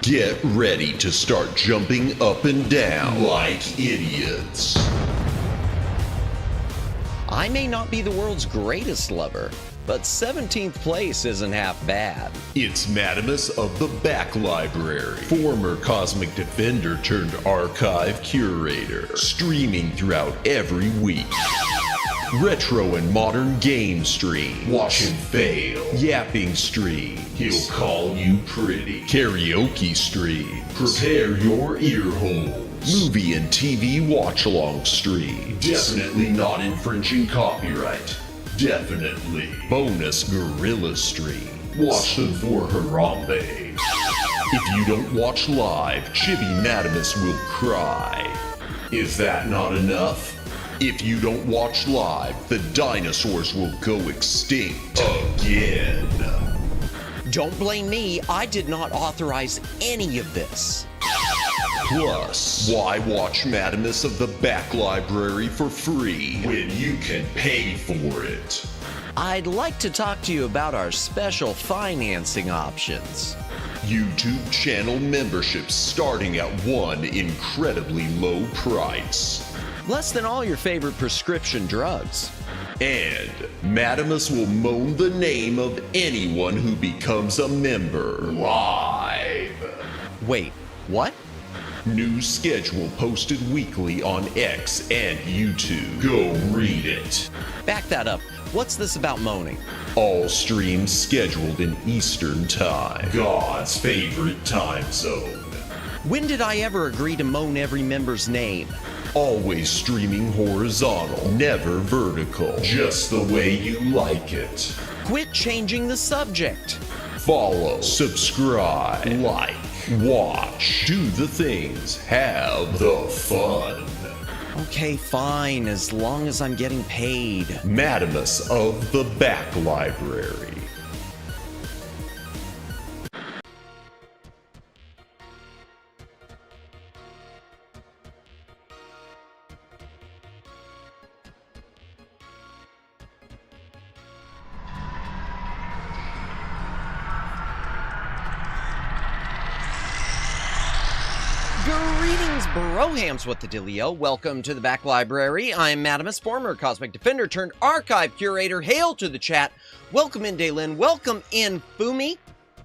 Get ready to start jumping up and down like idiots. I may not be the world's greatest lover, but 17th place isn't half bad. It's Madamus of the Back Library, former Cosmic Defender turned archive curator, streaming throughout every week. Retro and modern game stream, watch him fail, yapping stream, he'll call you pretty, karaoke stream, prepare your ear holes, movie and TV watch-along stream, definitely not infringing copyright, definitely, bonus gorilla stream, watch them for Harambe. If you don't watch live, Chibi Madamus will cry. Is that not enough? If you don't watch live, the dinosaurs will go extinct again. Don't blame me, I did not authorize any of this. Plus, why watch Madamus of the Back Library for free when you can pay for it? I'd like to talk to you about our special financing options. YouTube channel memberships starting at one incredibly low price. Less than all your favorite prescription drugs. And Madamus will moan the name of anyone who becomes a member live. Wait, what? New schedule posted weekly on X and YouTube. Go read it. Back that up. What's this about moaning? All streams scheduled in Eastern Time, God's favorite time zone. When did I ever agree to moan every member's name? Always streaming horizontal, never vertical, just the way you like it. Quit changing the subject. Follow, subscribe, like, watch, do the things, have the fun. Okay, fine, as long as I'm getting paid. Madamus of the Back Library. Greetings, brohams, what the dealio? Welcome to the Back Library. I'm Madamus, former Cosmic Defender turned archive curator. Hail to the chat. Welcome in, Daylin. Welcome in, Fumi.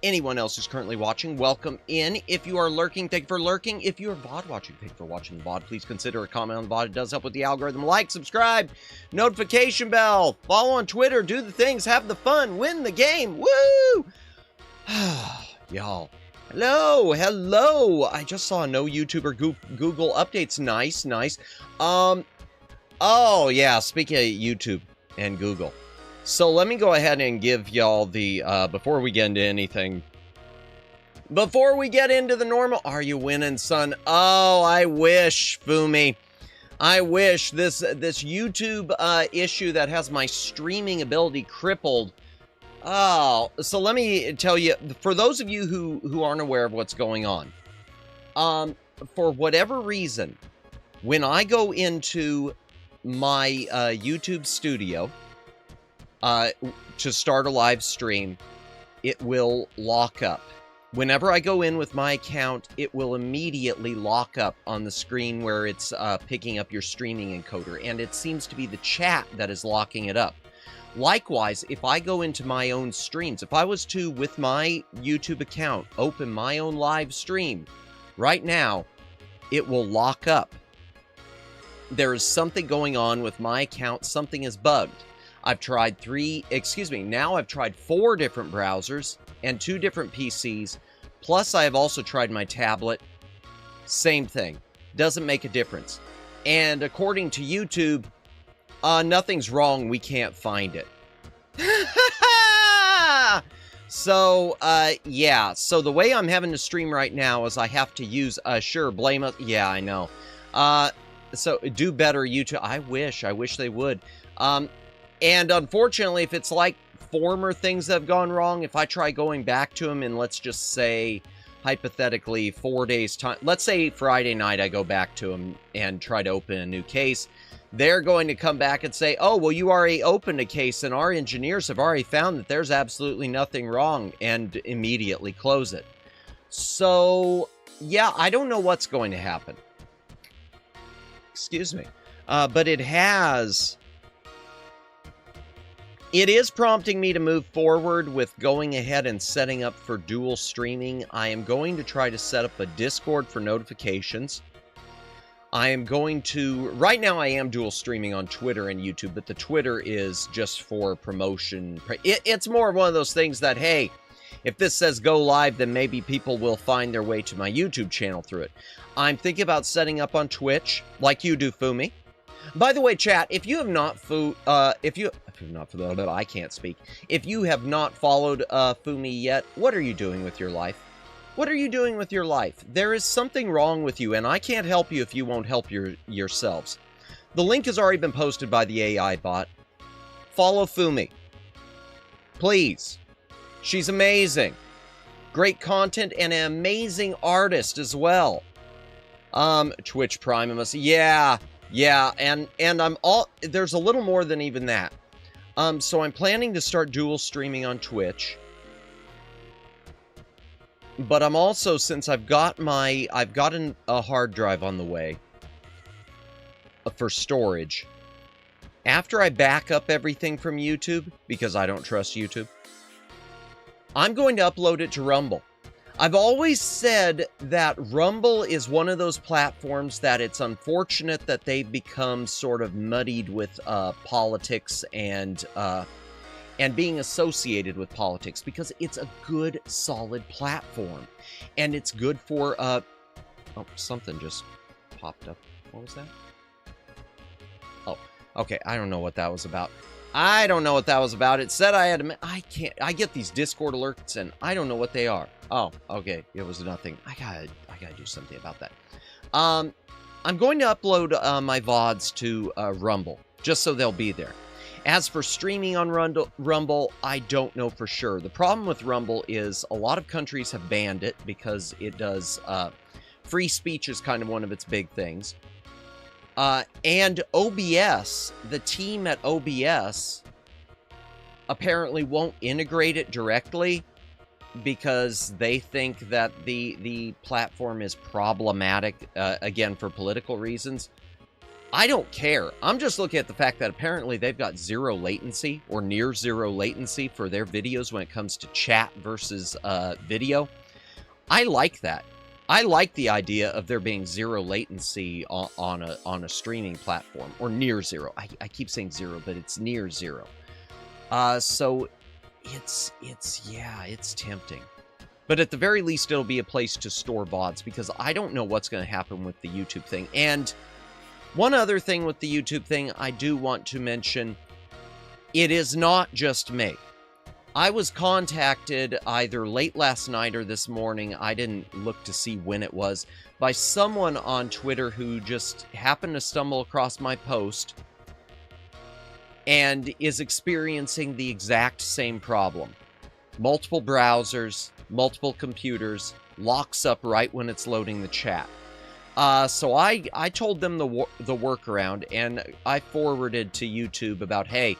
Anyone else who's currently watching, welcome in. If you are lurking, thank you for lurking. If you are VOD watching, thank you for watching the VOD. Please consider a comment on the VOD. It does help with the algorithm. Like, subscribe, notification bell, follow on Twitter, do the things, have the fun, win the game. Woo! Y'all. Hello. I just saw no YouTuber Google updates. Nice. Oh yeah, speaking of YouTube and Google. So let me go ahead and give y'all the, before we get into anything. Before we get into the normal, are you winning, son? Oh, I wish, Fumi. I wish this YouTube issue that has my streaming ability crippled. Oh, so let me tell you, for those of you who aren't aware of what's going on, for whatever reason, when I go into my YouTube studio to start a live stream, it will lock up. Whenever I go in with my account, it will immediately lock up on the screen where it's picking up your streaming encoder, and it seems to be the chat that is locking it up. Likewise, if I go into my own streams, if I was to, with my YouTube account, open my own live stream, right now, it will lock up. There is something going on with my account. Something is bugged. I've tried now I've tried 4 different browsers and 2 different PCs. Plus, I have also tried my tablet. Same thing. Doesn't make a difference. And according to YouTube, nothing's wrong, we can't find it. So, yeah. So the way I'm having to stream right now is I have to use, sure, blame us. Yeah, I know. So do better, YouTube. I wish they would. And unfortunately, if it's like former things that have gone wrong, if I try going back to them in, let's just say, hypothetically, 4 days time, let's say Friday night I go back to them and try to open a new case, they're going to come back and say, oh, well, you already opened a case and our engineers have already found that there's absolutely nothing wrong, and immediately close it. So, yeah, I don't know what's going to happen. Excuse me. But it is prompting me to move forward with going ahead and setting up for dual streaming. I am going to try to set up a Discord for notifications. I am going to, right now I am dual streaming on Twitter and YouTube, but the Twitter is just for promotion. It's more of one of those things that, hey, if this says go live, then maybe people will find their way to my YouTube channel through it. I'm thinking about setting up on Twitch, like you do, Fumi. By the way, chat, if you have not I can't speak. If you have not followed Fumi yet, what are you doing with your life? What are you doing with your life? There is something wrong with you, and I can't help you if you won't help yourselves. The link has already been posted by the AI bot. Follow Fumi. Please. She's amazing. Great content and an amazing artist as well. Twitch Primus. Yeah, and there's a little more than even that. So I'm planning to start dual streaming on Twitch. But I'm also, since I've got a hard drive on the way for storage. After I back up everything from YouTube, because I don't trust YouTube, I'm going to upload it to Rumble. I've always said that Rumble is one of those platforms that it's unfortunate that they've become sort of muddied with politics and being associated with politics, because it's a good, solid platform. And it's good for, oh, something just popped up. What was that? Oh, okay, I don't know what that was about. It said I had to, I get these Discord alerts and I don't know what they are. Oh, okay, it was nothing. I gotta do something about that. I'm going to upload my VODs to Rumble, just so they'll be there. As for streaming on Rumble, I don't know for sure. The problem with Rumble is a lot of countries have banned it because it does, free speech is kind of one of its big things. And OBS, the team at OBS apparently won't integrate it directly because they think that the platform is problematic, again, for political reasons. I don't care. I'm just looking at the fact that apparently they've got zero latency or near zero latency for their videos when it comes to chat versus video. I like that. I like the idea of there being zero latency on a streaming platform, or near zero. I keep saying zero, but it's near zero. So it's tempting. But at the very least, it'll be a place to store VODs, because I don't know what's going to happen with the YouTube thing. And one other thing with the YouTube thing I do want to mention, it is not just me. I was contacted either late last night or this morning, I didn't look to see when it was, by someone on Twitter who just happened to stumble across my post and is experiencing the exact same problem. Multiple browsers, multiple computers, locks up right when it's loading the chat. So I told them the workaround, and I forwarded to YouTube about, hey,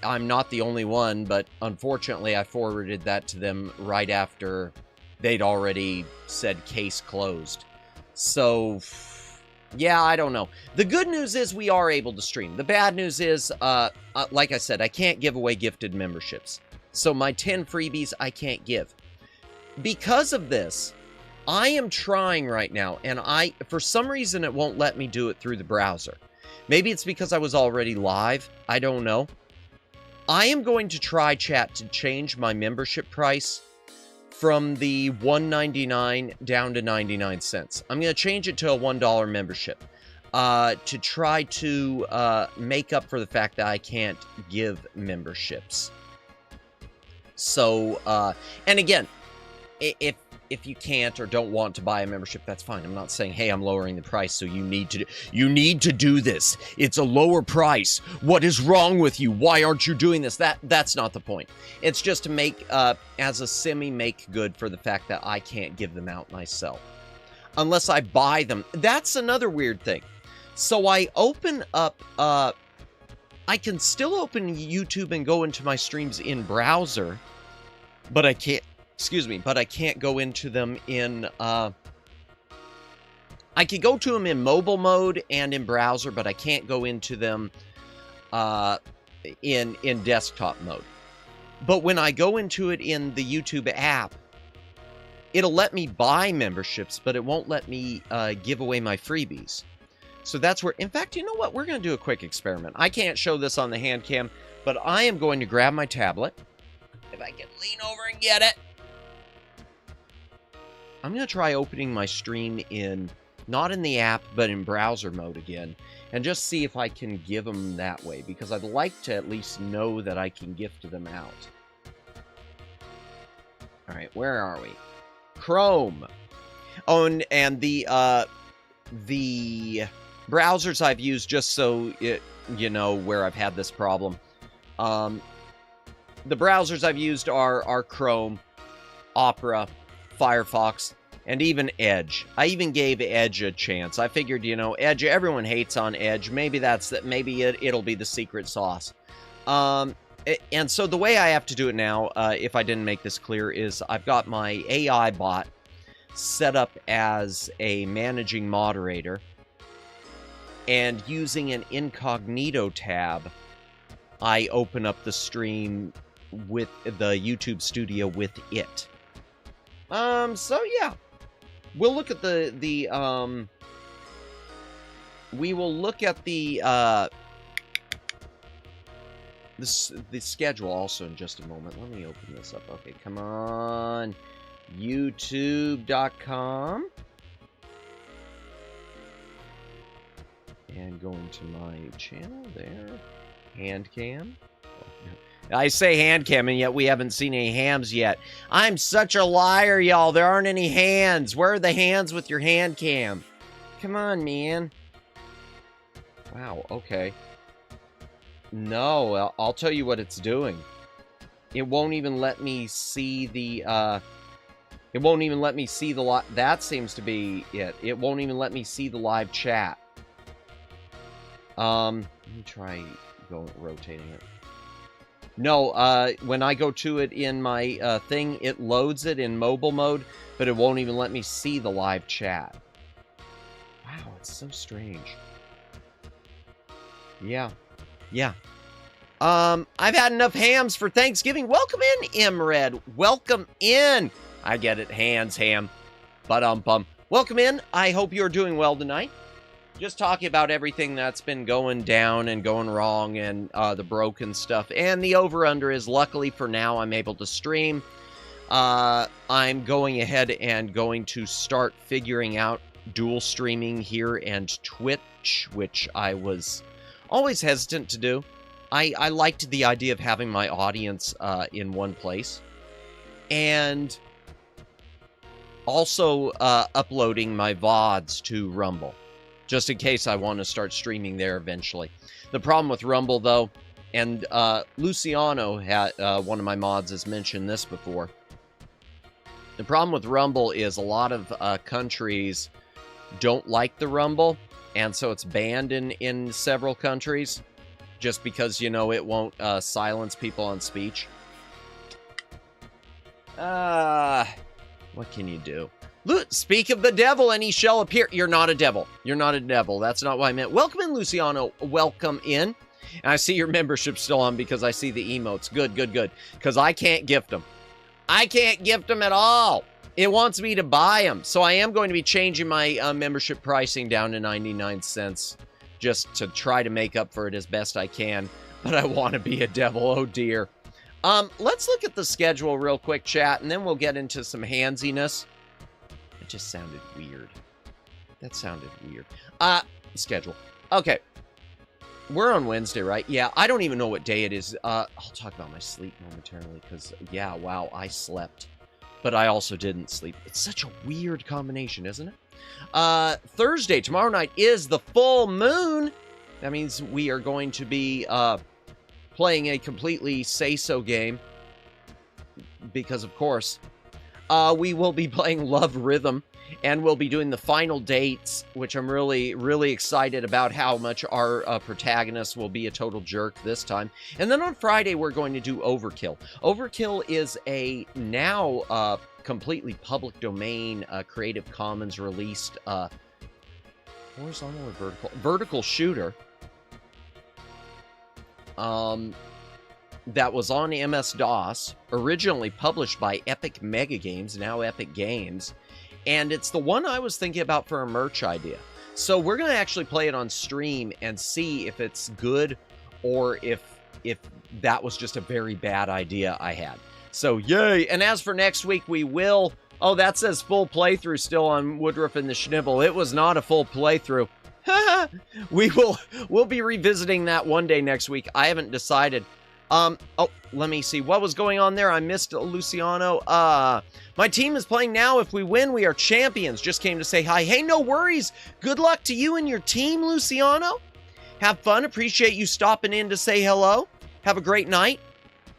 I'm not the only one, but unfortunately I forwarded that to them right after they'd already said case closed. So, yeah, I don't know. The good news is we are able to stream. The bad news is, like I said, I can't give away gifted memberships. So my 10 freebies I can't give. Because of this, I am trying right now, and for some reason it won't let me do it through the browser. Maybe it's because I was already live. I don't know. I am going to try, chat, to change my membership price from the $1.99 down to 99 cents. I'm going to change it to a $1 membership to try to make up for the fact that I can't give memberships. So, and again, if you can't or don't want to buy a membership, that's fine. I'm not saying, hey, I'm lowering the price, so you need to do this. It's a lower price. What is wrong with you? Why aren't you doing this? That's not the point. It's just to make, as a semi-make good for the fact that I can't give them out myself. Unless I buy them. That's another weird thing. So I open up, I can still open YouTube and go into my streams in browser, but I Excuse me, but I can't go into them in, I could go to them in mobile mode and in browser, but I can't go into them in desktop mode. But when I go into it in the YouTube app, it'll let me buy memberships, but it won't let me give away my freebies. So that's where, in fact, you know what? We're going to do a quick experiment. I can't show this on the Handcam, but I am going to grab my tablet. If I can lean over and get it. I'm going to try opening my stream in, not in the app, but in browser mode again, and just see if I can give them that way, because I'd like to at least know that I can gift them out. All right, where are we? Chrome. Oh, and the browsers I've used, just so you know where I've had this problem. The browsers I've used are Chrome, Opera, Firefox, and even Edge. I even gave Edge a chance. I figured, you know, Edge, everyone hates on Edge. Maybe it'll be the secret sauce. And so the way I have to do it now, if I didn't make this clear, is I've got my AI bot set up as a managing moderator, and using an incognito tab, I open up the stream with the YouTube studio with it. So yeah, we'll look at the schedule also in just a moment. Let me open this up. Okay, come on. YouTube.com. And going to my channel there. Handcam. I say Handcam, and yet we haven't seen any hams yet. I'm such a liar, y'all. There aren't any hands. Where are the hands with your Handcam? Come on, man. Wow, okay. No, I'll tell you what it's doing. It won't even let me see the, it won't even let me see the live. That seems to be it. It won't even let me see the live chat. Let me try rotating it. No, when I go to it in my thing, it loads it in mobile mode, but it won't even let me see the live chat. Wow, it's so strange. Yeah. Yeah. I've had enough hams for Thanksgiving. Welcome in, Imred. Welcome in. I get it. Hands, ham. Bum. Welcome in. I hope you're doing well tonight. Just talking about everything that's been going down and going wrong, and the broken stuff. And the over-under is, luckily for now, I'm able to stream. I'm going ahead and going to start figuring out dual streaming here and Twitch, which I was always hesitant to do. I liked the idea of having my audience in one place. And also uploading my VODs to Rumble, just in case I want to start streaming there eventually. The problem with Rumble, though, and Luciano, one of my mods, has mentioned this before. The problem with Rumble is a lot of countries don't like the Rumble, and so it's banned in several countries, just because, you know, it won't silence people on speech. What can you do? Speak of the devil, and he shall appear. You're not a devil. You're not a devil. That's not what I meant. Welcome in, Luciano. Welcome in. And I see your membership's still on because I see the emotes. Good. Because I can't gift them. I can't gift them at all. It wants me to buy them. So I am going to be changing my membership pricing down to 99 cents. Just to try to make up for it as best I can. But I want to be a devil. Oh, dear. Let's look at the schedule real quick, chat, and then we'll get into some handsiness. It just sounded weird. That sounded weird. Schedule. Okay. We're on Wednesday, right? Yeah, I don't even know what day it is. I'll talk about my sleep momentarily, because, yeah, wow, I slept. But I also didn't sleep. It's such a weird combination, isn't it? Thursday, tomorrow night, is the full moon. That means we are going to be playing a completely say-so game. Because, of course. We will be playing Love Rhythm, and we'll be doing the final dates, which I'm really, really excited about how much our protagonist will be a total jerk this time. And then on Friday, we're going to do Overkill. Overkill is a now completely public domain, Creative Commons released horizontal or vertical shooter. That was on MS-DOS, originally published by Epic Mega Games, now Epic Games, and it's the one I was thinking about for a merch idea. So we're going to actually play it on stream and see if it's good or if that was just a very bad idea I had. So yay! And as for next week, we will... Oh, that says full playthrough still on Woodruff and the Schnibble. It was not a full playthrough. We'll be revisiting that one day next week. I haven't decided. Oh, let me see. What was going on there? I missed Luciano. My team is playing now. If we win, we are champions. Just came to say hi. Hey, no worries. Good luck to you and your team, Luciano. Have fun. Appreciate you stopping in to say hello. Have a great night.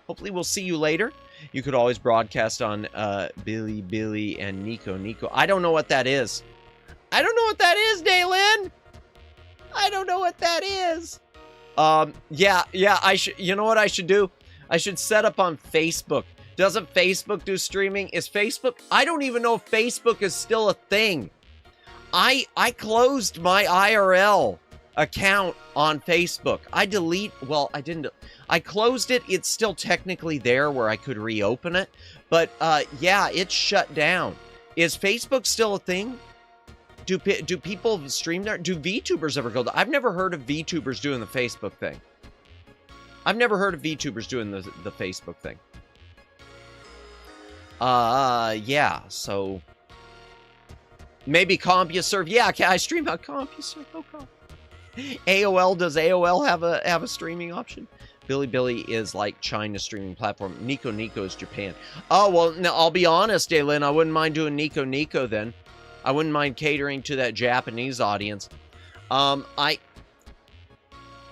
Hopefully we'll see you later. You could always broadcast on Billy and Nico. I don't know what that is. I don't know what that is, Daylin. I don't know what that is. Yeah, you know what I should do? I should set up on Facebook. Doesn't Facebook do streaming? Is Facebook... I don't even know if Facebook is still a thing. I closed my IRL account on Facebook. I didn't... I closed it. It's still technically there where I could reopen it. But, yeah, it's shut down. Is Facebook still a thing? Do people stream there? Do VTubers ever go there? I've never heard of VTubers doing the Facebook thing. I've never heard of VTubers doing the Facebook thing. Yeah, so... Maybe CompuServe. Yeah, I stream on CompuServe. Oh, God. AOL, does AOL have a streaming option? Billy is like China's streaming platform. Nico is Japan. Oh, well, no, I'll be honest, Daylin. I wouldn't mind doing Nico then. I wouldn't mind catering to that Japanese audience. I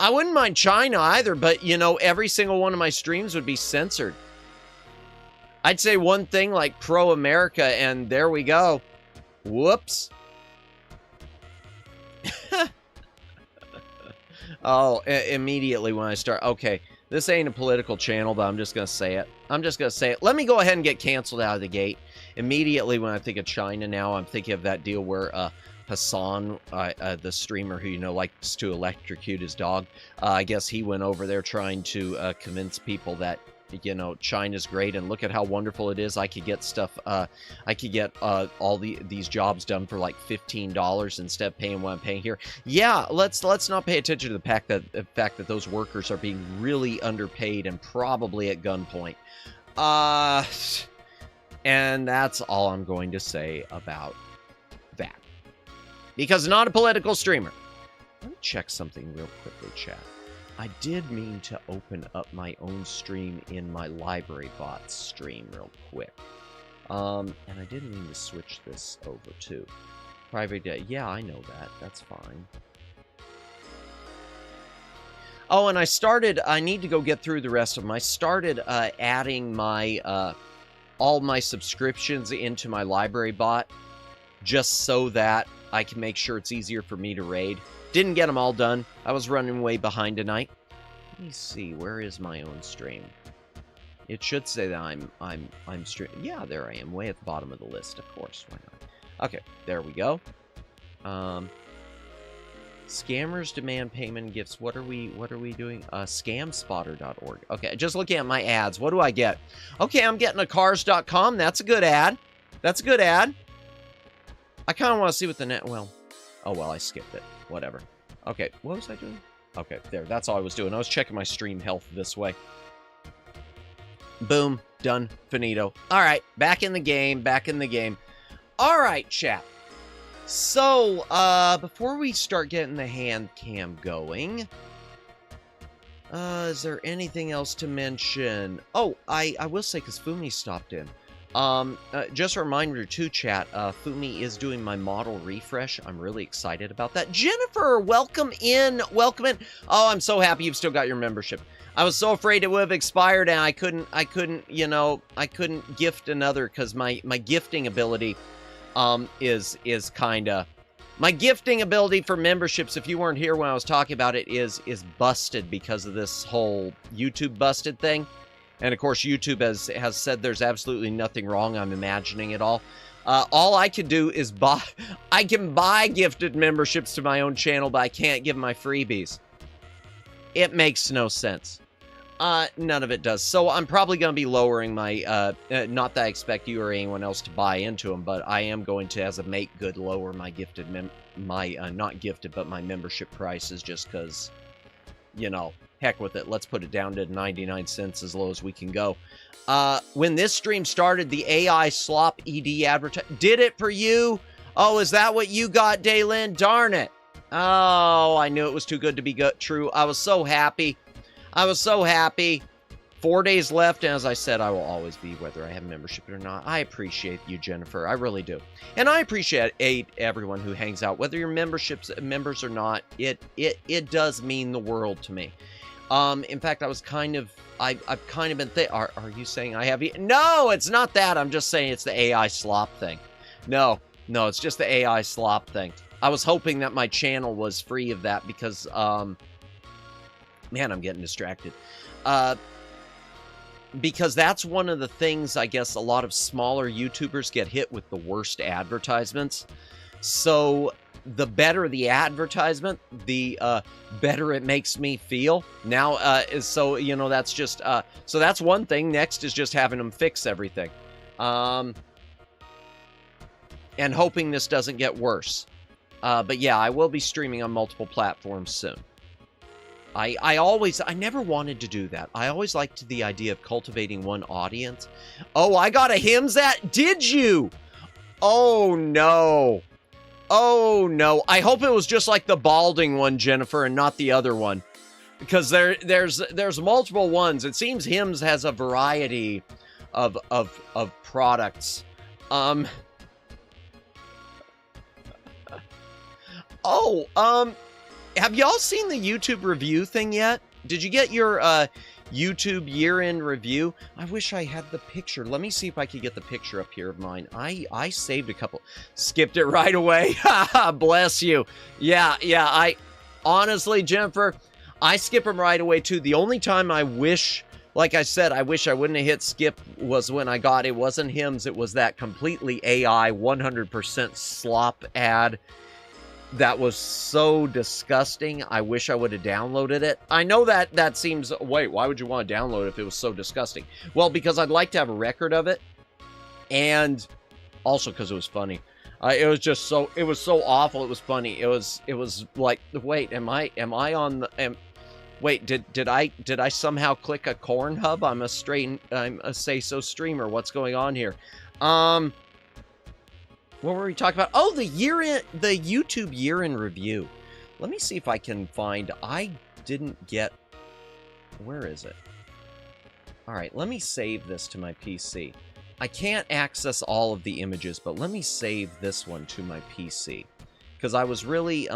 wouldn't mind China either, but, you know, every single one of my streams would be censored. I'd say one thing like pro-America, and there we go. Whoops. Oh, immediately when I start... Okay, this ain't a political channel, but I'm just going to say it. Let me go ahead and get canceled out of the gate. Immediately when I think of China now, I'm thinking of that deal where Hassan, the streamer who, you know, likes to electrocute his dog, I guess he went over there trying to convince people that, you know, China's great and look at how wonderful it is. I could get stuff, I could get all these jobs done for like $15 instead of paying what I'm paying here. Yeah, let's not pay attention to the fact that those workers are being really underpaid and probably at gunpoint. And that's all I'm going to say about that. Because not a political streamer. Let me check something real quickly, chat. I did mean to open up my own stream in my library bot stream real quick. And I didn't mean to switch this over too. Private day. Yeah, I know that. That's fine. Oh, and I need to go get through the rest of them. I started adding my all my subscriptions into my library bot just so that I can make sure it's easier for me to raid. Didn't get them all done. I was running way behind tonight. Let me see. Where is my own stream? It should say that I'm streaming. Yeah, there I am, way at the bottom of the list. Of course, why not? Okay, there we go. Scammers demand payment gifts. What are we doing? Scamspotter.org. Okay, just looking at my ads. What do I get? Okay, I'm getting a cars.com. That's a good ad. That's a good ad. I kind of want to see what the net... Well, oh, well, I skipped it. Whatever. Okay, what was I doing? Okay, there. That's all I was doing. I was checking my stream health this way. Boom. Done. Finito. All right. Back in the game. Back in the game. All right, chat. So, before we start getting the hand cam going, is there anything else to mention? Oh, I will say, because Fumi stopped in. Just a reminder too, chat, Fumi is doing my model refresh. I'm really excited about that. Jennifer, welcome in. Welcome in. Oh, I'm so happy you've still got your membership. I was so afraid it would have expired, and I couldn't, you know, I couldn't gift another because my gifting ability, is kind of, my gifting ability for memberships, if you weren't here when I was talking about it, is busted because of this whole YouTube busted thing. And of course, YouTube has said there's absolutely nothing wrong. I'm imagining it all. All I can do is I can buy gifted memberships to my own channel, but I can't give my freebies. It makes no sense. None of it does. So I'm probably going to be lowering my, not that I expect you or anyone else to buy into them, but I am going to, as a make good, lower my gifted, not gifted, but my membership prices just because, you know, heck with it. Let's put it down to 99 cents, as low as we can go. When this stream started, the AI slop ED did it for you? Oh, is that what you got, Daylin? Darn it. Oh, I knew it was too good to be true. I was so happy. I was so happy. 4 days left, and as I said, I will always be, whether I have membership or not. I appreciate you, Jennifer. I really do. And I appreciate everyone who hangs out, whether you're members or not. It does mean the world to me. In fact, I've kind of been are you saying I have? No, it's not that. I'm just saying it's the AI slop thing. No, it's just the AI slop thing. I was hoping that my channel was free of that because, man, I'm getting distracted. Because that's one of the things, I guess, a lot of smaller YouTubers get hit with the worst advertisements. So the better the advertisement, the better it makes me feel. Now, so, you know, that's just, so that's one thing. Next is just having them fix everything. And hoping this doesn't get worse. But yeah, I will be streaming on multiple platforms soon. I never wanted to do that. I always liked the idea of cultivating one audience. Oh, I got a Himzat. Did you? Oh, no. Oh, no. I hope it was just like the balding one, Jennifer, and not the other one. Because there's multiple ones. It seems Hims has a variety of products. Have y'all seen the YouTube review thing yet? Did you get your YouTube year-end review? I wish I had the picture. Let me see if I could get the picture up here of mine. I saved a couple. Skipped it right away. Bless you. Yeah, I honestly, Jennifer, I skip them right away too. The only time I wish, like I said, I wish I wouldn't have hit skip was when I got, it wasn't Hims, it was that completely AI 100% slop ad. That was so disgusting. I wish I would have downloaded it. I know that seems... Wait, why would you want to download it if it was so disgusting? Well, because I'd like to have a record of it. And also because it was funny. It was just so... It was so awful. It was funny. It was like... Wait, am I on the... wait, did I somehow click a corn hub? I'm a say-so streamer. What's going on here? What were we talking about? Oh, the YouTube year-end review. Let me see if I can find... I didn't get... Where is it? Alright, let me save this to my PC. I can't access all of the images, but let me save this one to my PC. Because I was really...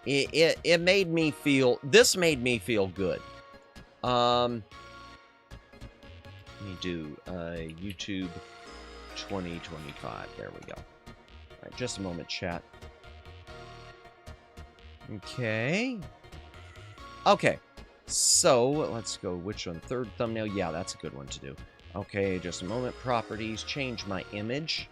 It made me feel... This made me feel good. Let me do YouTube... 2025. There we go. All right, just a moment, chat. Okay. So let's go. Which one? Third thumbnail. Yeah, that's a good one to do. Okay, just a moment. Properties. Change my image.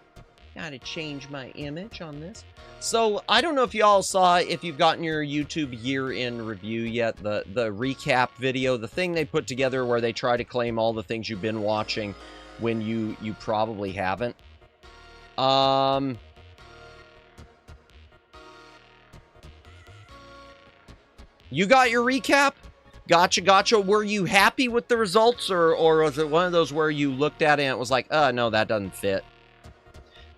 Gotta change my image on this. So I don't know if y'all saw, if you've gotten your YouTube year-end review yet, the recap video, the thing they put together where they try to claim all the things you've been watching when you probably haven't. You got your recap? Gotcha. Were you happy with the results, or was it one of those where you looked at it and it was like, no, that doesn't fit?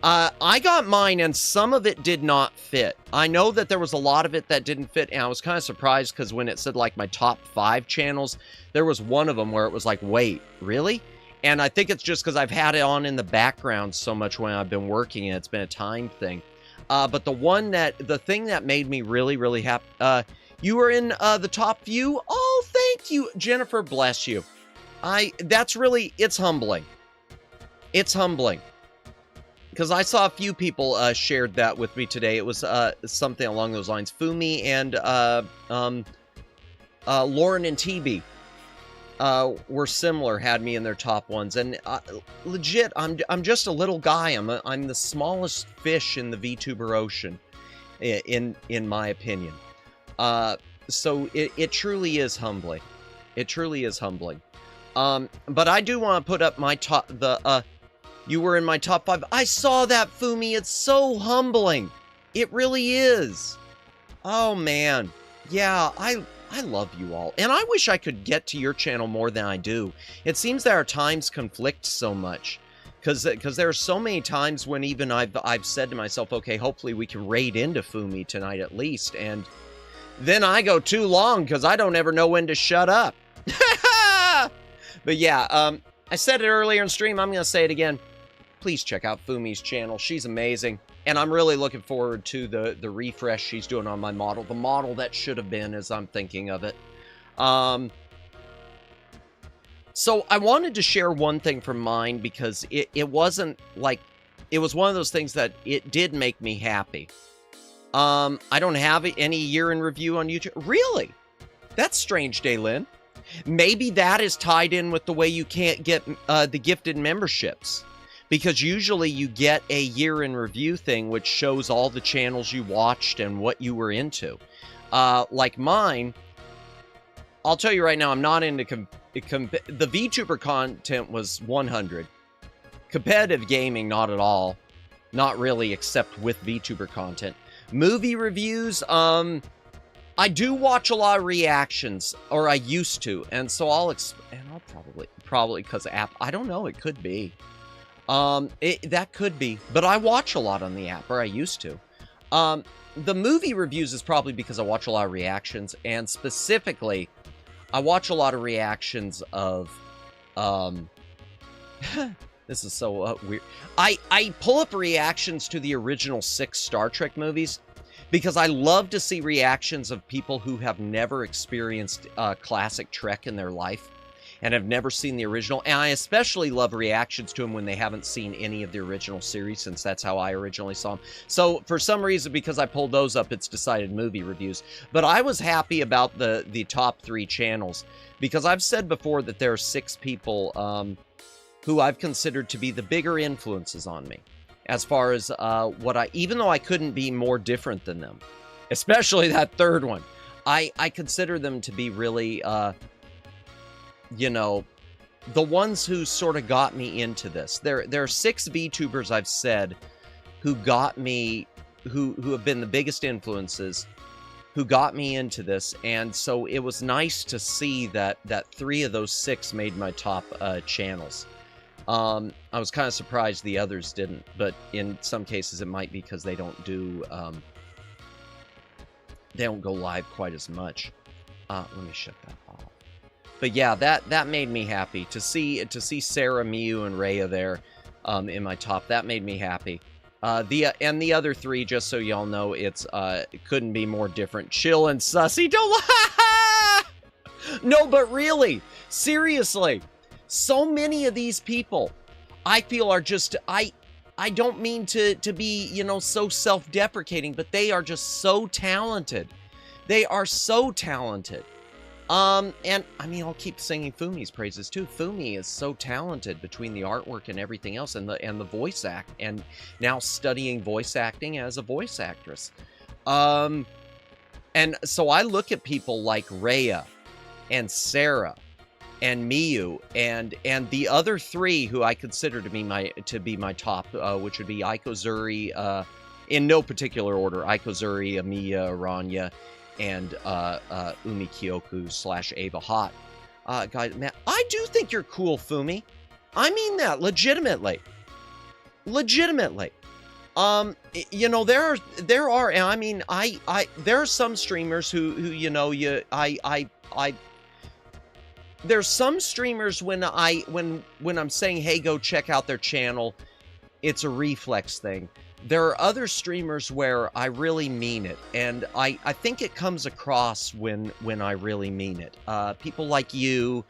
I got mine, and some of it did not fit. I know that there was a lot of it that didn't fit, and I was kind of surprised because when it said, like, my top 5 channels, there was one of them where it was like, wait, really? And I think it's just because I've had it on in the background so much when I've been working, and it's been a time thing. But the thing that made me really, really happy, you were in the top view. Oh, thank you, Jennifer, bless you. It's humbling. It's humbling. Because I saw a few people shared that with me today. It was something along those lines. Fumi and Lauren and TB were similar, had me in their top ones. And legit, I'm just a little guy. I'm the smallest fish in the VTuber ocean, in my opinion. So it truly is humbling. It truly is humbling. But I do want to put up my top, you were in my top 5. I saw that, Fumi. It's so humbling. It really is. Oh, man. Yeah, I love you all. And I wish I could get to your channel more than I do. It seems that our times conflict so much. Because there are so many times when even I've said to myself, okay, hopefully we can raid into Fumi tonight at least. And then I go too long because I don't ever know when to shut up. But yeah, I said it earlier in stream. I'm going to say it again. Please check out Fumi's channel. She's amazing. And I'm really looking forward to the refresh she's doing on my model. The model that should have been, as I'm thinking of it. So I wanted to share one thing from mine because it wasn't like... It was one of those things that it did make me happy. I don't have any year in review on YouTube. Really? That's strange, Daylin. Maybe that is tied in with the way you can't get the gifted memberships. Because usually you get a year in review thing which shows all the channels you watched and what you were into. Like mine, I'll tell you right now, I'm not into... the VTuber content was 100. Competitive gaming, not at all. Not really, except with VTuber content. Movie reviews, I do watch a lot of reactions, or I used to, and so I'll probably because app, I don't know, it could be. That could be, but I watch a lot on the app, or I used to. The movie reviews is probably because I watch a lot of reactions, and specifically, I watch a lot of reactions of, this is so weird. I pull up reactions to the original 6 Star Trek movies, because I love to see reactions of people who have never experienced classic Trek in their life and have never seen the original. And I especially love reactions to them when they haven't seen any of the original series, since that's how I originally saw them. So for some reason, because I pulled those up, it's decided movie reviews. But I was happy about the top 3 channels, because I've said before that there are 6 people who I've considered to be the bigger influences on me. As far as even though I couldn't be more different than them, especially that third one, I consider them to be really, you know, the ones who sort of got me into this. There are 6 VTubers I've said who got me, who have been the biggest influences, who got me into this, and so it was nice to see that 3 of those 6 made my top channels. I was kind of surprised the others didn't, but in some cases it might be because they don't do, they don't go live quite as much. Let me shut that off. But yeah, that made me happy to see Sarah, Miyu, and Rhea there, in my top. That made me happy. And the other 3, just so y'all know, it couldn't be more different. Chill and Sussy, don't no, but really, seriously. So many of these people, I feel, are just, I don't mean to be, you know, so self-deprecating, but they are just so talented. They are so talented. And, I mean, I'll keep singing Fumi's praises, too. Fumi is so talented between the artwork and everything else, and the voice act, and now studying voice acting as a voice actress. And so I look at people like Rhea and Sarah and Miyu, and the other 3 who I consider to be my top, which would be Aiko Zuri, in no particular order, Aiko Zuri, Amiya, Aranya, and Umi Kyoku / Ava Hot. Guys, man, I do think you're cool, Fumi. I mean that legitimately. Legitimately. You know, there are, and I mean, there are some streamers who you know, there's some streamers when I'm saying, hey, go check out their channel, it's a reflex thing. There are other streamers where I really mean it, and I think it comes across when I really mean it. People like you,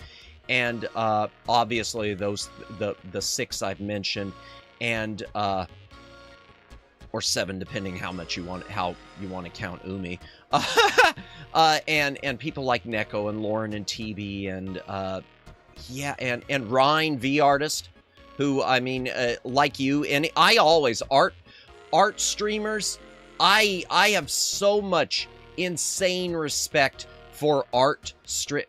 and obviously the 6 I've mentioned, and or 7 depending how you want to count Umi, and people like Neko and Lauren and TB and yeah, and Ryan V Artist, who I mean like you, and I always art streamers, I have so much insane respect for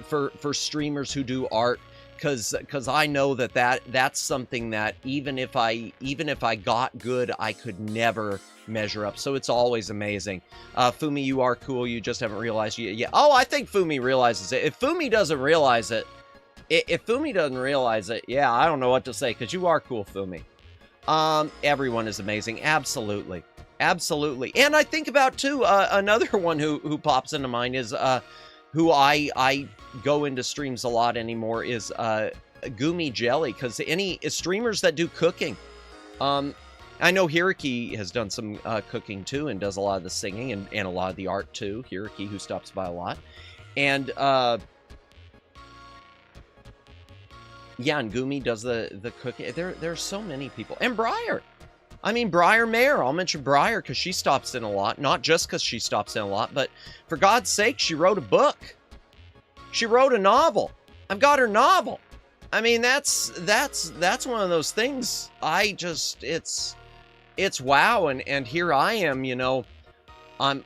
for streamers who do art, because I know that's something that even if I got good, I could never measure up. So it's always amazing. Fumi, you are cool. You just haven't realized you. Yeah. Oh, I think Fumi realizes it. If Fumi doesn't realize it, yeah, I don't know what to say, because you are cool, Fumi. Everyone is amazing. Absolutely. Absolutely. And I think about, too, another one who pops into mind is, who I go into streams a lot anymore is, Gumi Jelly, because any streamers that do cooking, I know Hiraki has done some, cooking, too, and does a lot of the singing and a lot of the art, too. Hiraki, who stops by a lot. And, yeah, and Gumi does the cooking. There are so many people. And Briar. I mean, Briar Mayer. I'll mention Briar because she stops in a lot. Not just because she stops in a lot, but for God's sake, she wrote a book. She wrote a novel. I've got her novel. I mean, that's one of those things. It's wow. And here I am, you know, I'm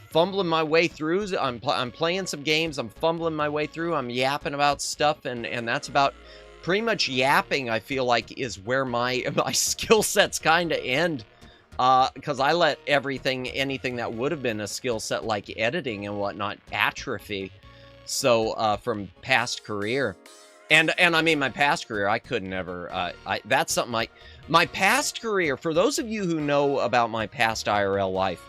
fumbling my way through. I'm playing some games. I'm fumbling my way through. I'm yapping about stuff, and that's about pretty much yapping. I feel like is where my skill sets kind of end, because I let anything that would have been a skill set like editing and whatnot atrophy. So from past career, and I mean my past career, I could never. That's something like my past career. For those of you who know about my past IRL life.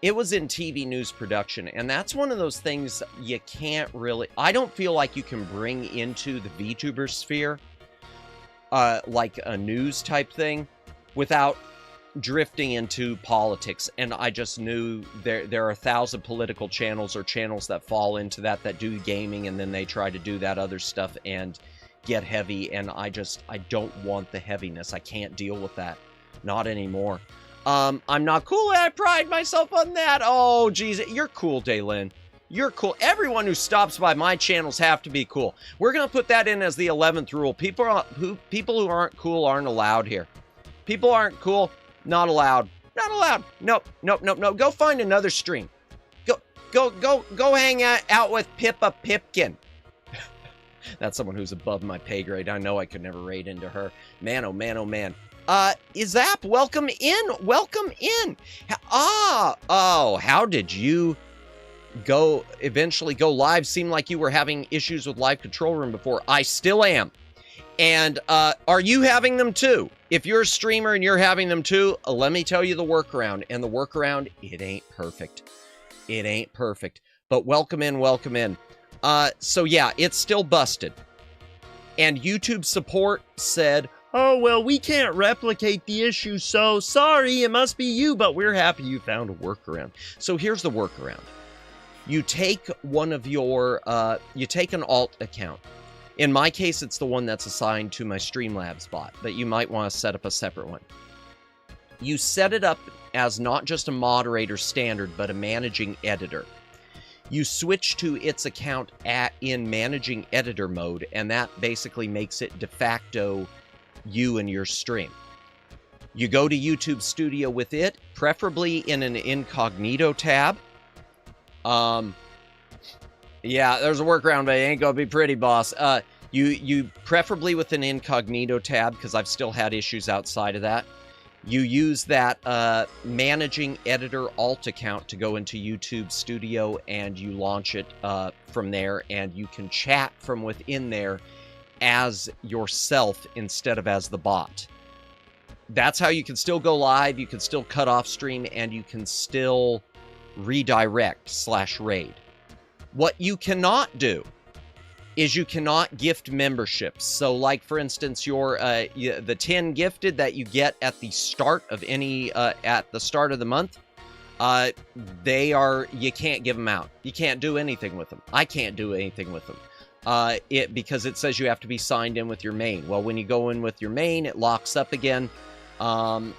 It was in TV news production, and that's one of those things you can't really... I don't feel like you can bring into the VTuber sphere, like a news type thing, without drifting into politics. And I just knew there are 1,000 political channels or channels that fall into that do gaming, and then they try to do that other stuff and get heavy, and I don't want the heaviness. I can't deal with that. Not anymore. I'm not cool, and I pride myself on that. Oh, geez, you're cool, Daylin. You're cool. Everyone who stops by my channels have to be cool. We're going to put that in as the 11th rule. People who aren't cool aren't allowed here. People aren't cool, not allowed. Not allowed. Nope. Go find another stream. Go hang out with Pippa Pipkin. That's someone who's above my pay grade. I know I could never raid into her. Man, oh man, oh man. Izap, welcome in. Welcome in. How did you eventually go live? Seemed like you were having issues with live control room before. I still am. And, are you having them too? If you're a streamer and you're having them too, let me tell you the workaround. And the workaround, it ain't perfect. It ain't perfect. But welcome in, welcome in. So yeah, it's still busted. And YouTube support said, oh, well, we can't replicate the issue, so sorry, it must be you, but we're happy you found a workaround. So here's the workaround. You take one of your, you take an alt account. In my case, it's the one that's assigned to my Streamlabs bot, but you might want to set up a separate one. You set it up as not just a moderator standard, but a managing editor. You switch to its account in managing editor mode, and that basically makes it de facto you and your stream. You go to YouTube Studio with it, preferably in an incognito tab. Yeah, there's a workaround, but it ain't gonna be pretty, boss. You preferably with an incognito tab, because I've still had issues outside of that. You use that managing editor alt account to go into YouTube Studio, and you launch it from there, and you can chat from within there as yourself instead of as the bot. That's how you can still go live, you can still cut off stream, and you can still redirect /raid. What you cannot do is you cannot gift memberships. So like, for instance, your the 10 gifted that you get at the start of any at the start of the month, you can't give them out. You can't do anything with them. I can't do anything with them. Because it says you have to be signed in with your main. Well, when you go in with your main, it locks up again. And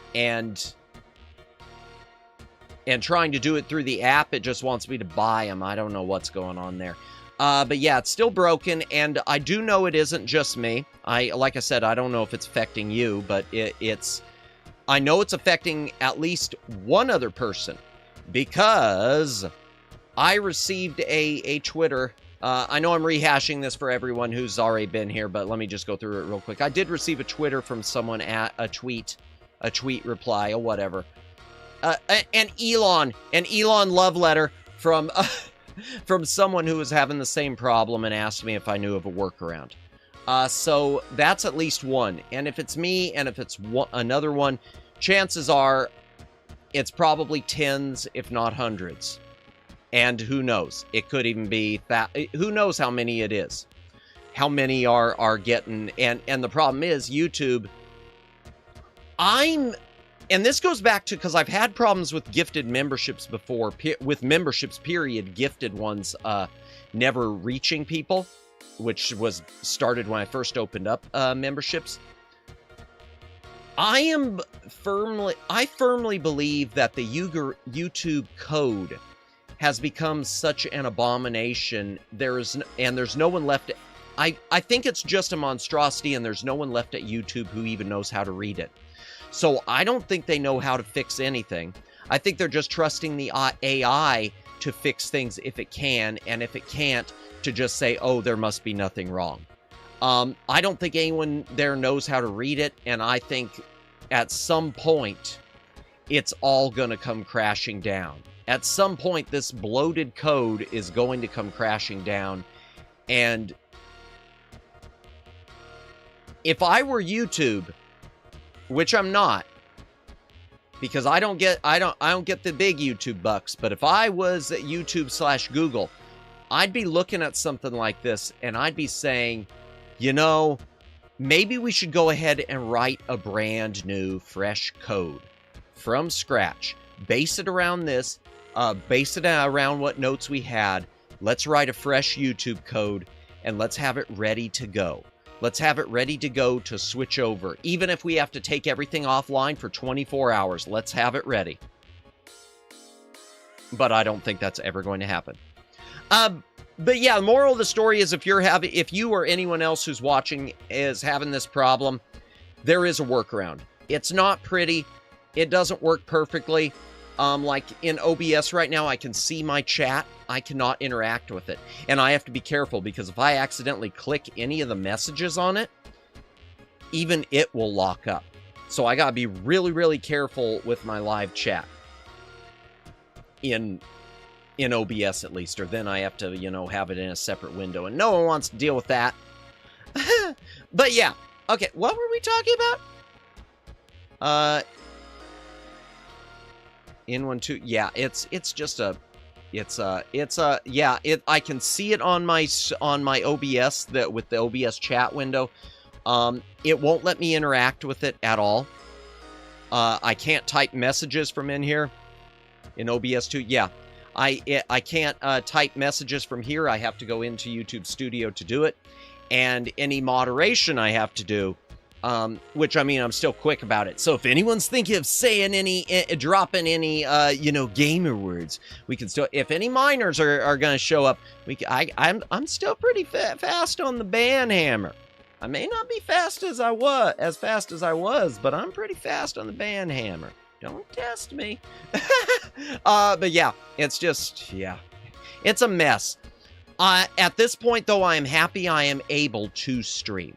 trying to do it through the app, it just wants me to buy them. I don't know what's going on there. But yeah, it's still broken, and I do know it isn't just me. Like I said, I don't know if it's affecting you, but I know it's affecting at least one other person, because I received a Twitter. I know I'm rehashing this for everyone who's already been here, but let me just go through it real quick. I did receive a Twitter from someone at a tweet reply, or whatever. An Elon love letter from someone who was having the same problem and asked me if I knew of a workaround. So that's at least one. And if it's me, and if it's another one, chances are it's probably tens, if not hundreds. And who knows? It could even be who knows how many it is. How many are getting, and the problem is YouTube. And this goes back to, because I've had problems with gifted memberships before, with memberships, period, gifted ones never reaching people, which was started when I first opened up memberships. I firmly believe that the YouTube code has become such an abomination. There's no one left. I think it's just a monstrosity, and there's no one left at YouTube who even knows how to read it. So I don't think they know how to fix anything. I think they're just trusting the AI to fix things if it can, and if it can't, to just say, oh, there must be nothing wrong. I don't think anyone there knows how to read it, and I think at some point, it's all going to come crashing down. At some point, this bloated code is going to come crashing down, and if I were YouTube, which I'm not, because I don't get the big YouTube bucks, but if I was at YouTube/Google, I'd be looking at something like this, and I'd be saying, you know, maybe we should go ahead and write a brand new, fresh code from scratch. Base it around this, base it around what notes we had. Let's write a fresh YouTube code, and let's have it ready to go. Let's have it ready to go to switch over. Even if we have to take everything offline for 24 hours, let's have it ready. But I don't think that's ever going to happen. But yeah, the moral of the story is, if you or anyone else who's watching is having this problem, there is a workaround. It's not pretty. It doesn't work perfectly. Like in OBS right now, I can see my chat. I cannot interact with it. And I have to be careful, because if I accidentally click any of the messages on it, even it will lock up. So I gotta be really, really careful with my live chat. In OBS at least, or then I have to, you know, have it in a separate window, and no one wants to deal with that. But yeah. Okay, what were we talking about? In1.2, yeah, I can see it on my OBS, with the OBS chat window. It won't let me interact with it at all. I can't type messages from in here in OBS 2. Yeah, I can't type messages from here. I have to go into YouTube Studio to do it, and any moderation I have to do. Which, I mean, I'm still quick about it. So if anyone's thinking of saying dropping any, gamer words, we can still, if any minors are going to show up, I'm still pretty fast on the ban hammer. I may not be fast as I was, but I'm pretty fast on the ban hammer. Don't test me. But yeah, it's just, yeah, it's a mess. At this point, though, I am happy I am able to stream.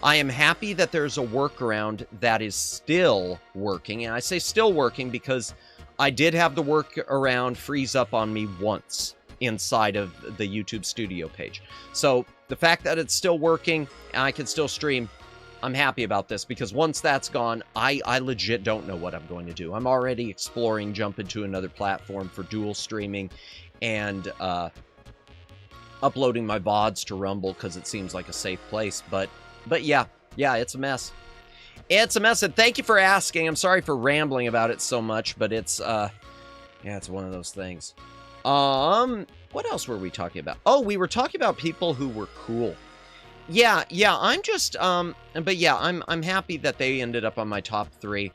I am happy that there's a workaround that is still working. And I say still working because I did have the workaround freeze up on me once inside of the YouTube Studio page. So the fact that it's still working and I can still stream, I'm happy about this, because once that's gone, I legit don't know what I'm going to do. I'm already exploring jumping to another platform for dual streaming, and uploading my VODs to Rumble because it seems like a safe place. But yeah, it's a mess. It's a mess, and thank you for asking. I'm sorry for rambling about it so much, but it's, yeah, it's one of those things. What else were we talking about? Oh, we were talking about people who were cool. Yeah, I'm just, but yeah, I'm happy that they ended up on my top 3.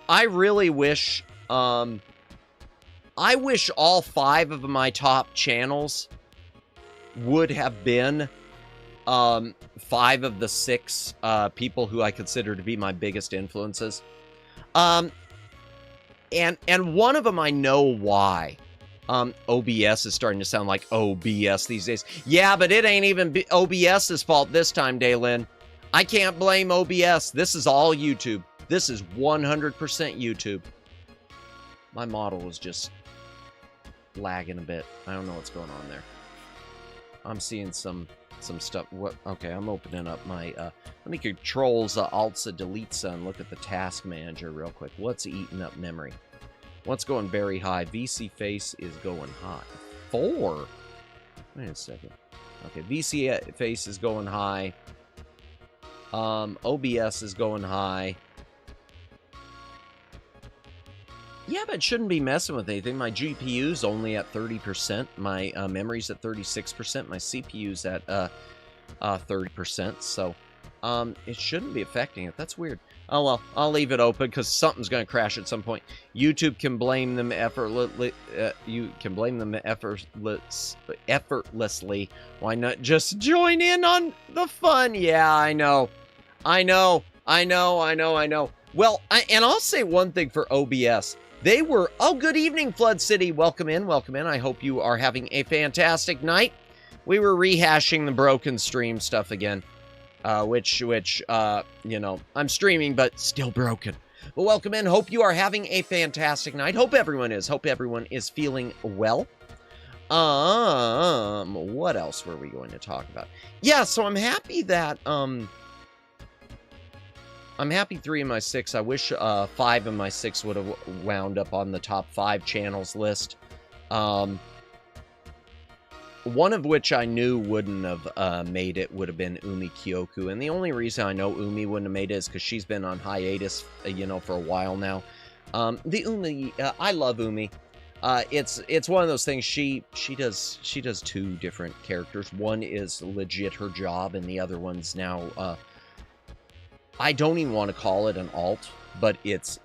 I really wish, I wish all 5 of my top channels would have been 5 of the 6 people who I consider to be my biggest influences. And one of them I know why. OBS is starting to sound like OBS these days. Yeah, but it ain't even OBS's fault this time, Daylin. I can't blame OBS. This is all YouTube. This is 100% YouTube. My model was just lagging a bit. I don't know what's going on there. I'm seeing some stuff. What? Okay, I'm opening up my, let me controls, alts, deletes, and look at the task manager real quick. What's eating up memory? What's going very high? VC face is going high. 4? Wait a second. Okay, VC face is going high. OBS is going high. Yeah, but it shouldn't be messing with anything. My GPU's only at 30%. My memory's at 36%. My CPU's at 30%. So it shouldn't be affecting it. That's weird. Oh, well, I'll leave it open because something's going to crash at some point. YouTube can blame them effortlessly. Why not just join in on the fun? Yeah, I know. Well, and I'll say one thing for OBS. They were, oh, good evening, Flood City. Welcome in. I hope you are having a fantastic night. We were rehashing the broken stream stuff again. Which, you know, I'm streaming, but still broken. But welcome in. Hope you are having a fantastic night. Hope everyone is. Hope everyone is feeling well. What else were we going to talk about? Yeah, so I'm happy that, I'm happy 3 of my 6. I wish, 5 of my 6 would have wound up on the top 5 channels list. One of which I knew wouldn't have made it would have been Umi Kyoku. And the only reason I know Umi wouldn't have made it is because she's been on hiatus, you know, for a while now. The Umi, I love Umi. It's one of those things. She does 2 different characters. One is legit her job, and the other one's now, I don't even want to call it an alt. But it's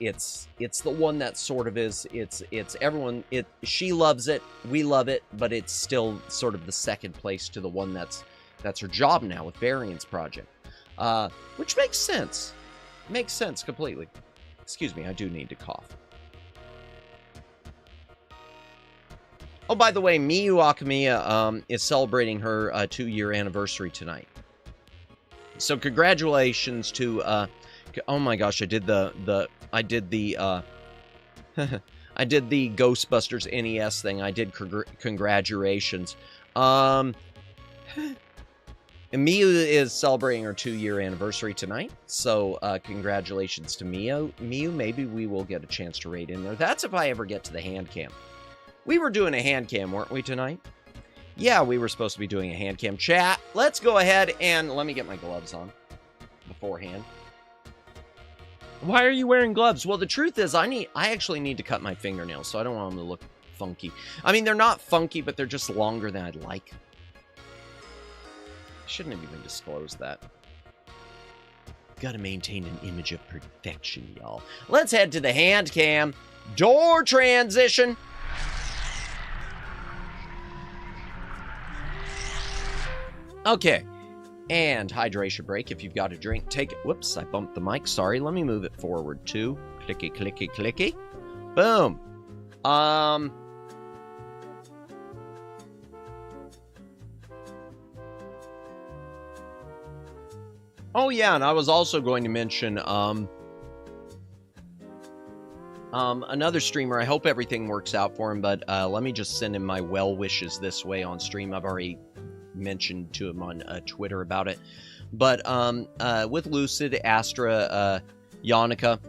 the one that sort of is, it's everyone, she loves it, we love it, but it's still sort of the second place to the one that's her job now with Variance Project. Which makes sense. Makes sense completely. Excuse me, I do need to cough. Oh, by the way, Miyu Akamiya is celebrating her 2-year anniversary tonight. So congratulations to oh my gosh, I did the I did the Ghostbusters NES thing. I did congratulations. Miyu is celebrating her 2-year anniversary tonight, so congratulations to Miyu. Maybe we will get a chance to raid in there. That's if I ever get to the Handcam. We were doing a Handcam, weren't we, tonight? Yeah, we were supposed to be doing a Handcam. Chat, let's go ahead and let me get my gloves on beforehand. Why are you wearing gloves? Well, the truth is, I actually need to cut my fingernails, so I don't want them to look funky. I mean, they're not funky, but they're just longer than I'd like. I shouldn't have even disclosed that. Gotta maintain an image of perfection, y'all. Let's head to the Handcam. Door transition. Okay. And hydration break. If you've got a drink, take it. Whoops, I bumped the mic. Sorry. Let me move it forward too. Clicky, clicky, clicky. Boom. Oh yeah, and I was also going to mention another streamer. I hope everything works out for him, but let me just send him my well wishes this way on stream. I've already mentioned to him on Twitter about it, but with Lucid Astra Yannicka,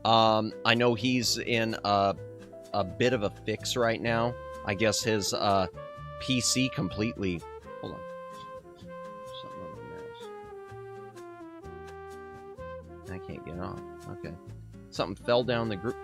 I know he's in a bit of a fix right now. I guess his PC completely, hold on, I can't get on. Okay. Something fell down the group.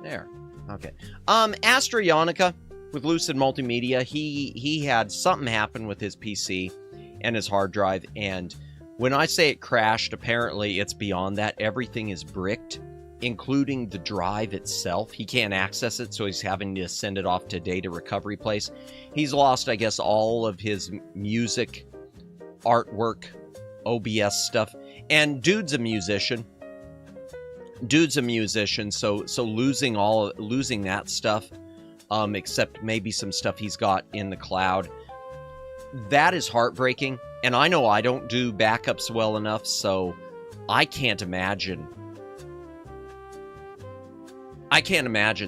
There. Okay. Astra Ionica with Lucid Multimedia, he had something happen with his PC and his hard drive, and when I say it crashed, apparently it's beyond that. Everything is bricked, including the drive itself. He can't access it, so he's having to send it off to data recovery place. He's lost, I guess, all of his music, artwork, OBS stuff, and dude's a musician. So losing that stuff, except maybe some stuff he's got in the cloud, that is heartbreaking. And I know I don't do backups well enough, so I can't imagine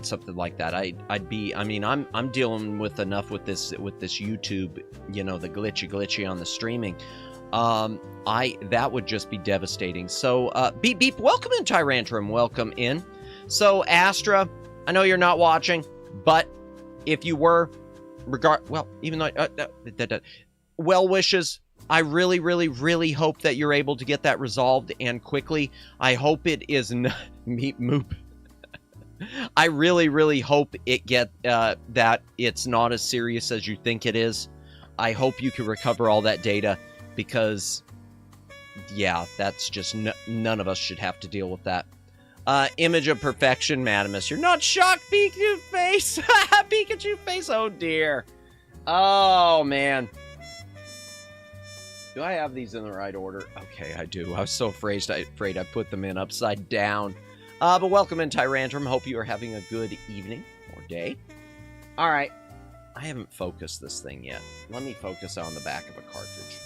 something like that. I'm dealing with enough with this YouTube, you know, the glitchy on the streaming. That would just be devastating. So, Beep, welcome in, Tyrantrum, welcome in. So, Astra, I know you're not watching, but if you were, even though, well wishes. I really, really, really hope that you're able to get that resolved and quickly. I hope it is Meep Moop. I really, really hope that it's not as serious as you think it is. I hope you can recover all that data, because, yeah, that's just none of us should have to deal with that. Image of Perfection, Madamus. You're not shocked, Pikachu face. Pikachu face. Oh dear. Oh man. Do I have these in the right order? Okay, I do. I was so afraid I put them in upside down. But welcome in, Tyrantrum. Hope you are having a good evening or day. All right. I haven't focused this thing yet. Let me focus on the back of a cartridge.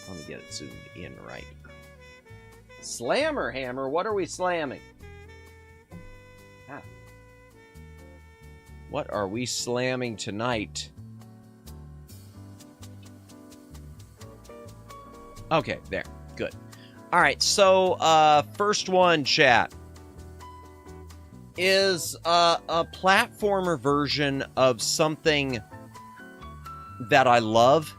Let me get it zoomed in right. Slammer hammer? What are we slamming? Ah. What are we slamming tonight? Okay, there. Good. All right, so first one, chat, is a platformer version of something that I love,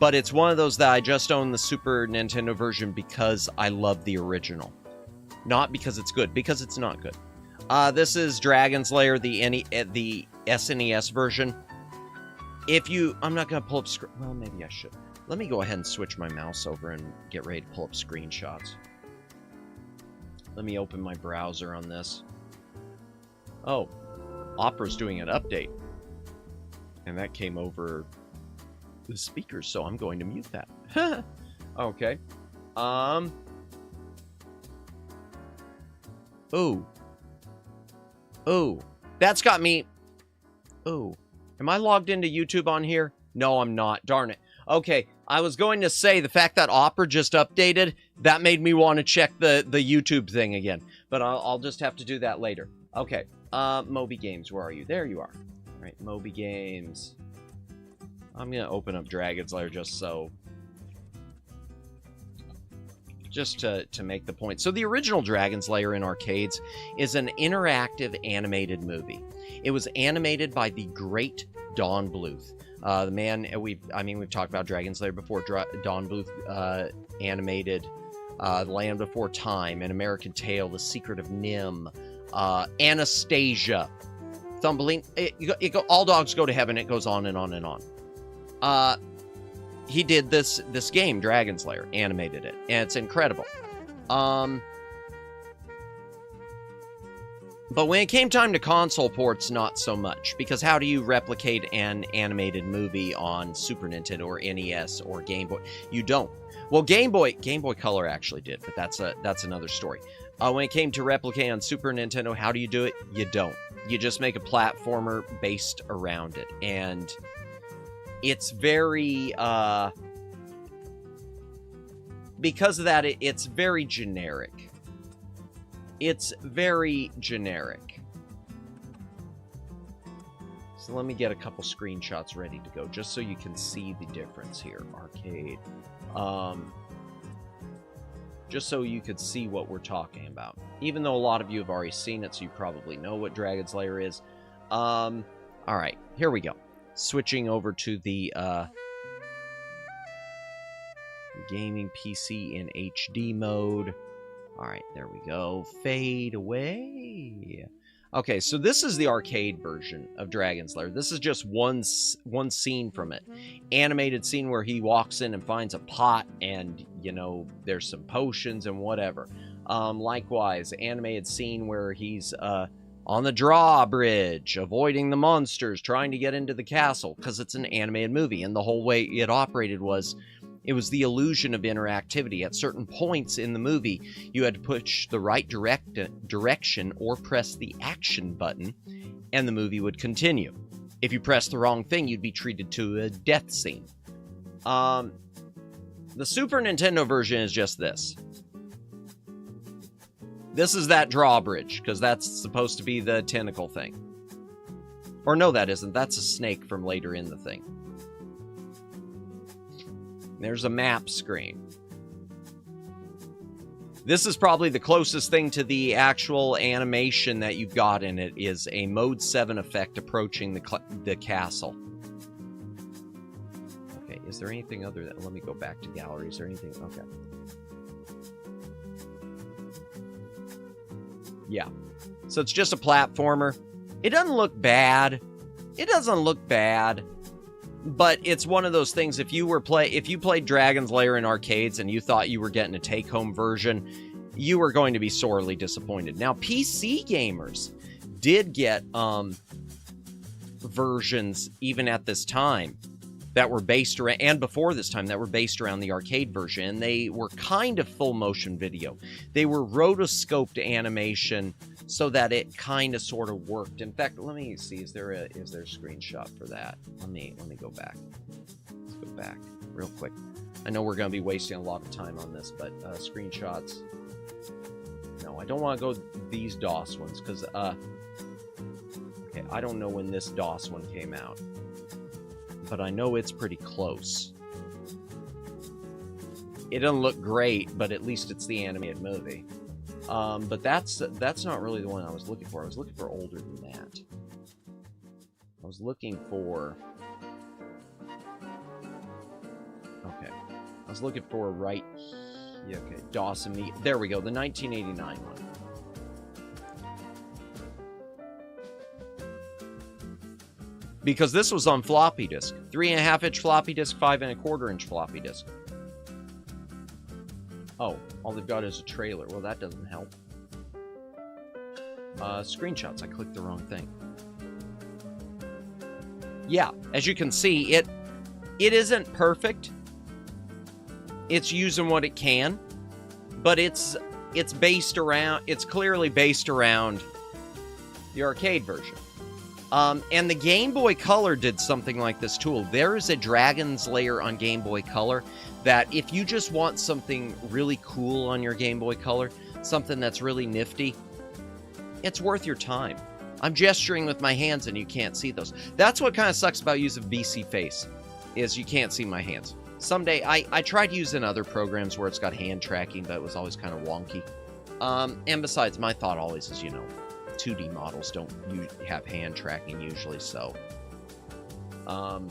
but it's one of those that I just own the Super Nintendo version because I love the original. Not because it's good, because it's not good. This is Dragon's Lair, the SNES version. I'm not going to pull up, well, maybe I should. Let me go ahead and switch my mouse over and get ready to pull up screenshots. Let me open my browser on this. Oh, Opera's doing an update. And that came over the speakers, so I'm going to mute that. Okay. Ooh. That's got me. Ooh. Am I logged into YouTube on here? No, I'm not. Darn it. Okay, I was going to say the fact that Opera just updated, that made me want to check the YouTube thing again. But I'll just have to do that later. Okay, Moby Games, where are you? There you are. All right, Moby Games. I'm going to open up Dragon's Lair just to make the point. So the original Dragon's Lair in arcades is an interactive animated movie. It was animated by the great Don Bluth. The man, we've talked about Dragon's Lair before. Don Bluth animated Land Before Time, An American Tale, The Secret of Nim, Anastasia, Thumbelina. All Dogs Go to Heaven. It goes on and on and on. He did this game, Dragon's Lair, animated it, and it's incredible. But when it came time to console ports, not so much, because how do you replicate an animated movie on Super Nintendo or NES or Game Boy? You don't. Well, Game Boy Color actually did, but that's another story. When it came to replicate on Super Nintendo, how do you do it? You don't. You just make a platformer based around it, and it's very because of that, it's very generic. It's very generic. So let me get a couple screenshots ready to go, just so you can see the difference here. Arcade. Just so you could see what we're talking about. Even though a lot of you have already seen it, so you probably know what Dragon's Lair is. Alright, here we go. Switching over to the gaming PC in HD mode. All right, there we go. Fade away. Okay, so this is the arcade version of Dragon's Lair. This is just one scene from it. Animated scene where he walks in and finds a pot and, you know, there's some potions and whatever. Likewise, animated scene where he's on the drawbridge, avoiding the monsters, trying to get into the castle, because it's an animated movie, and the whole way it operated was, it was the illusion of interactivity. At certain points in the movie, you had to push the right direction or press the action button, and the movie would continue. If you pressed the wrong thing, you'd be treated to a death scene. The Super Nintendo version is just this. This is that drawbridge, because that's supposed to be the tentacle thing. Or no, that isn't. That's a snake from later in the thing. There's a map screen. This is probably the closest thing to the actual animation that you've got in it, is a Mode 7 effect approaching the castle. Okay, is there anything other than... Let me go back to gallery. Is there anything... Okay. Yeah. So it's just a platformer. It doesn't look bad. It doesn't look bad. But it's one of those things, if you played Dragon's Lair in arcades and you thought you were getting a take-home version, you were going to be sorely disappointed. Now, PC gamers did get versions even at this time that were based around, and before this time, that were based around the arcade version, and they were kind of full motion video. They were rotoscoped animation so that it kind of sort of worked. In fact, let me see, is there a screenshot for that? Let me go back. Let's go back real quick. I know we're going to be wasting a lot of time on this, but screenshots. No, I don't want to go these DOS ones, because okay, I don't know when this DOS one came out, but I know it's pretty close. It doesn't look great, but at least it's the animated movie. But that's not really the one I was looking for. I was looking for older than that. I was looking for... Okay. I was looking for right... Yeah, okay. Dawson Meat. There we go. The 1989 one. Because this was on floppy disk. 3.5-inch floppy disk, 5.25-inch floppy disk. Oh, all they've got is a trailer. Well, that doesn't help. Screenshots. I clicked the wrong thing. Yeah, as you can see, it isn't perfect. It's using what it can, but it's clearly based around the arcade version. And the Game Boy Color did something like this too. There is a Dragon's Lair on Game Boy Color that if you just want something really cool on your Game Boy Color, something that's really nifty, it's worth your time. I'm gesturing with my hands and you can't see those. That's what kind of sucks about using VC Face, is you can't see my hands. Someday, I tried using other programs where it's got hand tracking, but it was always kind of wonky. And besides, my thought always is, 2D models don't have hand tracking usually, so. Alright,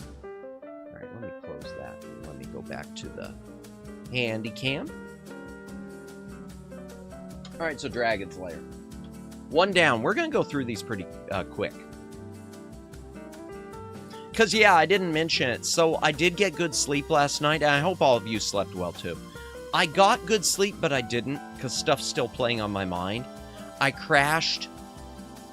let me close that. And let me go back to the Handcam. Alright, so Dragon's Lair. One down. We're going to go through these pretty quick. Because, yeah, I didn't mention it. So, I did get good sleep last night, and I hope all of you slept well, too. I got good sleep, but I didn't, because stuff's still playing on my mind. I crashed,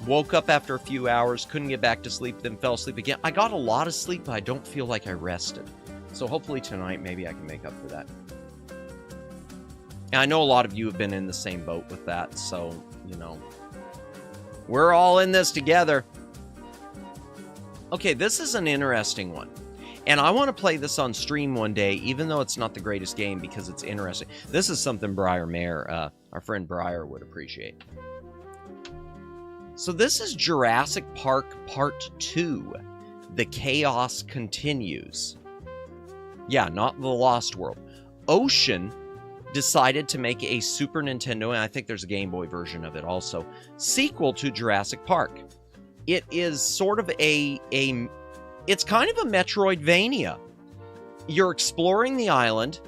woke up after a few hours, couldn't get back to sleep, then fell asleep again. I got a lot of sleep, but I don't feel like I rested. So, hopefully tonight, maybe I can make up for that. And I know a lot of you have been in the same boat with that, so, we're all in this together. Okay, this is an interesting one. And I want to play this on stream one day, even though it's not the greatest game, because it's interesting. This is something Briar Mayer, our friend Briar, would appreciate. So this is Jurassic Park Part 2. The Chaos Continues. Yeah, not The Lost World. Ocean decided to make a Super Nintendo, and I think there's a Game Boy version of it also, sequel to Jurassic Park. It is sort of it's kind of a Metroidvania. You're exploring the island,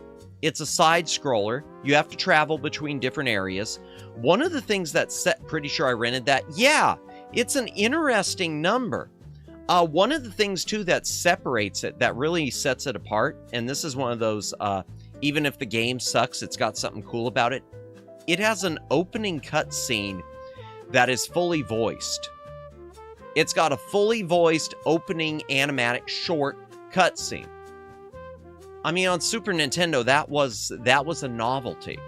It's a side scroller. You have to travel between different areas. One of the things that's set, pretty sure I rented that. Yeah, it's an interesting number. One of the things too that separates it, that really sets it apart, and this is one of those, even if the game sucks, it's got something cool about it. It has an opening cutscene that is fully voiced. It's got a fully voiced opening animatic short cutscene. I mean, on Super Nintendo, that was a novelty.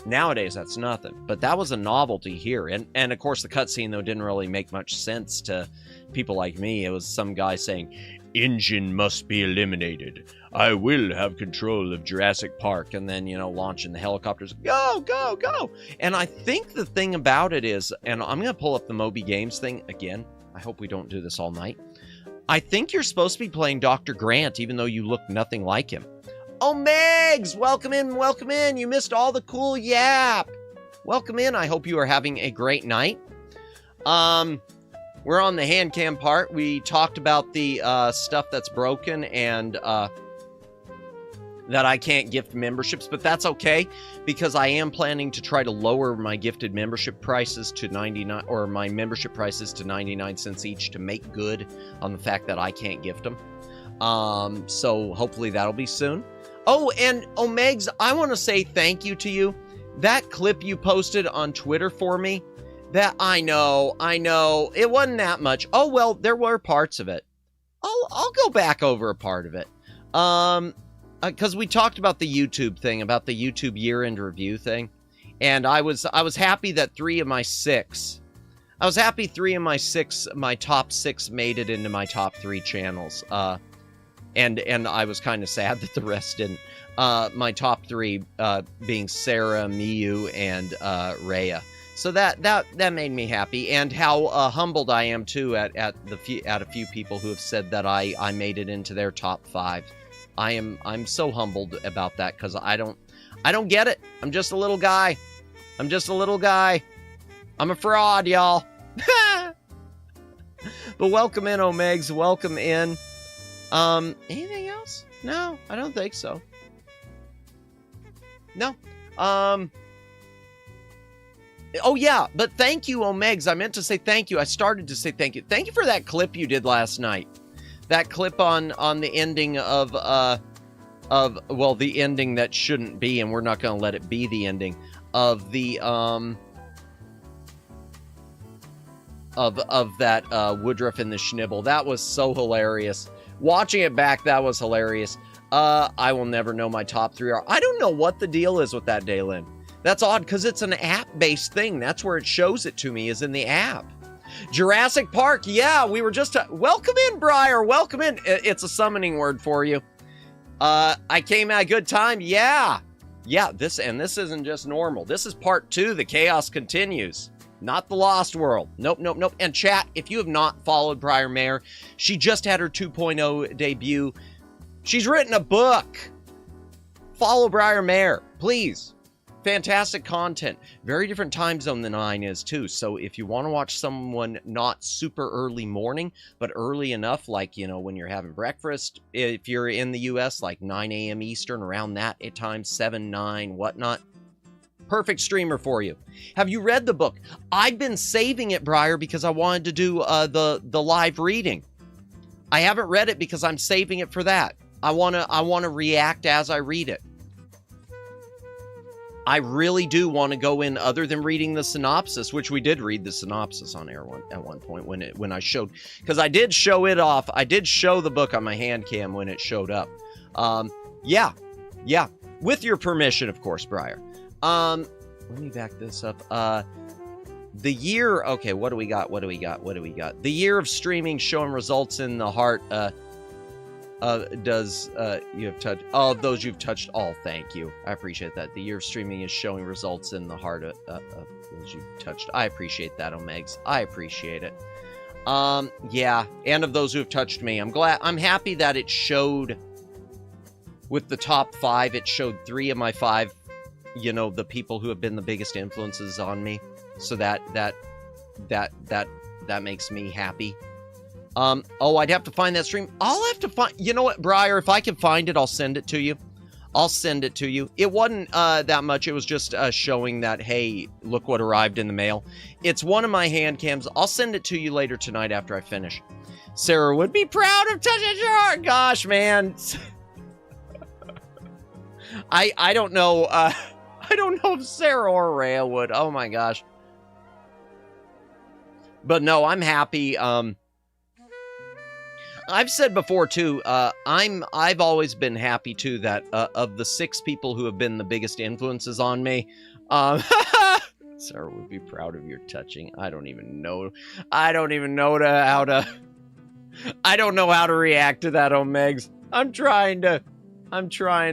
Nowadays, that's nothing. But that was a novelty here. And of course, the cutscene, though, didn't really make much sense to people like me. It was some guy saying, "Engine must be eliminated. I will have control of Jurassic Park." And then, launching the helicopters. Go, go, go. And I think the thing about it is, and I'm going to pull up the Moby Games thing again. I hope we don't do this all night. I think you're supposed to be playing Dr. Grant, even though you look nothing like him. Oh, Megs! Welcome in, welcome in. You missed all the cool yap. Welcome in. I hope you are having a great night. We're on the Handcam part. We talked about the stuff that's broken and that I can't gift memberships, but that's okay because I am planning to try to lower my gifted membership prices to 99, or my membership prices to 99 cents each to make good on the fact that I can't gift them. So hopefully that'll be soon. Oh, and Megs, I want to say thank you to you. That clip you posted on Twitter for me, that I know, it wasn't that much. Oh, well, there were parts of it. I'll go back over a part of it. Because we talked about the YouTube thing, about the YouTube year-end review thing, and I was happy that three of my top 6 made it into my top 3 channels. And I was kind of sad that the rest didn't. My top 3 being Sarah, Miyu, and Rhea. So that made me happy, and how humbled I am too at a few people who have said that I made it into their top 5. I'm so humbled about that because I don't get it. I'm just a little guy. I'm a fraud, y'all. But welcome in, Omegs. Welcome in. Anything else? No, I don't think so. No. Oh yeah, but thank you, Omegs. I meant to say thank you. I started to say thank you. Thank you for that clip you did last night. That clip on the ending of the ending that shouldn't be, and we're not going to let it be the ending of the of that Woodruff and the Schnibble. That was so hilarious. Watching it back, that was hilarious. I will never know my top 3 are. I don't know what the deal is with that, Daylin. That's odd because it's an app-based thing. That's where it shows it to me, is in the app. Jurassic Park, yeah, we were just... welcome in, Briar, welcome in. It's a summoning word for you. I came at a good time, yeah. Yeah, this isn't just normal. This is part 2, the chaos continues. Not the Lost World. Nope. And chat, if you have not followed Briar Mayer, she just had her 2.0 debut. She's written a book. Follow Briar Mayer, please. Fantastic content. Very different time zone than mine is too. So if you want to watch someone not super early morning, but early enough, like, when you're having breakfast, if you're in the US, like 9 a.m. Eastern, around that at times, 7, 9, whatnot. Perfect streamer for you. Have you read the book? I've been saving it, Briar, because I wanted to do the live reading. I haven't read it because I'm saving it for that. I wanna react as I read it. I really do want to go in, other than reading the synopsis, which we did read the synopsis on air at one point when I showed, because I did show it off. I did show the book on my Handcam when it showed up. Yeah, with your permission, of course, Briar. Let me back this up. The year. Okay, what do we got? The year of streaming showing results in the heart. You have touched all of those you've touched all. Thank you. I appreciate that. The year of streaming is showing results in the heart of those you've touched. I appreciate that, Omegs. I appreciate it. Yeah. And of those who have touched me. I'm happy that it showed with the top 5. It showed 3 of my 5, the people who have been the biggest influences on me. So that makes me happy. I'd have to find that stream. I'll have to find, you know what, Briar, if I can find it, I'll send it to you. I'll send it to you. It wasn't that much. It was just showing that, hey, look what arrived in the mail. It's one of my hand cams. I'll send it to you later tonight after I finish. Sarah would be proud of touching your heart. Gosh, man. I don't know. I don't know if Sarah or Rhea would. Oh my gosh. But no, I'm happy. I've said before too, I've always been happy too that of the 6 people who have been the biggest influences on me, Sarah would be proud of your touching. I don't even know how to react to that, Omegs. I'm trying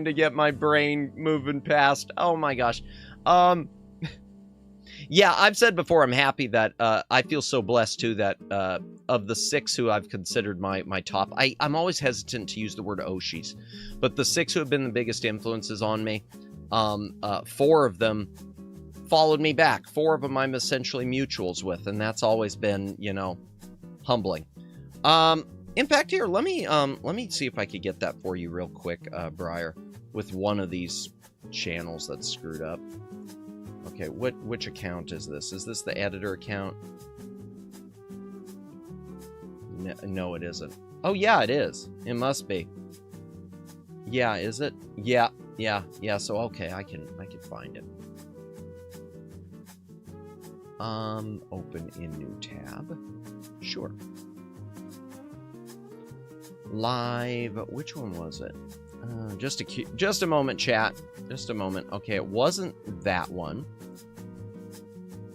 to get my brain moving past. Oh my gosh. Yeah, I've said before, I'm happy that I feel so blessed too that of the 6 who I've considered my top, I'm always hesitant to use the word Oshis, but the 6 who have been the biggest influences on me, 4 of them followed me back. 4 of them I'm essentially mutuals with, and that's always been, you know, humbling. In fact, here, let me see if I could get that for you real quick, Briar, with one of these channels that's screwed up. Okay, which account is this? Is this the editor account? No, it isn't. Oh, yeah, it is. It must be. Yeah, is it? Yeah. So, okay, I can find it. Open in new tab. Sure. Live. Which one was it? Just a moment, chat. Just a moment. Okay, it wasn't that one.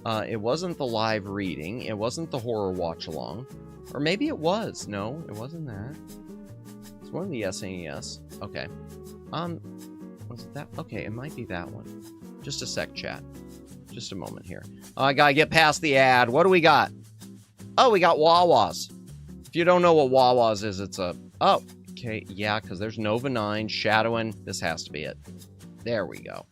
It wasn't the live reading. It wasn't the horror watch along. Or maybe it was. No, it wasn't that. It's one of the SNES. Okay. Was it that? Okay, it might be that one. Just a sec, chat. Just a moment here. I gotta get past the ad. What do we got? Oh, we got Wawas. If you don't know what Wawas is, it's a... Oh, okay, yeah, because there's Nova 9, Shadowing. This has to be it. There we go.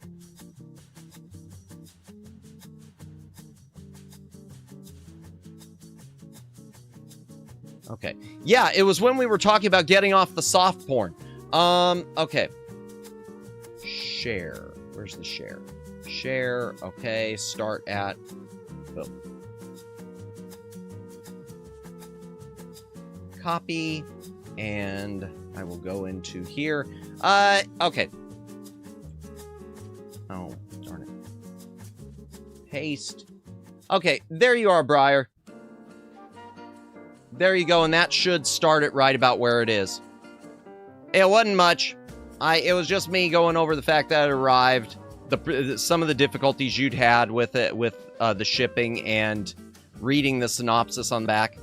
Okay. Yeah, it was when we were talking about getting off the soft porn. Okay. Share. Where's the share? Share. Okay, start at... Boom. Copy. And I will go into here. Okay. Oh, darn it. Paste. Okay, there you are, Briar. There you go, and that should start it right about where it is. It wasn't much. It was just me going over the fact that it arrived, some of the difficulties you'd had with it, with the shipping, and reading the synopsis on the back.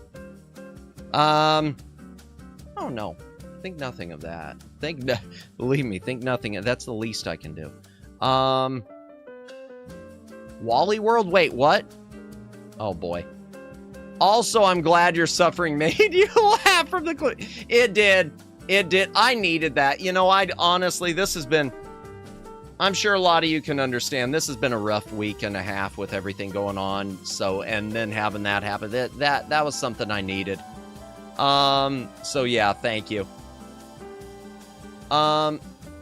Oh no, think nothing of that. Believe me, think nothing. That's the least I can do. Wally World? Wait, what? Oh boy. Also, I'm glad your suffering made you laugh from the clip. It did. It did. I needed that. You know, honestly, this has been... I'm sure a lot of you can understand. This has been a rough week and a half with everything going on. So, and then having that happen, that was something I needed. So yeah, thank you.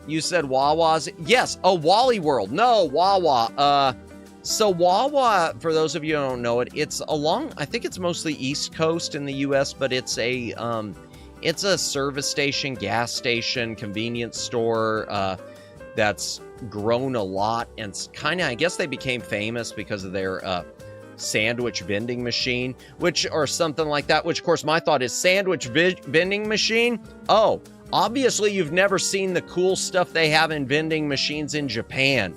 You said Wawa's? Yes. Oh, Wally World. No, Wawa. So Wawa, for those of you who don't know it, it's along, I think it's mostly East Coast in the US, but it's a service station, gas station, convenience store, that's grown a lot, and kind of, I guess they became famous because of their, sandwich vending machine, or something like that, which of course my thought is sandwich vending machine. Oh, obviously you've never seen the cool stuff they have in vending machines in Japan.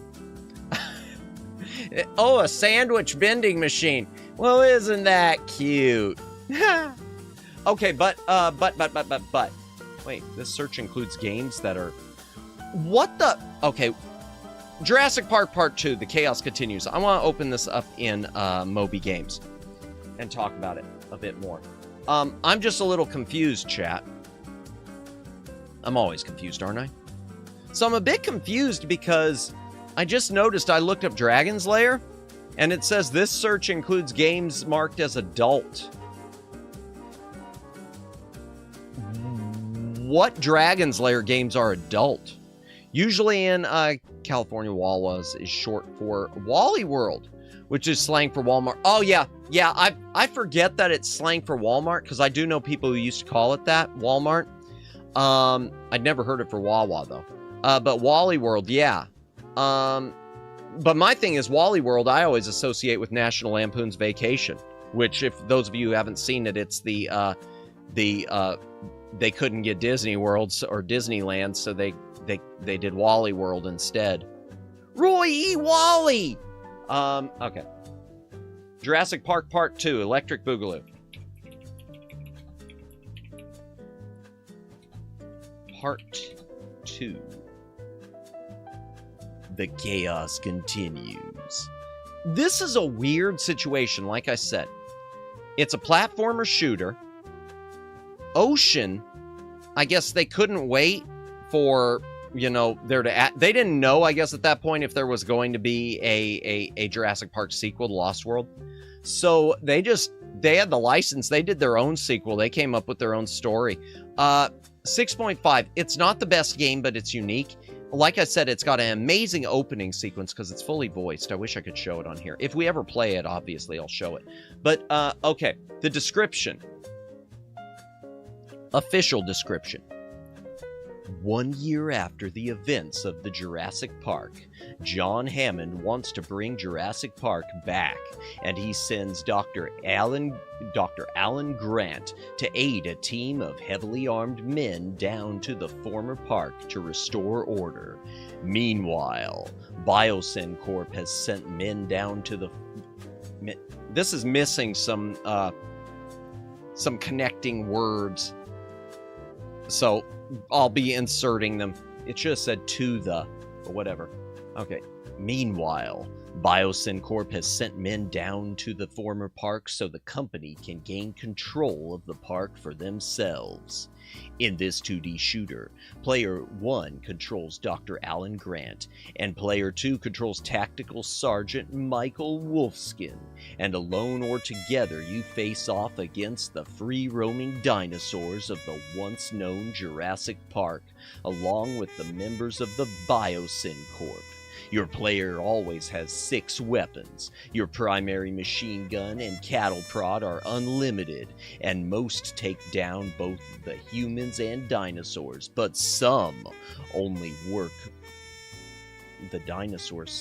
Oh, a sandwich vending machine. Well, isn't that cute? Okay, but. Wait, this search includes games that are... What the... Okay. Jurassic Park Part 2, The Chaos Continues. I want to open this up in Moby Games and talk about it a bit more. I'm just a little confused, chat. I'm always confused, aren't I? So I'm a bit confused because I just noticed I looked up Dragon's Lair, and it says this search includes games marked as adult. What Dragon's Lair games are adult? Usually in California, Wawa's is short for Wally World, which is slang for Walmart. Oh, yeah. Yeah, I forget that it's slang for Walmart because I do know people who used to call it that, Walmart. I'd never heard it for Wawa, though. But Wally World, yeah. But my thing is, Wally World, I always associate with National Lampoon's Vacation, which, if those of you who haven't seen it, it's they couldn't get Disney Worlds or Disneyland, so they did Wally World instead. Roy E. Wally! Okay. Jurassic Park Part 2, Electric Boogaloo. Part 2. The chaos continues. This is a weird situation, like I said. It's a platformer shooter. Ocean, I guess they couldn't wait for, you know, there to they didn't know, I guess, at that point if there was going to be a Jurassic Park sequel, The Lost World. So they had the license. They did their own sequel. They came up with their own story. 6.5. It's not the best game, but it's unique. Like I said, it's got an amazing opening sequence because it's fully voiced. I wish I could show it on here. If we ever play it, obviously, I'll show it. But, okay. The description. Official description. 1 year after the events of the Jurassic Park, John Hammond wants to bring Jurassic Park back, and he sends Dr. Alan Grant to aid a team of heavily armed men down to the former park to restore order. Meanwhile, Biosyn Corp has sent men down to the... This is missing some connecting words, so I'll be inserting them. It should have said to the, but whatever. Okay. Meanwhile, Biosyn Corp has sent men down to the former park so the company can gain control of the park for themselves. In this 2D shooter, Player 1 controls Dr. Alan Grant, and Player 2 controls Tactical Sergeant Michael Wolfskin, and alone or together you face off against the free-roaming dinosaurs of the once-known Jurassic Park, along with the members of the Biosyn Corp. Your player always has 6 weapons. Your primary machine gun and cattle prod are unlimited, and most take down both the humans and dinosaurs, but some only work on the dinosaurs,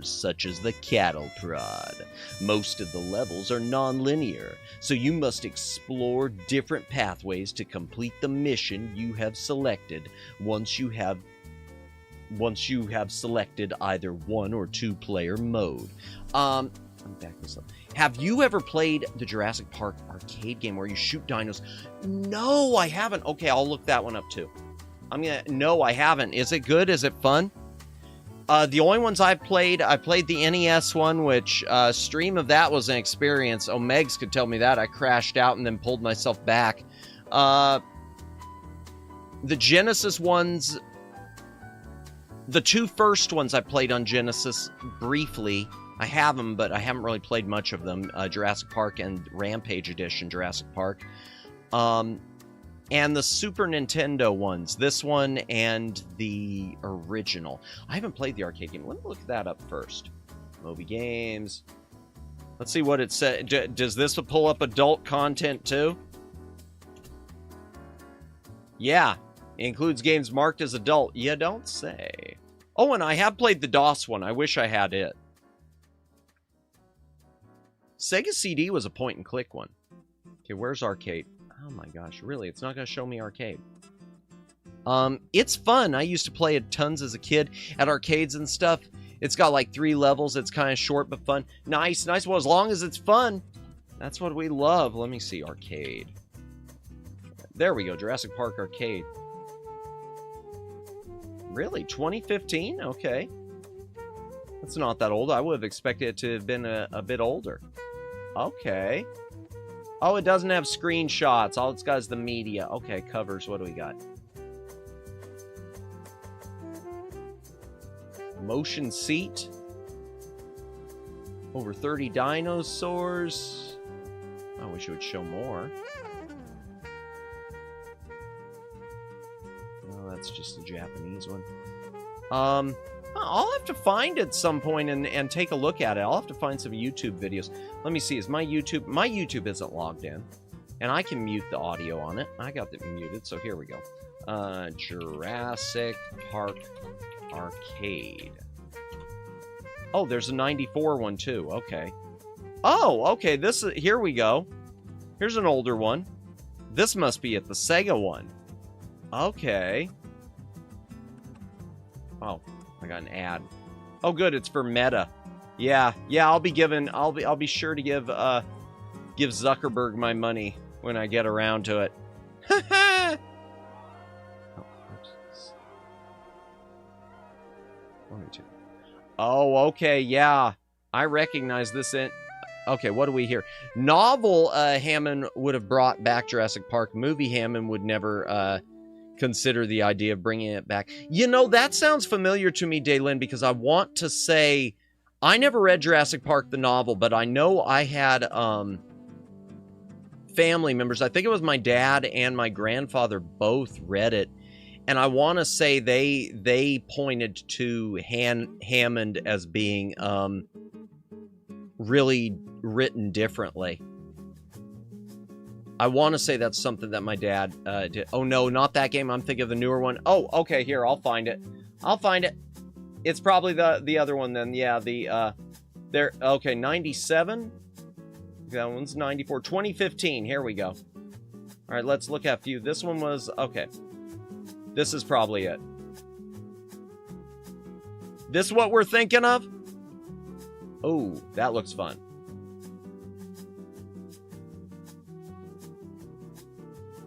such as the cattle prod. Most of the levels are non-linear, so you must explore different pathways to complete the mission you have selected once you have selected either 1 or 2 player mode. Let me back this up. Have you ever played the Jurassic Park arcade game where you shoot dinos? No, I haven't. Okay, I'll look that one up too. No, I haven't. Is it good? Is it fun? The only ones I played the NES one, which stream of that was an experience. Oh, Megs could tell me that. I crashed out and then pulled myself back. The Genesis ones... The 2 first ones I played on Genesis briefly. I have them, but I haven't really played much of them. Jurassic Park and Rampage Edition Jurassic Park. And the Super Nintendo ones. This one and the original. I haven't played the arcade game. Let me look that up first. Moby Games. Let's see what it said. Does this pull up adult content too? Yeah. It includes games marked as adult. You don't say. Oh, and I have played the DOS one. I wish I had it. Sega CD was a point-and-click one. Okay, where's arcade? Oh my gosh, really? It's not going to show me arcade. It's fun. I used to play it tons as a kid at arcades and stuff. It's got like 3 levels. It's kind of short but fun. Nice. Well, as long as it's fun, that's what we love. Let me see, arcade. There we go, Jurassic Park Arcade. Really? 2015? Okay. That's not that old. I would have expected it to have been a bit older. Okay. Oh, it doesn't have screenshots. All it's got is the media. Okay, covers. What do we got? Motion seat. Over 30 dinosaurs. I wish it would show more. Japanese one. I'll have to find it some point and take a look at it. I'll have to find some YouTube videos. Let me see. Is my YouTube isn't logged in, and I can mute the audio on it. I got it muted, so here we go. Jurassic Park Arcade. Oh, there's a 94 one too. Okay. Oh, okay. Here we go. Here's an older one. This must be at the Sega one. Okay. Oh, I got an ad. Oh, good. It's for Meta. Yeah. I'll be sure to give Zuckerberg my money when I get around to it. Oh, okay. Yeah, I recognize this. Okay, what do we hear? Novel Hammond would have brought back Jurassic Park. Movie Hammond would never consider the idea of bringing it back. You know, that sounds familiar to me, Daylin, because I want to say I never read Jurassic Park, the novel, but I know I had family members. I think it was my dad and my grandfather both read it. And I want to say they pointed to Hammond as being really written differently. I want to say that's something that my dad did. Oh, no, not that game. I'm thinking of the newer one. Oh, okay, here, I'll find it. It's probably the other one then. Yeah, okay, 97. That one's 94. 2015, here we go. All right, let's look at a few. This one was, okay. This is probably it. This what we're thinking of? Oh, that looks fun.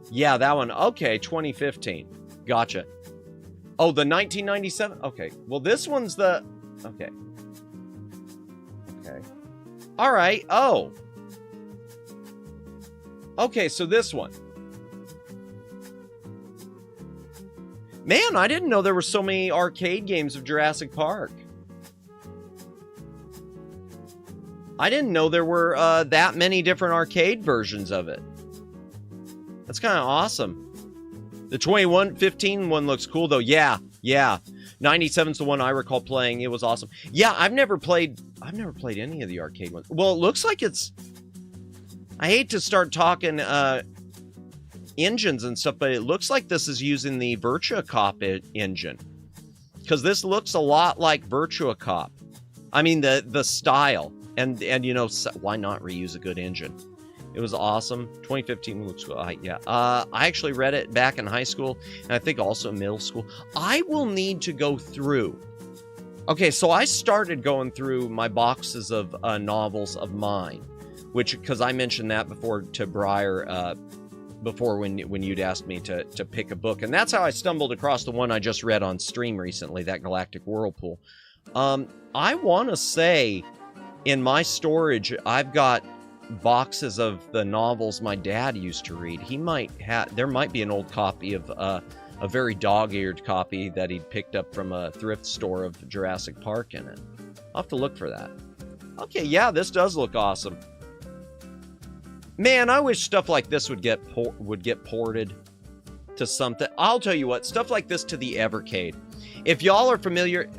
Yeah, that one. Okay, 2015. Gotcha. Oh, the 1997? Okay. Well, this one's the... Okay. Okay. All right. Oh. Okay, so this one. Man, I didn't know there were so many arcade games of Jurassic Park. I didn't know there were that many different arcade versions of it. That's kind of awesome. The 2015 one looks cool, though. Yeah. 97's the one I recall playing. It was awesome. Yeah, I've never played any of the arcade ones. Well, it looks like it's... I hate to start talking... engines and stuff, but it looks like this is using the Virtua Cop engine, because this looks a lot like Virtua Cop. I mean the style, and you know, why not reuse a good engine? It was awesome. 2015 looks cool. Yeah, I actually read it back in high school, and I think also middle school. I will need to go through. Okay, so I started going through my boxes of novels of mine, which, because I mentioned that before to Briar. Before when you'd asked me to pick a book. And that's how I stumbled across the one I just read on stream recently, that Galactic Whirlpool. I want to say in my storage, I've got boxes of the novels my dad used to read. There might be an old copy of a very dog-eared copy that he'd picked up from a thrift store of Jurassic Park in it. I'll have to look for that. Okay, yeah, this does look awesome. Man, I wish stuff like this would get ported to something. I'll tell you what, stuff like this to the Evercade. If y'all are familiar,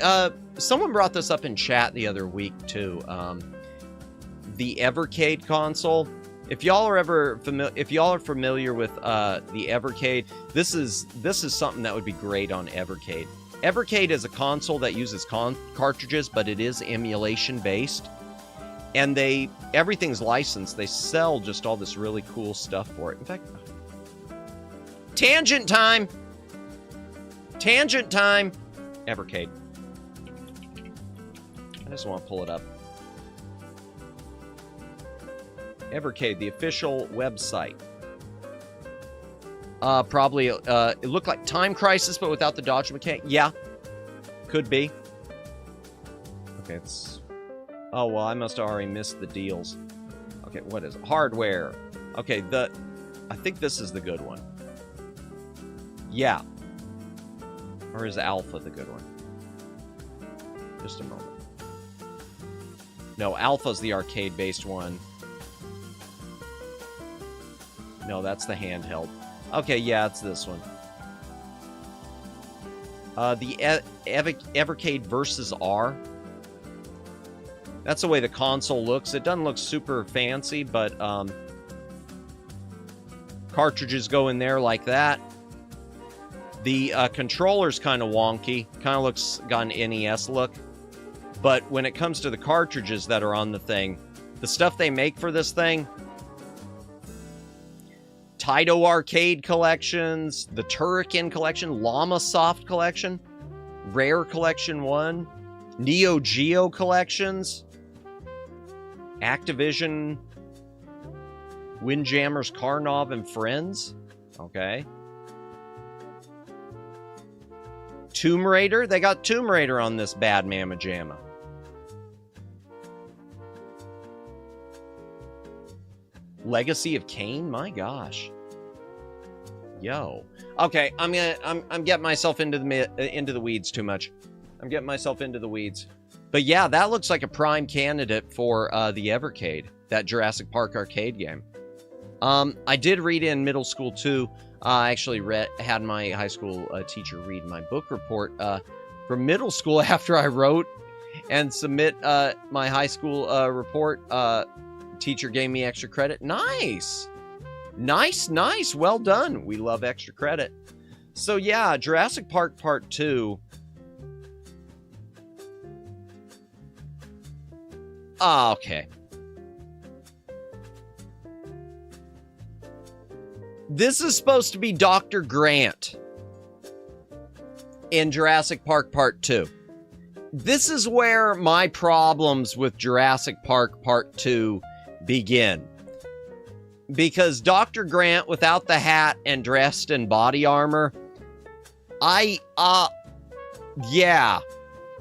someone brought this up in chat the other week too. The Evercade console. If y'all are familiar with the Evercade, this is something that would be great on Evercade. Evercade is a console that uses cartridges, but it is emulation based. And everything's licensed. They sell just all this really cool stuff for it. In fact, tangent time! Evercade. I just want to pull it up. Evercade, the official website. Probably, it looked like Time Crisis, but without the dodge mechanic. Yeah, could be. Okay, it's... Oh, well, I must have already missed the deals. Okay, what is it? Hardware. Okay, I think this is the good one. Yeah. Or is Alpha the good one? Just a moment. No, Alpha's the arcade-based one. No, that's the handheld. Okay, yeah, it's this one. The Evercade versus R. That's the way the console looks. It doesn't look super fancy, but cartridges go in there like that. The controller's kind of wonky. Kind of looks, got an NES look. But when it comes to the cartridges that are on the thing, the stuff they make for this thing, Taito Arcade collections, the Turrican collection, Llama Soft collection, Rare Collection 1, Neo Geo collections, Activision, Windjammers, Karnov, and Friends. Okay. Tomb Raider. They got Tomb Raider on this bad mamma jamma. Legacy of Kain? My gosh. Yo. Okay, I'm getting myself into the weeds too much. I'm getting myself into the weeds. But yeah, that looks like a prime candidate for the Evercade, that Jurassic Park arcade game. I did read in middle school too. I actually had my high school teacher read my book report from middle school after I wrote and submit my high school report. Teacher gave me extra credit. Nice. Nice. Well done. We love extra credit. So yeah, Jurassic Park Part 2. Okay. This is supposed to be Dr. Grant in Jurassic Park Part 2. This is where my problems with Jurassic Park Part 2 begin. Because Dr. Grant without the hat and dressed in body armor, yeah.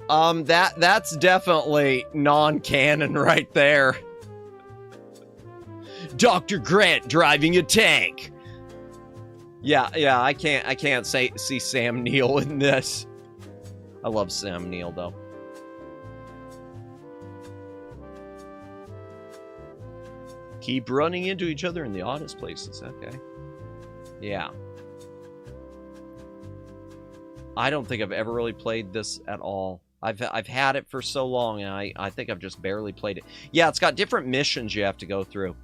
That's definitely non-canon right there. Dr. Grant driving a tank. Yeah, I can't see Sam Neill in this. I love Sam Neill though. Keep running into each other in the oddest places. Okay. Yeah. I don't think I've ever really played this at all. I've had it for so long, and I think I've just barely played it. Yeah, it's got different missions you have to go through.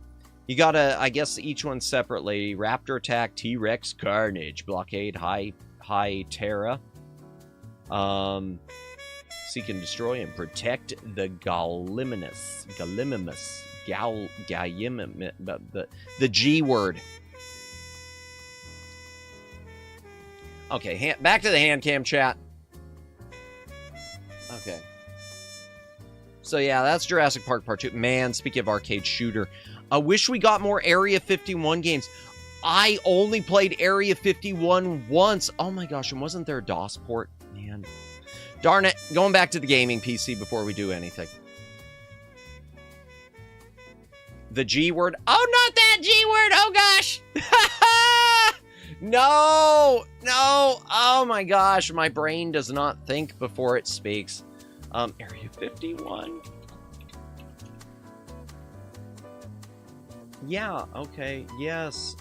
You gotta, I guess, each one separately. Raptor Attack, T-Rex Carnage, Blockade, High Terra. Seek and destroy and protect the Gallimimus. The G word. Okay, back to the Handcam chat. Okay. So yeah, that's Jurassic Park Part 2. Man, speaking of arcade shooter, I wish we got more Area 51 games. I only played Area 51 once. Oh my gosh, and wasn't there a DOS port? Man. Darn it. Going back to the gaming PC before we do anything. The G word. Oh, not that G word. Oh gosh. No. Oh my gosh, my brain does not think before it speaks. Area 51. Yeah, okay, yes,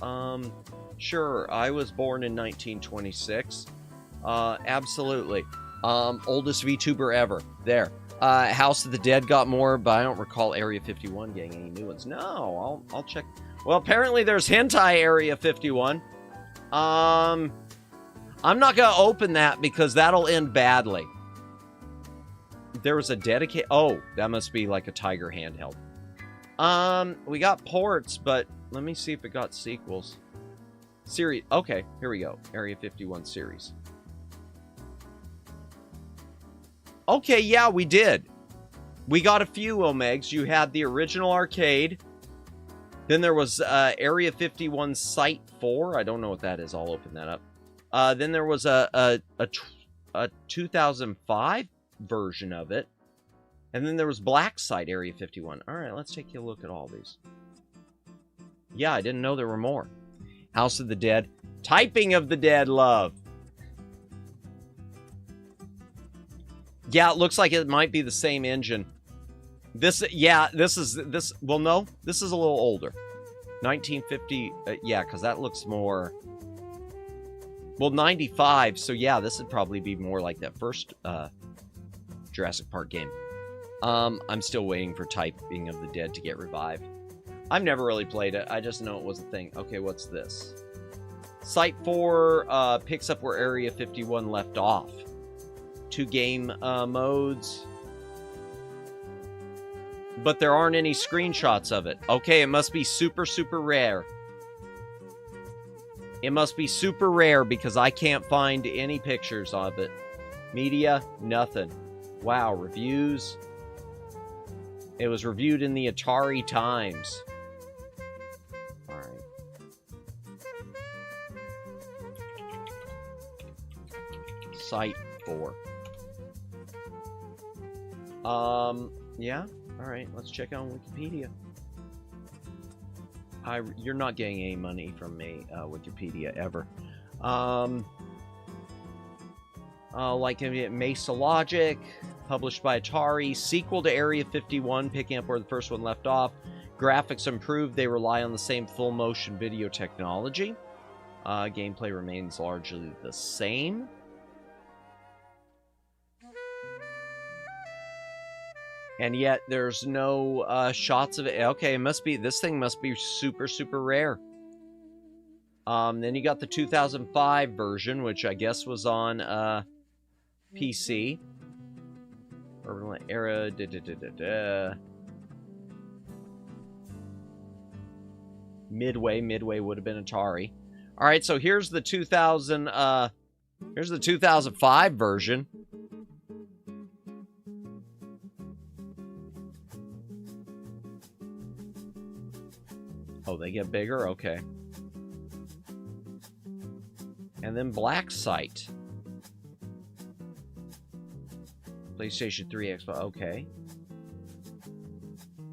sure, I was born in 1926. Absolutely. Oldest VTuber ever. There. House of the Dead got more, but I don't recall Area 51 getting any new ones. No, I'll check. Well, apparently there's Hentai Area 51. I'm not gonna open that because that'll end badly. There was a dedicated... Oh, that must be like a Tiger handheld. We got ports, but let me see if it got sequels. Series. Okay, here we go. Area 51 series. Okay, yeah, we did. We got a few Omegs. You had the original arcade. Then there was Area 51 Site 4. I don't know what that is. I'll open that up. Then there was a 2005 version of it. And then there was Black Site Area 51. All right, let's take a look at all these. Yeah, I didn't know there were more. House of the Dead. Typing of the Dead, love. Yeah, it looks like it might be the same engine. Well, no, this is a little older. 1950, yeah, because that looks more... Well, 95, so yeah, this would probably be more like that first Jurassic Park game. I'm still waiting for Typing of the Dead to get revived. I've never really played it. I just know it was a thing. Okay, what's this? Site 4 picks up where Area 51 left off. 2 game modes. But there aren't any screenshots of it. Okay, it must be super, super rare. It must be super rare because I can't find any pictures of it. Media, nothing. Wow, reviews. It was reviewed in the Atari Times. Alright. Site 4. Yeah. Alright, let's check out Wikipedia. You're not getting any money from me, Wikipedia, ever. Like Mesa Logic, published by Atari, sequel to Area 51, picking up where the first one left off. Graphics improved, they rely on the same full motion video technology. Gameplay remains largely the same. And yet there's no shots of it. Okay, it must be, this thing must be super, super rare. Then you got the 2005 version, which I guess was on PC. Urban Era. Midway would have been Atari. All right, so here's the 2005 version. Oh, they get bigger? Okay. And then Black Site. PlayStation 3, Xbox. Okay.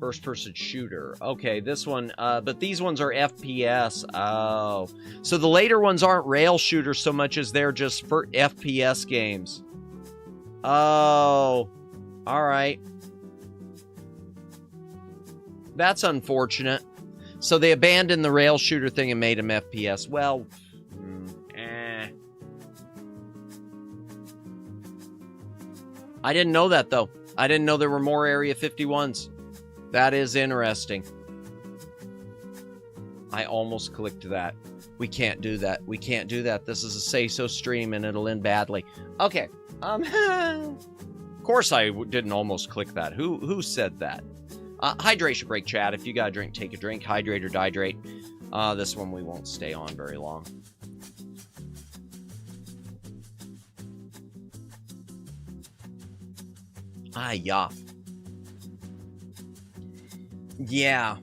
First-person shooter. Okay, this one, but these ones are FPS. Oh. So the later ones aren't rail shooters so much as they're just for FPS games. Oh. All right. That's unfortunate. So they abandoned the rail shooter thing and made them FPS. Well, I didn't know that, though. I didn't know there were more Area 51s. That is interesting. I almost clicked that. We can't do that. We can't do that. This is a say-so stream, and it'll end badly. Okay. Of course I didn't almost click that. Who said that? Hydration break, chat. If you got a drink, take a drink. Hydrate or dihydrate. This one we won't stay on very long. Yeah. Yeah.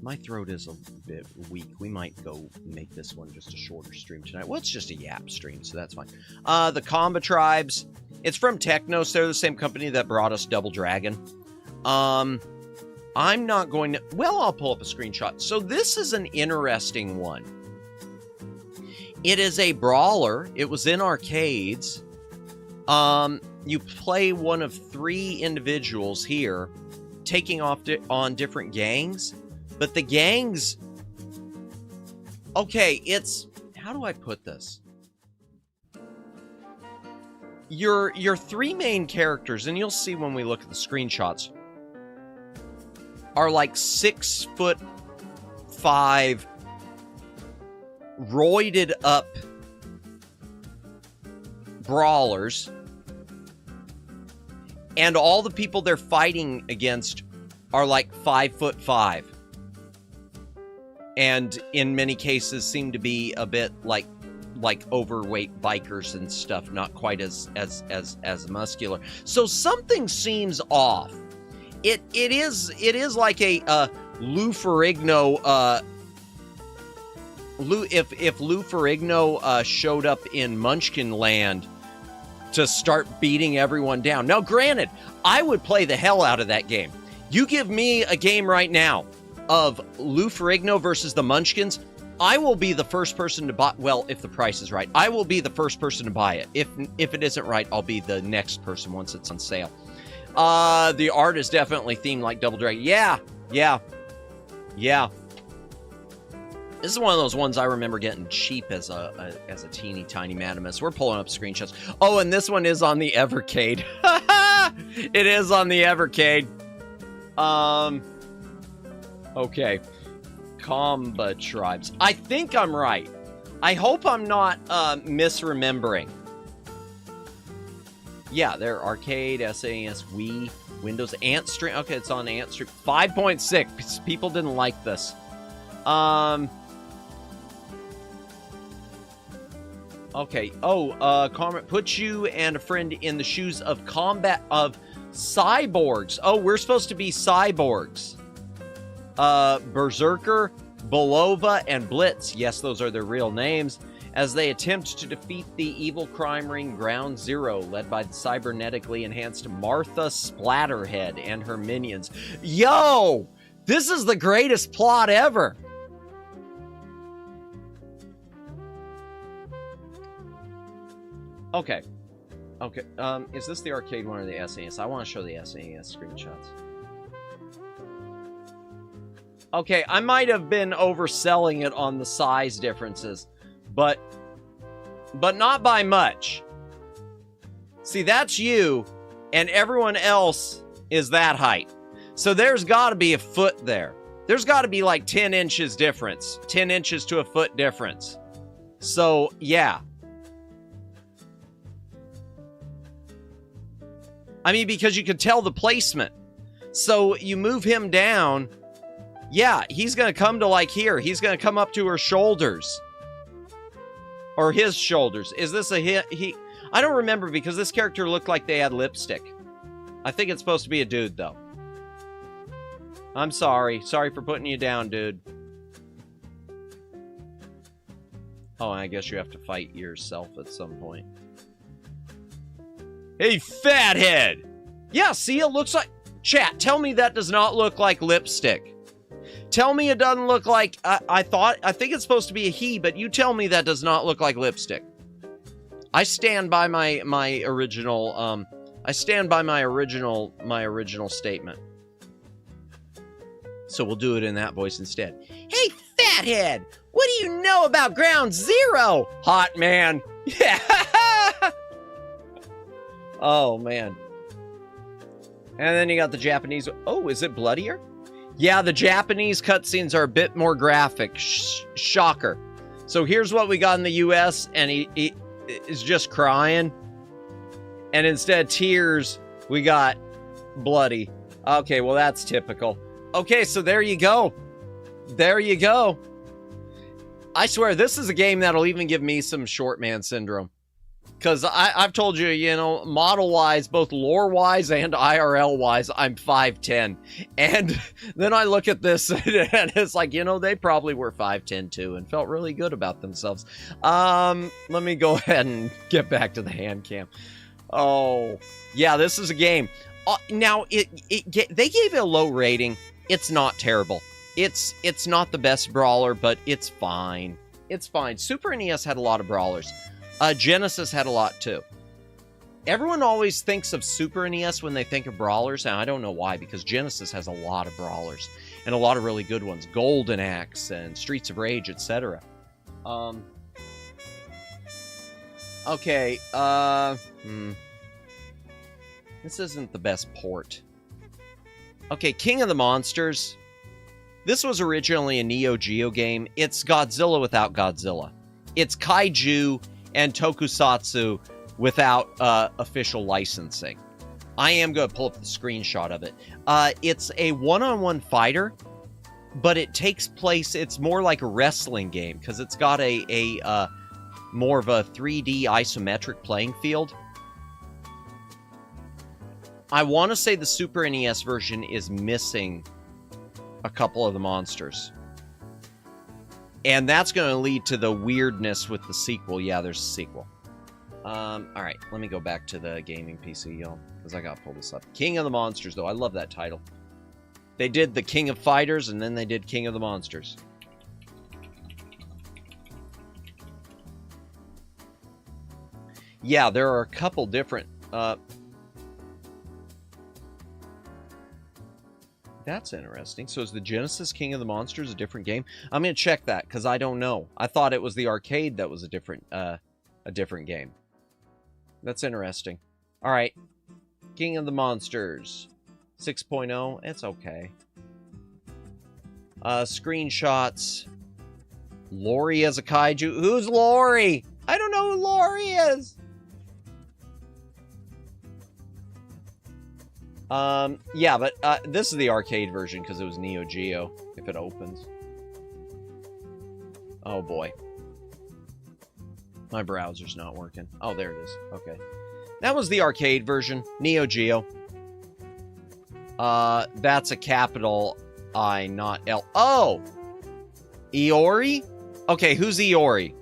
My throat is a bit weak. We might go make this one just a shorter stream tonight. Well, it's just a yap stream, so that's fine. The Comba Tribes. It's from Technos. They're the same company that brought us Double Dragon. I'm not going to... Well, I'll pull up a screenshot. So this is an interesting one. It is a brawler. It was in arcades. You play one of 3 individuals here, taking off on different gangs. But the gangs... Okay, it's... How do I put this? Your 3 main characters, and you'll see when we look at the screenshots, are like 6'5", roided up brawlers, and all the people they're fighting against are like 5'5", and in many cases seem to be a bit like overweight bikers and stuff, not quite as muscular. So something seems off. It is like a Lou Ferrigno if Lou Ferrigno showed up in Munchkin Land to start beating everyone down. Now, granted, I would play the hell out of that game. You give me a game right now of Lou Ferrigno versus the Munchkins, I will be the first person to buy. Well, if the price is right, I will be the first person to buy it. If it isn't right, I'll be the next person once it's on sale. The art is definitely themed like Double Dragon. Yeah. This is one of those ones I remember getting cheap as a teeny tiny Madamus. We're pulling up screenshots. Oh, and this one is on the Evercade. It is on the Evercade. Okay. Comba Tribes. I think I'm right. I hope I'm not misremembering. Yeah, they're arcade, SNES, Wii, Windows, Ant Stream. Okay, it's on Ant Stream. 5.6. People didn't like this. Okay. Oh, comment. Put you and a friend in the shoes of cyborgs. Oh, we're supposed to be cyborgs. Berserker, Belova, and Blitz. Yes, those are their real names. As they attempt to defeat the evil crime ring Ground Zero, led by the cybernetically enhanced Martha Splatterhead and her minions. Yo! This is the greatest plot ever! Okay. Okay. Is this the arcade one or the SNES? I want to show the SNES screenshots. Okay, I might have been overselling it on the size differences, but not by much. See, that's you, and everyone else is that height. So there's got to be a foot there. There's got to be like 10 inches difference. 10 inches to a foot difference. So, yeah. I mean, because you could tell the placement. So you move him down. Yeah, he's going to come to like here. He's going to come up to her shoulders. Or his shoulders. Is this a he? I don't remember because this character looked like they had lipstick. I think it's supposed to be a dude, though. I'm sorry. Sorry for putting you down, dude. Oh, I guess you have to fight yourself at some point. Hey, fathead! Yeah, see, it looks like... Chat, tell me that does not look like lipstick. Tell me it doesn't look like... I think it's supposed to be a he, but you tell me that does not look like lipstick. I stand by my original... I stand by my original statement. So we'll do it in that voice instead. Hey, fathead! What do you know about Ground Zero? Hot man. Yeah. Oh, man. And then you got the Japanese... Oh, is it bloodier? Yeah, the Japanese cutscenes are a bit more graphic. Shocker. So here's what we got in the US, and he is just crying. And instead of tears, we got bloody. Okay, well, that's typical. Okay, so there you go. There you go. I swear, this is a game that'll even give me some short man syndrome. Because I've told you, you know, model-wise, both lore-wise and IRL-wise, I'm 5'10". And then I look at this, and it's like, you know, they probably were 5'10", too, and felt really good about themselves. Let me go ahead and get back to the hand cam. Oh, yeah, this is a game. Now, they gave it a low rating. It's not terrible. It's not the best brawler, but it's fine. It's fine. Super NES had a lot of brawlers. Genesis had a lot, too. Everyone always thinks of Super NES when they think of brawlers, and I don't know why, because Genesis has a lot of brawlers, and a lot of really good ones. Golden Axe and Streets of Rage, etc. Okay, This isn't the best port. Okay, King of the Monsters. This was originally a Neo Geo game. It's Godzilla without Godzilla. It's Kaiju and Tokusatsu without official licensing. I am going to pull up the screenshot of it. It's a one-on-one fighter, but it takes place... It's more like a wrestling game, because it's got a more of a 3D isometric playing field. I want to say the Super NES version is missing a couple of the monsters. And that's going to lead to the weirdness with the sequel. Yeah, there's a sequel. Alright, let me go back to the gaming PC, y'all, because I got to pull this up. King of the Monsters, though. I love that title. They did the King of Fighters, and then they did King of the Monsters. Yeah, there are a couple different... That's interesting. So is the Genesis King of the Monsters a different game? I'm going to check that because I don't know. I thought it was the arcade that was a different game. That's interesting. All right. King of the Monsters 6.0. It's okay. Screenshots. Lori as a kaiju. Who's Lori? I don't know who Lori is. Yeah, but this is the arcade version because it was Neo Geo, if it opens. Oh boy. My browser's not working. Oh, there it is. Okay. That was the arcade version, Neo Geo. That's a capital I, not L. Oh! Iori? Okay, who's Iori?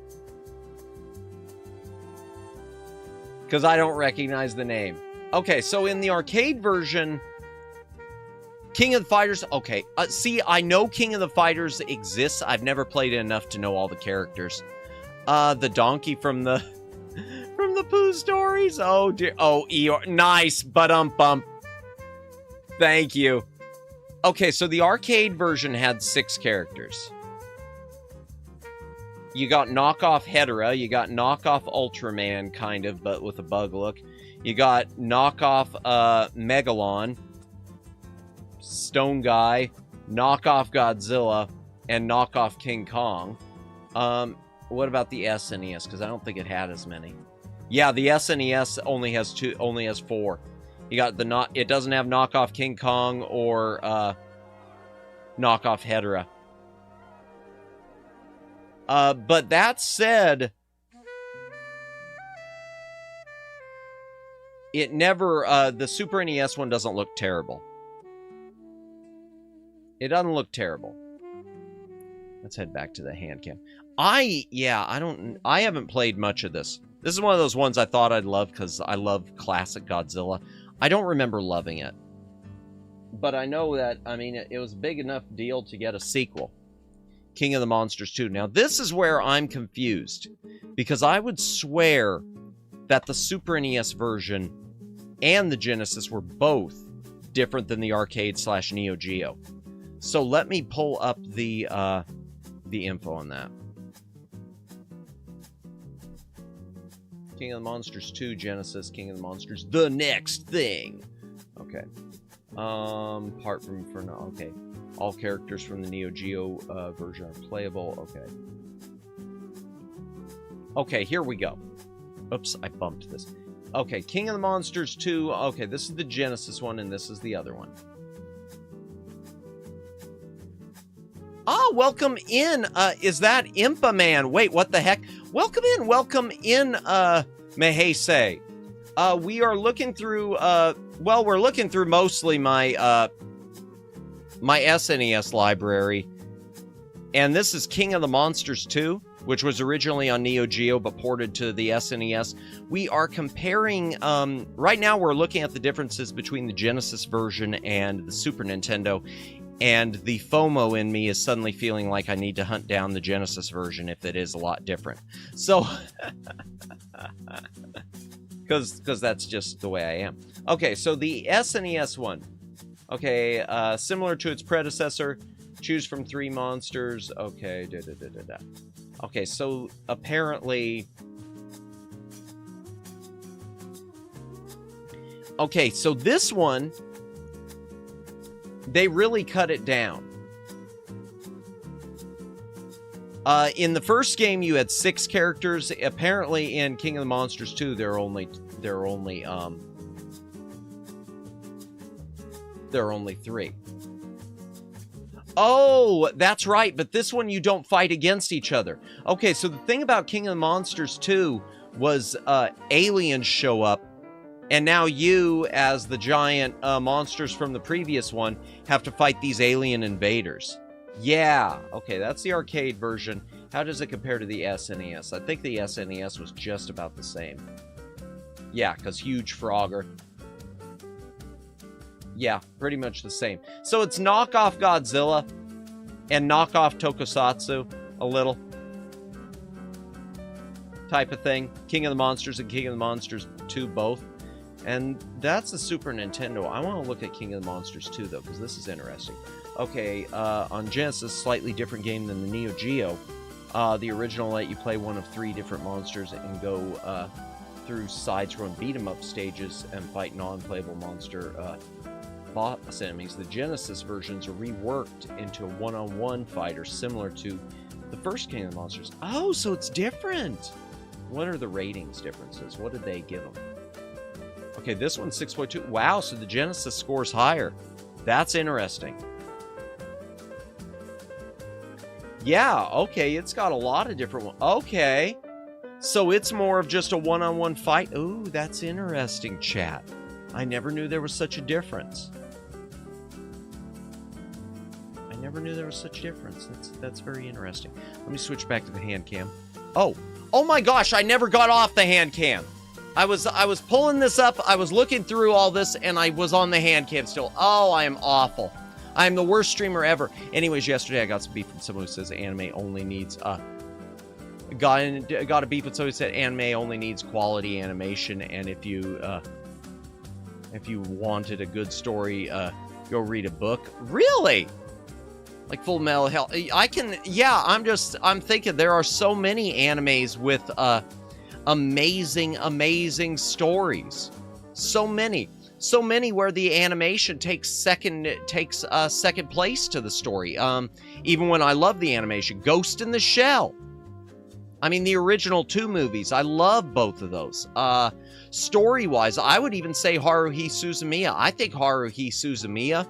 Because I don't recognize the name. Okay, so in the arcade version, King of the Fighters... Okay, see, I know King of the Fighters exists. I've never played it enough to know all the characters. The donkey from the... from the Pooh stories? Oh, dear. Oh, Eeyore. Nice. Bump. Thank you. Okay, so the arcade version had 6 characters. You got knockoff Hedera. You got knockoff Ultraman, kind of, but with a bug look. You got knockoff Megalon, Stone Guy, knockoff Godzilla, and knockoff King Kong. What about the SNES? Because I don't think it had as many. Yeah, the SNES only has 4. You got the it doesn't have knockoff King Kong or knockoff Hedera. But that said, it never, the Super NES one doesn't look terrible. It doesn't look terrible. Let's head back to the Handcam. I haven't played much of this. This is one of those ones I thought I'd love because I love classic Godzilla. I don't remember loving it. But I know that, I mean, it was a big enough deal to get a sequel. King of the Monsters 2. Now, this is where I'm confused. Because I would swear that the Super NES version and the Genesis were both different than the arcade/Neo Geo. So let me pull up the info on that. King of the Monsters 2, Genesis, King of the Monsters, the next thing. Okay. Apart from, for now, okay. All characters from the Neo Geo version are playable. Okay. Okay, here we go. Oops, I bumped this. Okay, King of the Monsters 2. Okay, this is the Genesis one, and this is the other one. Ah, welcome in. Is that Impa Man? Wait, what the heck? Welcome in, Mehese. We are looking through, well, we're looking through mostly my, my SNES library. And this is King of the Monsters 2, which was originally on Neo Geo, but ported to the SNES. We are comparing, right now we're looking at the differences between the Genesis version and the Super Nintendo. And the FOMO in me is suddenly feeling like I need to hunt down the Genesis version if it is a lot different. So, because that's just the way I am. Okay, so the SNES one. Okay, similar to its predecessor, choose from 3 monsters. Okay, Okay, so apparently... Okay, so this one... They really cut it down. In the first game, you had 6 characters. Apparently, in King of the Monsters 2, there are only 3. Oh, that's right. But this one, you don't fight against each other. Okay, so the thing about King of the Monsters 2 was aliens show up. And now you, as the giant monsters from the previous one, have to fight these alien invaders. Yeah, okay, that's the arcade version. How does it compare to the SNES? I think the SNES was just about the same. Yeah, because huge Frogger. Yeah, pretty much the same. So it's knockoff Godzilla and knockoff Tokusatsu, a little. Type of thing. King of the Monsters and King of the Monsters 2 both. And that's the Super Nintendo. I want to look at King of the Monsters 2, though, because this is interesting. Okay, on Genesis, slightly different game than the Neo Geo. The original let you play one of 3 different monsters and go through side-scrolling beat-em-up stages and fight non-playable monster boss enemies. The Genesis versions are reworked into a one-on-one fighter similar to the first King of the Monsters. Oh, so it's different! What are the ratings differences? What did they give them? Okay, this one's 6.2. Wow, so the Genesis scores higher. That's interesting. Yeah, okay, it's got a lot of different ones. Okay, so it's more of just a one-on-one fight. Ooh, that's interesting, chat. I never knew there was such a difference. I never knew there was such a difference. That's very interesting. Let me switch back to the hand cam. Oh my gosh, I never got off the hand cam. I was pulling this up, I was looking through all this, and I was on the hand cam still. Oh, I am awful. I am the worst streamer ever. Anyways, yesterday I got some beef from someone who says anime only needs, got a beef with someone who said anime only needs quality animation, and if you wanted a good story, go read a book. Really? Like Full Metal Hell. I can, yeah, I'm thinking there are so many animes with, amazing stories. So many where the animation takes second place to the story. Even when I love the animation, Ghost in the Shell. I mean, the original 2 movies, I love both of those. Story-wise, I would even say Haruhi Suzumiya. I think Haruhi Suzumiya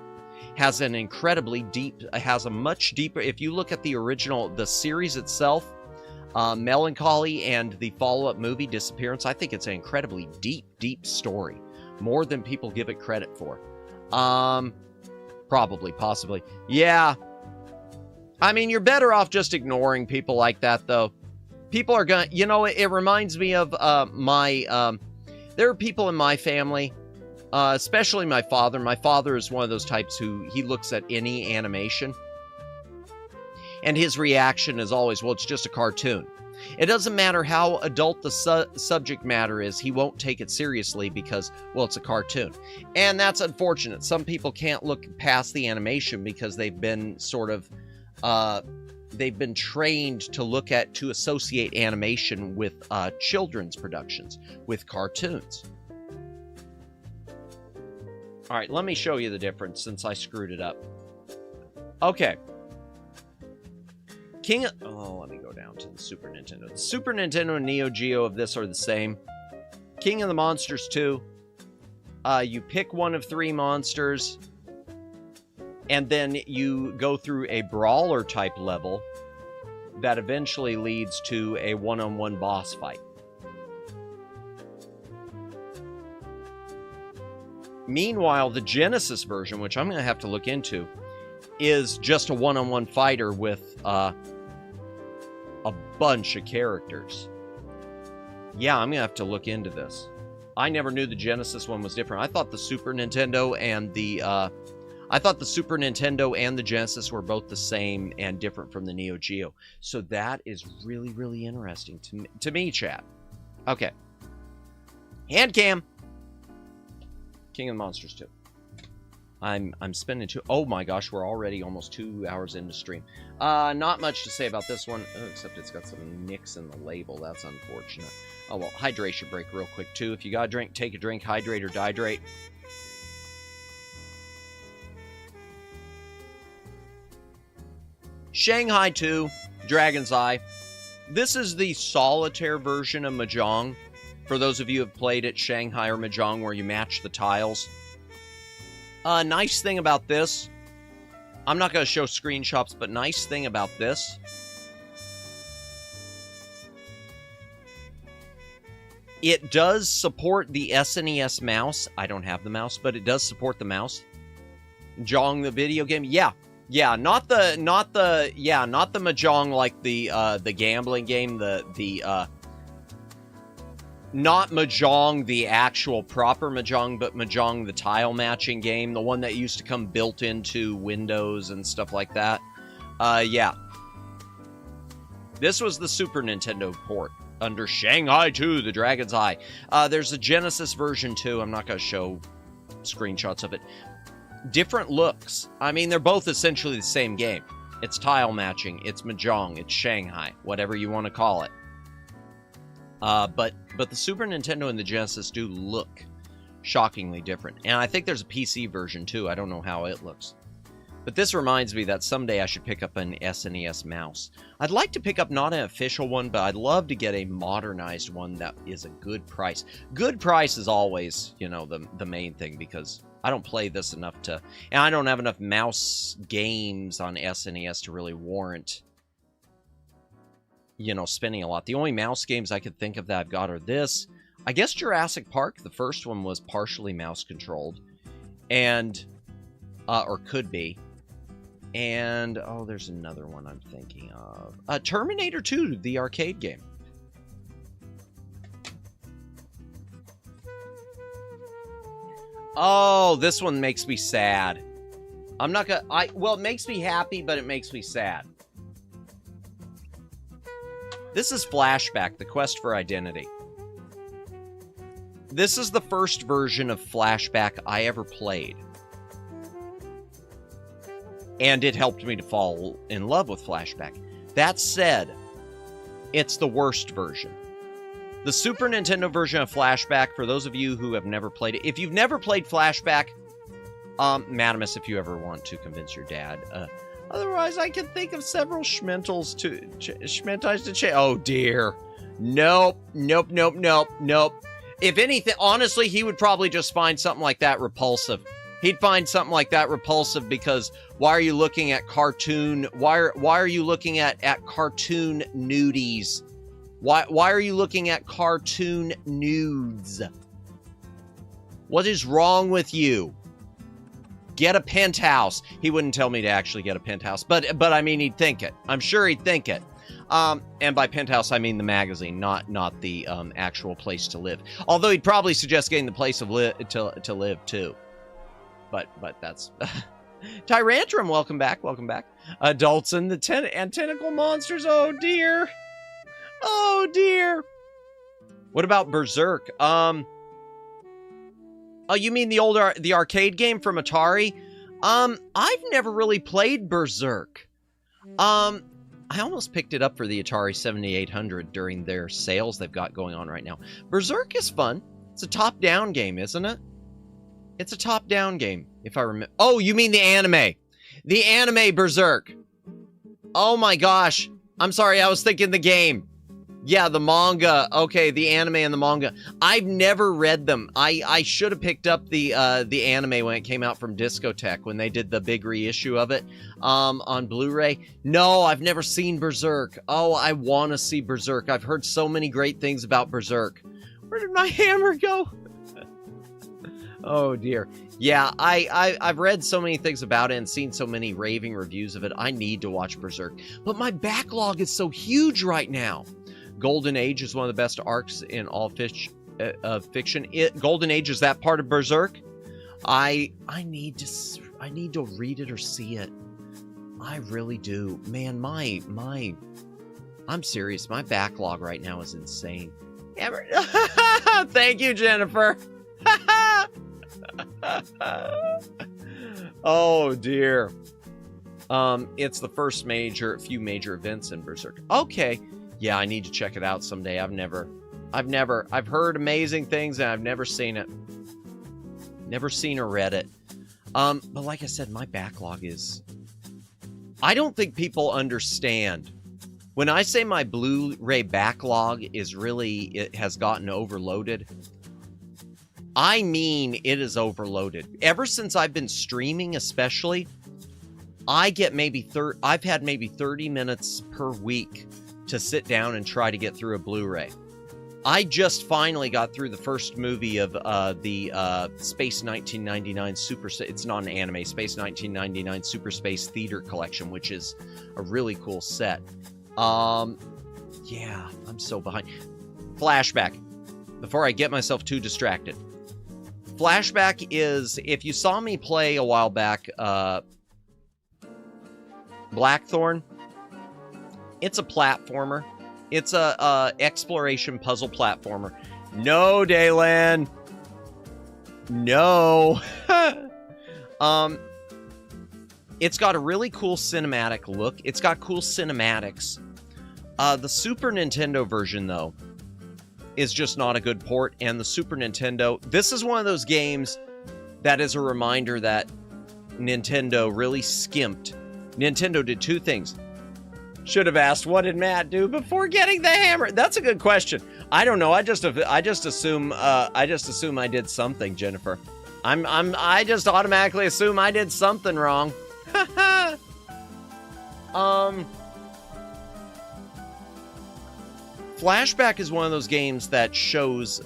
has an incredibly deep, has a much deeper, if you look at the original, the series itself, Melancholy and the follow-up movie, Disappearance, I think it's an incredibly deep story. More than people give it credit for. Probably, possibly. Yeah. I mean, you're better off just ignoring people like that, though. People are gonna, you know, it reminds me of there are people in my family, especially my father. My father is one of those types who, he looks at any animation, and his reaction is always, well, it's just a cartoon. It doesn't matter how adult the subject matter is, he won't take it seriously because, well, it's a cartoon. And that's unfortunate. Some people can't look past the animation because they've been sort of, they've been trained to associate animation with children's productions, with cartoons. All right, let me show you the difference since I screwed it up. Okay. Let me go down to the Super Nintendo. The Super Nintendo and Neo Geo of this are the same. King of the Monsters 2. You pick one of 3 monsters, and then you go through a brawler type level that eventually leads to a one-on-one boss fight. Meanwhile, the Genesis version, which I'm going to have to look into, is just a one-on-one fighter with a bunch of characters. Yeah, I'm gonna have to look into this. I never knew the Genesis one was different. I thought the Super Nintendo and the Genesis were both the same and different from the Neo Geo. So that is really interesting to me, chat. Okay. Handcam. King of the Monsters 2. I'm spending oh my gosh, we're already almost 2 hours into stream. Not much to say about this one, except it's got some nicks in the label. That's unfortunate. Oh well, hydration break real quick too. If you got a drink, take a drink, hydrate or dehydrate. Shanghai 2, Dragon's Eye. This is the solitaire version of Mahjong. For those of you who have played at Shanghai or Mahjong where you match the tiles. Nice thing about this, I'm not going to show screenshots, but nice thing about this, it does support the SNES mouse. I don't have the mouse, but it does support the mouse. Mahjong the video game, yeah, not the Mahjong like the gambling game, not Mahjong, the actual proper Mahjong, but Mahjong, the tile matching game, the one that used to come built into Windows and stuff like that. Yeah. This was the Super Nintendo port. under Shanghai 2, the Dragon's Eye. There's a Genesis version too. I'm not going to show screenshots of it. Different looks. I mean, they're both essentially the same game. It's tile matching, it's Mahjong, it's Shanghai, whatever you want to call it. But the Super Nintendo and the Genesis do look shockingly different. And I think there's a PC version too. I don't know how it looks. But this reminds me that someday I should pick up an SNES mouse. I'd like to pick up not an official one, but I'd love to get a modernized one that is a good price. Good price is always, you know, the main thing, because I don't play this enough to... And I don't have enough mouse games on SNES to really warrant, you know, spending a lot. The only mouse games I could think of that I've got are this. I guess Jurassic Park, the first one, was partially mouse-controlled. And... or could be. And, oh, there's another one I'm thinking of. Terminator 2, the arcade game. Oh, this one makes me sad. I'm not gonna... well, it makes me happy, but it makes me sad. This is Flashback, The Quest for Identity. This is the first version of Flashback I ever played. And it helped me to fall in love with Flashback. That said, it's the worst version. The Super Nintendo version of Flashback, for those of you who have never played it, if you've never played Flashback, Madamus, if you ever want to convince your dad. Otherwise, I can think of several schmentals to oh dear. Nope. If anything, honestly, he would probably just find something like that repulsive. He'd find something like that repulsive because why are you looking at cartoon? Why are you looking at cartoon nudies? Why are you looking at cartoon nudes? What is wrong with you? Get a penthouse. He wouldn't tell me to actually get a penthouse, but I mean, he'd think it. I'm sure he'd think it. And by penthouse, I mean the magazine, not the actual place to live. Although he'd probably suggest getting the place of to live too. But that's... Tyrantrum, welcome back. Adults and the tentacle monsters, oh dear. Oh dear. What about Berserk? Oh, you mean the arcade game from Atari? I've never really played Berserk. I almost picked it up for the Atari 7800 during their sales they've got going on right now. Berserk is fun. It's a top-down game, isn't it? It's a top-down game, if I remember. Oh, you mean the anime. The anime Berserk. Oh my gosh. I'm sorry, I was thinking the game. Yeah, the manga. Okay, the anime and the manga. I've never read them. I should have picked up the anime when it came out from Discotech, when they did the big reissue of it on Blu-ray. No, I've never seen Berserk. Oh, I want to see Berserk. I've heard so many great things about Berserk. Where did my hammer go? Oh dear. Yeah, I've read so many things about it and seen so many raving reviews of it. I need to watch Berserk. But my backlog is so huge right now. Golden Age is one of the best arcs in all fiction. Golden Age is that part of Berserk. I need to read it or see it. I really do. Man, I'm serious. My backlog right now is insane. Thank you, Jennifer. Oh dear. It's the first few major events in Berserk. Okay. Yeah, I need to check it out someday. I've heard amazing things and I've never seen it. Never seen or read it. But like I said, my backlog is... I don't think people understand. When I say my Blu-ray backlog it has gotten overloaded, I mean it is overloaded. Ever since I've been streaming especially, I've had maybe 30 minutes per week to sit down and try to get through a Blu-ray. I just finally got through the first movie of the Space 1999 it's not an anime, Space 1999 Super Space Theater Collection, which is a really cool set. Yeah, I'm so behind. Flashback. Before I get myself too distracted. Flashback is, if you saw me play a while back, Blackthorn, it's a platformer. It's a exploration puzzle platformer. No, Daylan. No. It's got a really cool cinematic look. It's got cool cinematics. The Super Nintendo version, though, is just not a good port. And the Super Nintendo, this is one of those games that is a reminder that Nintendo really skimped. Nintendo did two things. Should have asked, what did Matt do before getting the hammer? That's a good question. I don't know. I just assume I did something, Jennifer. I just automatically assume I did something wrong. Flashback is one of those games that shows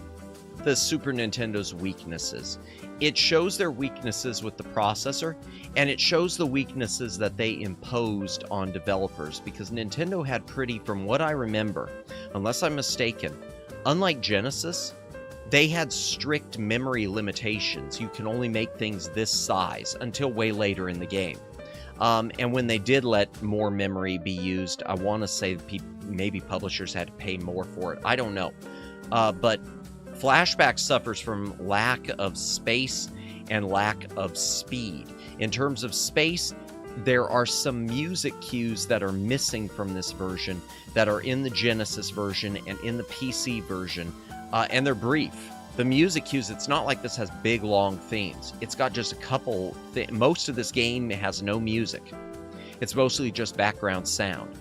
the Super Nintendo's weaknesses. It shows their weaknesses with the processor, and it shows the weaknesses that they imposed on developers, because Nintendo had pretty, from what I remember, unless I'm mistaken, unlike Genesis, they had strict memory limitations. You can only make things this size until way later in the game. And when they did let more memory be used, I want to say maybe publishers had to pay more for it. I don't know. But Flashback suffers from lack of space and lack of speed. In terms of space, there are some music cues that are missing from this version that are in the Genesis version and in the PC version, and they're brief. The music cues, it's not like this has big, long themes. It's got just a couple. Most of this game has no music. It's mostly just background sound.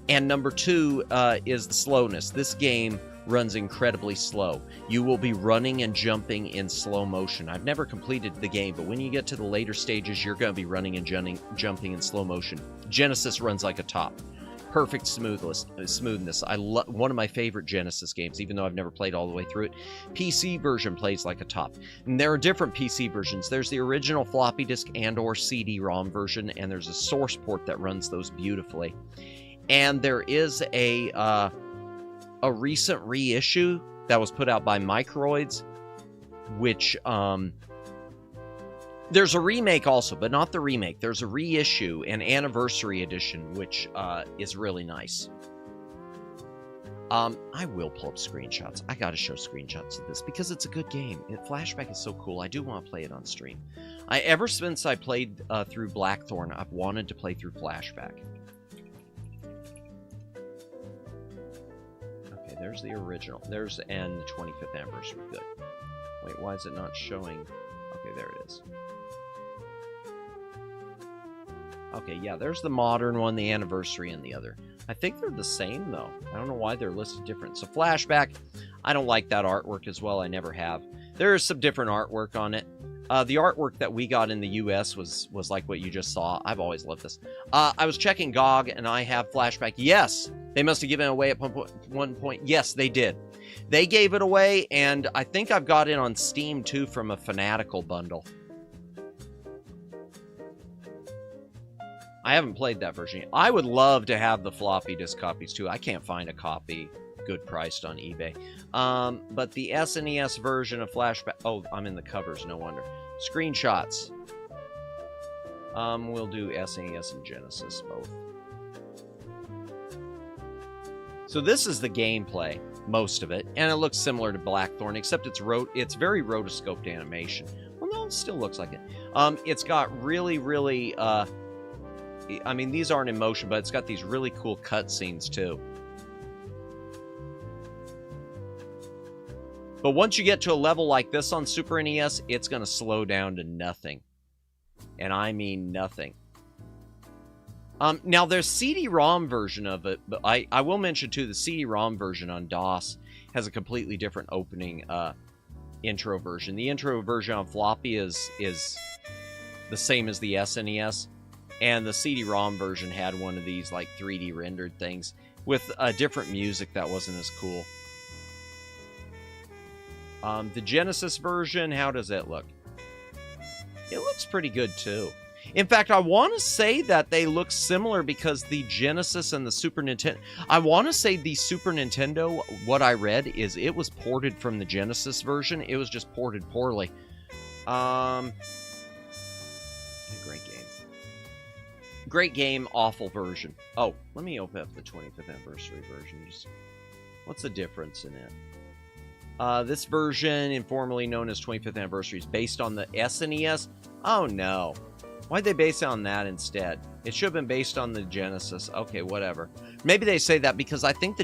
And number two is the slowness. This game runs incredibly slow. You will be running and jumping in slow motion. I've never completed the game, but when you get to the later stages, you're going to be running and jumping in slow motion. Genesis runs like a top. Perfect smoothness. One of my favorite Genesis games, even though I've never played all the way through it. PC version plays like a top. And there are different PC versions. There's the original floppy disk and or CD-ROM version, and there's a source port that runs those beautifully. And there is a recent reissue that was put out by Microids, which there's a remake also, but not the remake. There's a reissue, an anniversary edition, which is really nice. I will pull up screenshots. I gotta show screenshots of this because it's a good game. Flashback is so cool. I do want to play it on stream. Ever since I played through Blackthorn, I've wanted to play through Flashback. Okay, there's the original. And the 25th anniversary. Good. Wait, why is it not showing? Okay, there it is. Okay, yeah, there's the modern one, the anniversary, and the other. I think they're the same, though. I don't know why they're listed different. So Flashback, I don't like that artwork as well. I never have. There is some different artwork on it. The artwork that we got in the US was like what you just saw. I've always loved this. I was checking GOG, and I have Flashback. Yes, they must have given it away at one point. Yes, they did. They gave it away, and I think I've got it on Steam, too, from a Fanatical bundle. I haven't played that version yet. I would love to have the floppy disk copies, too. I can't find a copy good priced on eBay. But the SNES version of Flashback... Oh, I'm in the covers, no wonder. Screenshots. We'll do SNES and Genesis, both. So this is the gameplay, most of it. And it looks similar to Blackthorn, except it's very rotoscoped animation. Well, no, it still looks like it. It's got really, really... I mean, these aren't in motion, but it's got these really cool cutscenes, too. But once you get to a level like this on Super NES, it's going to slow down to nothing. And I mean nothing. Now, there's CD-ROM version of it, but I will mention, too, the CD-ROM version on DOS has a completely different opening intro version. The intro version on floppy is the same as the SNES. And the CD-ROM version had one of these, like, 3D rendered things with different music that wasn't as cool. The Genesis version, how does it look? It looks pretty good, too. In fact, I want to say that they look similar because the Genesis and the Super Nintendo... I want to say the Super Nintendo, what I read, is it was ported from the Genesis version. It was just ported poorly. Great game. Great game, awful version. Oh, let me open up the 25th anniversary version. Just, what's the difference in it? This version, informally known as 25th anniversary, is based on the SNES. Oh no. Why'd they base it on that instead? It should have been based on the Genesis. Okay, whatever. Maybe they say that because I think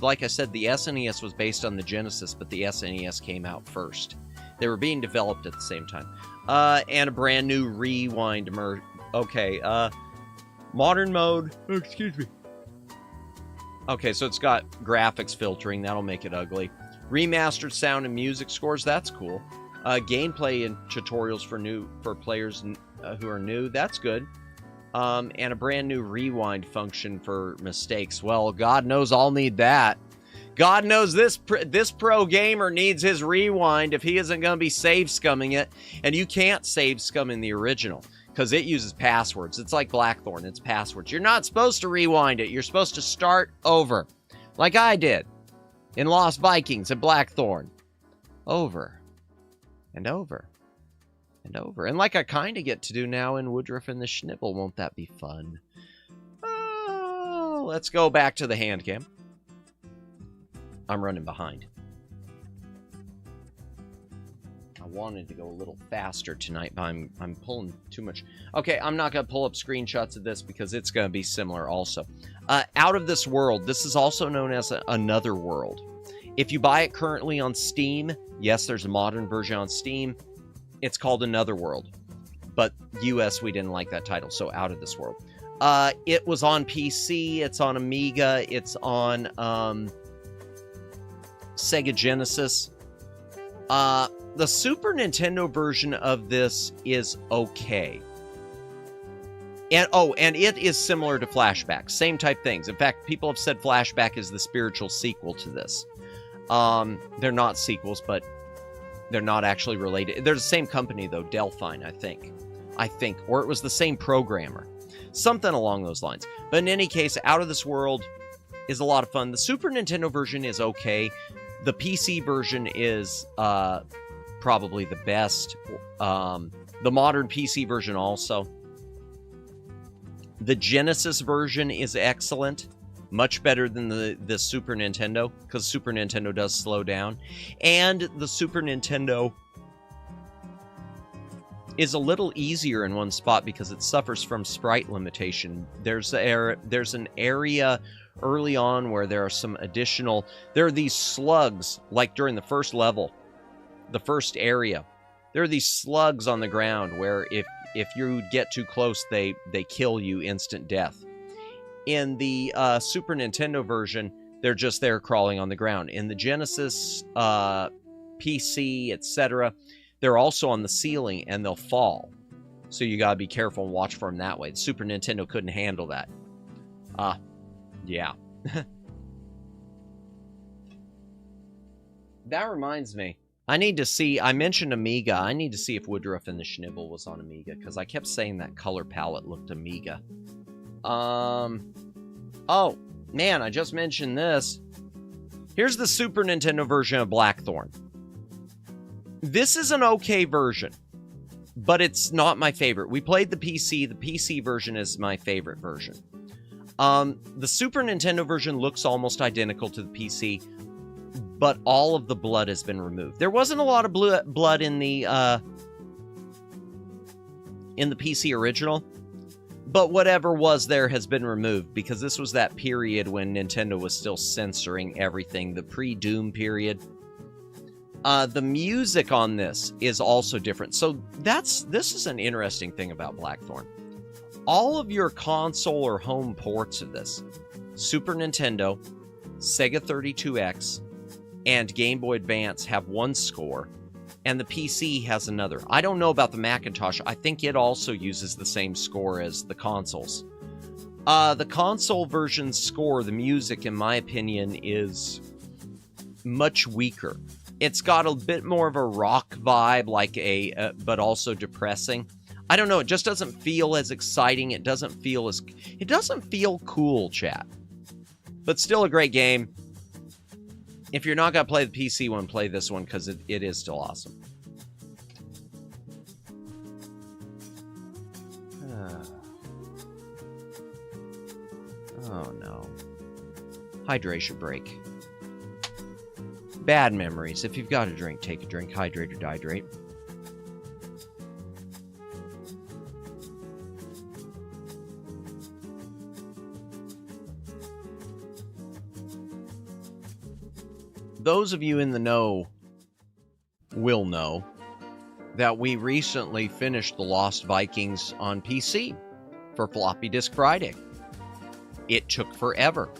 like I said, the SNES was based on the Genesis, but the SNES came out first. They were being developed at the same time. And a brand new rewind okay, modern mode. Oh, excuse me. Okay, so it's got graphics filtering. That'll make it ugly. Remastered sound and music scores. That's cool. Gameplay and tutorials for players who are new. That's good. And a brand new rewind function for mistakes. Well, God knows I'll need that. God knows this pro gamer needs his rewind if he isn't going to be save scumming it. And you can't save scum in the original because it uses passwords. It's like Blackthorn. It's passwords. You're not supposed to rewind it. You're supposed to start over like I did in Lost Vikings and Blackthorn. Over and over and over. And like I kind of get to do now in Woodruff and the Schnibble. Won't that be fun? Oh, let's go back to the Handcam. I'm running behind. I wanted to go a little faster tonight, but I'm pulling too much. Okay, I'm not going to pull up screenshots of this because it's going to be similar also. Out of This World. This is also known as Another World. If you buy it currently on Steam, yes, there's a modern version on Steam. It's called Another World. But US, we didn't like that title, so Out of This World. It was on PC. It's on Amiga. It's on Sega Genesis. The Super Nintendo version of this is okay. And it is similar to Flashback. Same type things. In fact, people have said Flashback is the spiritual sequel to this. They're not sequels, but they're not actually related. They're the same company, though. Delphine, I think. Or it was the same programmer. Something along those lines. But in any case, Out of This World is a lot of fun. The Super Nintendo version is okay. The PC version is probably the best. The modern PC version also. The Genesis version is excellent. Much better than the Super Nintendo, because Super Nintendo does slow down. And the Super Nintendo is a little easier in one spot because it suffers from sprite limitation. There's an area early on where there are some additional... There are these slugs, like during the first level, the first area. There are these slugs on the ground where if you get too close, they kill you instant death. In the Super Nintendo version, they're just there crawling on the ground. In the Genesis, PC, etc., they're also on the ceiling and they'll fall. So you gotta be careful and watch for them that way. The Super Nintendo couldn't handle that. Yeah. That reminds me. I need to see, I mentioned Amiga. I need to see if Woodruff and the Schnibble was on Amiga, because I kept saying that color palette looked Amiga. Oh, man, I just mentioned this. Here's the Super Nintendo version of Blackthorn. This is an okay version, but it's not my favorite. We played the PC. The PC version is my favorite version. The Super Nintendo version looks almost identical to the PC, but all of the blood has been removed. There wasn't a lot of blood in the PC original, but whatever was there has been removed because this was that period when Nintendo was still censoring everything, the pre-Doom period. The music on this is also different. So this is an interesting thing about Blackthorn. All of your console or home ports of this, Super Nintendo, Sega 32X, and Game Boy Advance have one score, and the PC has another. I don't know about the Macintosh. I think it also uses the same score as the consoles. The console version's score, the music, in my opinion, is much weaker. It's got a bit more of a rock vibe, like but also depressing. I don't know, it just doesn't feel as exciting. It doesn't feel cool, chat. But still a great game. If you're not going to play the PC one, play this one, because it is still awesome. Oh, no. Hydration break. Bad memories. If you've got a drink, take a drink. Hydrate or dihydrate. Those of you in the know will know that we recently finished The Lost Vikings on PC for Floppy Disk Friday. It took forever.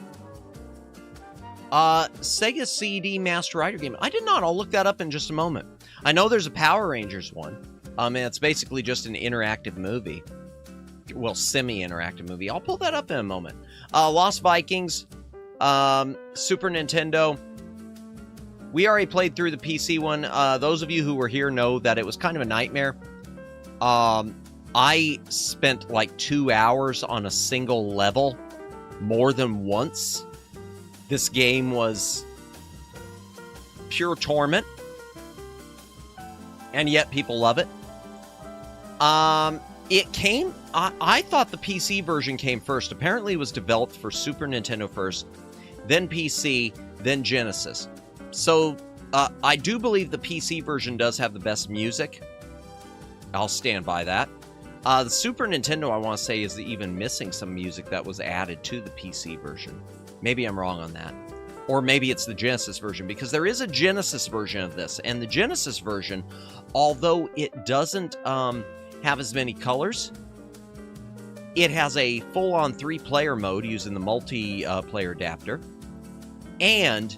Sega CD Master Rider game. I did not. I'll look that up in just a moment. I know there's a Power Rangers one. And it's basically just an interactive movie. Well, semi-interactive movie. I'll pull that up in a moment. Lost Vikings, Super Nintendo. We already played through the PC one. Those of you who were here know that it was kind of a nightmare. I spent like 2 hours on a single level more than once. This game was pure torment. And yet people love it. It came... I thought the PC version came first. Apparently it was developed for Super Nintendo first, then PC, then Genesis. So, I do believe the PC version does have the best music. I'll stand by that. The Super Nintendo, I want to say, is even missing some music that was added to the PC version. Maybe I'm wrong on that. Or maybe it's the Genesis version, because there is a Genesis version of this. And the Genesis version, although it doesn't have as many colors, it has a full-on 3-player mode using the multi-player adapter. And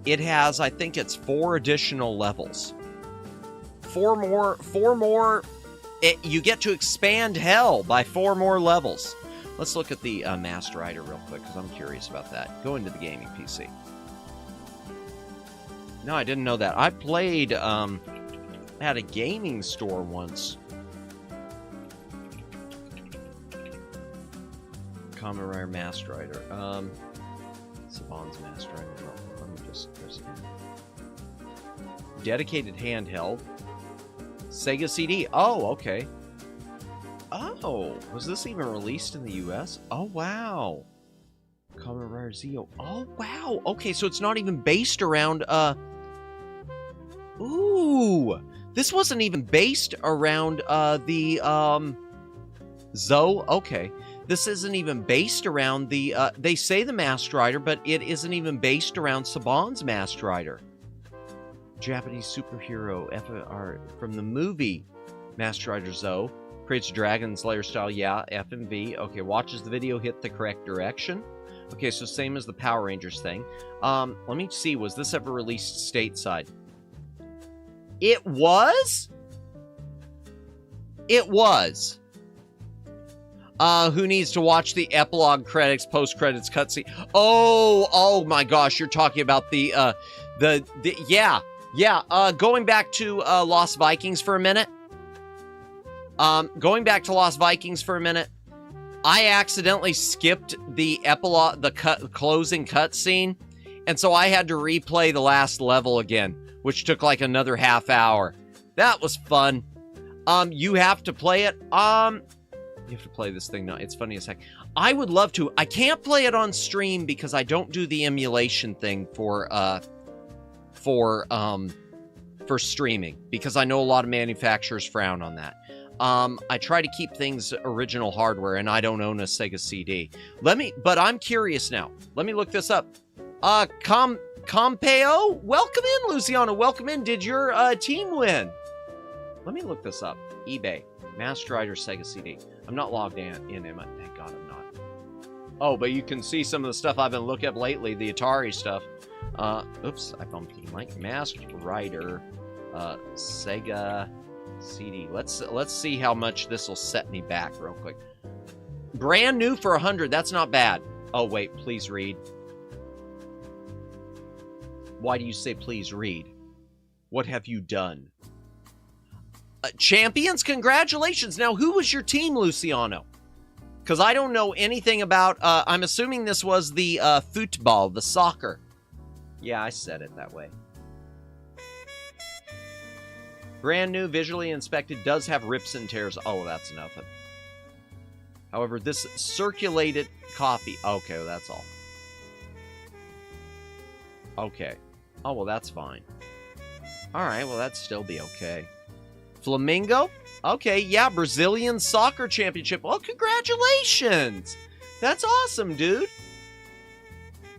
it has, I think it's 4 additional levels. 4 more. You get to expand hell by 4 more levels. Let's look at the Master Rider real quick, because I'm curious about that. Go into the gaming PC. No, I didn't know that. I played at a gaming store once. Kamen Rider Master Rider. Saban's Master Rider. Let me just dedicated handheld. Sega CD. Oh, okay. Oh, was this even released in the US? Oh, wow. Kamen Rider Zeo. Oh, wow. Okay, so it's not even based around, Ooh. This wasn't even based around, the, Zoe. Okay. This isn't even based around the, they say the Master Rider, but it isn't even based around Saban's Master Rider. Japanese superhero FR from the movie Master Rider Zoe. Creates a Dragon Slayer style, yeah, FMV. Okay, watches the video, hit the correct direction. Okay, so same as the Power Rangers thing. Let me see, was this ever released stateside? It was? It was. Who needs to watch the epilogue credits, post-credits cutscene? Oh my gosh, you're talking about going back to Lost Vikings for a minute. Going back to Lost Vikings for a minute, I accidentally skipped the epilogue, the closing cutscene, and so I had to replay the last level again, which took like another half hour. That was fun. You have to play it. You have to play this thing now. It's funny as heck. I would love to. I can't play it on stream because I don't do the emulation thing for streaming, because I know a lot of manufacturers frown on that. I try to keep things original hardware, and I don't own a Sega CD. But I'm curious now. Let me look this up. Compeo? Welcome in, Luciano. Welcome in. Did your team win? Let me look this up. eBay. Master Rider Sega CD. I'm not logged in, am I? Thank God I'm not. Oh, but you can see some of the stuff I've been looking at lately, the Atari stuff. Oops, I bumped the mic. Master Rider, Sega CD. Let's see how much this will set me back real quick. Brand new for 100. That's not bad. Oh wait, please read. Why do you say please read? What have you done? Champions, congratulations. Now, who was your team, Luciano? Because I don't know anything about... I'm assuming this was the football, the soccer. Yeah, I said it that way. Brand new, visually inspected, does have rips and tears. Oh, that's nothing. However, this circulated copy. Okay, well, that's all. Okay. Oh, well, that's fine. All right, well, that'd still be okay. Flamingo? Okay, yeah, Brazilian Soccer Championship. Well, congratulations! That's awesome, dude.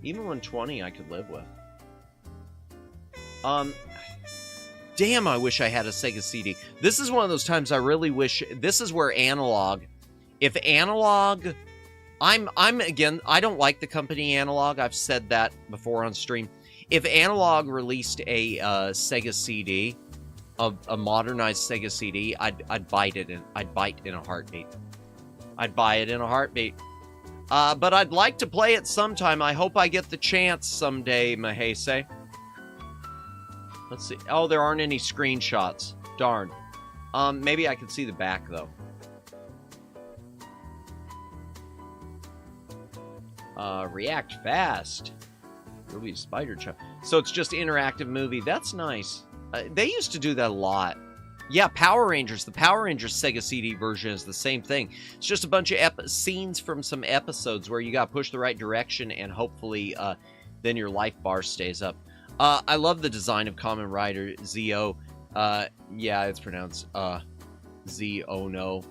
Even 120 I could live with. Damn, I wish I had a Sega CD. This is one of those times I really wish... This is where analog... If analog... again, I don't like the company Analog. I've said that before on stream. If Analog released a Sega CD, a modernized Sega CD, I'd bite in a heartbeat. I'd buy it in a heartbeat. But I'd like to play it sometime. I hope I get the chance someday, Mahese. Let's see. Oh, there aren't any screenshots. Darn. Maybe I can see the back, though. React fast. Movie Spider Child. So it's just interactive movie. That's nice. They used to do that a lot. Yeah, Power Rangers. The Power Rangers Sega CD version is the same thing. It's just a bunch of scenes from some episodes where you got to push the right direction and hopefully then your life bar stays up. I love the design of Kamen Rider Zio. Yeah, it's pronounced Z-O-No.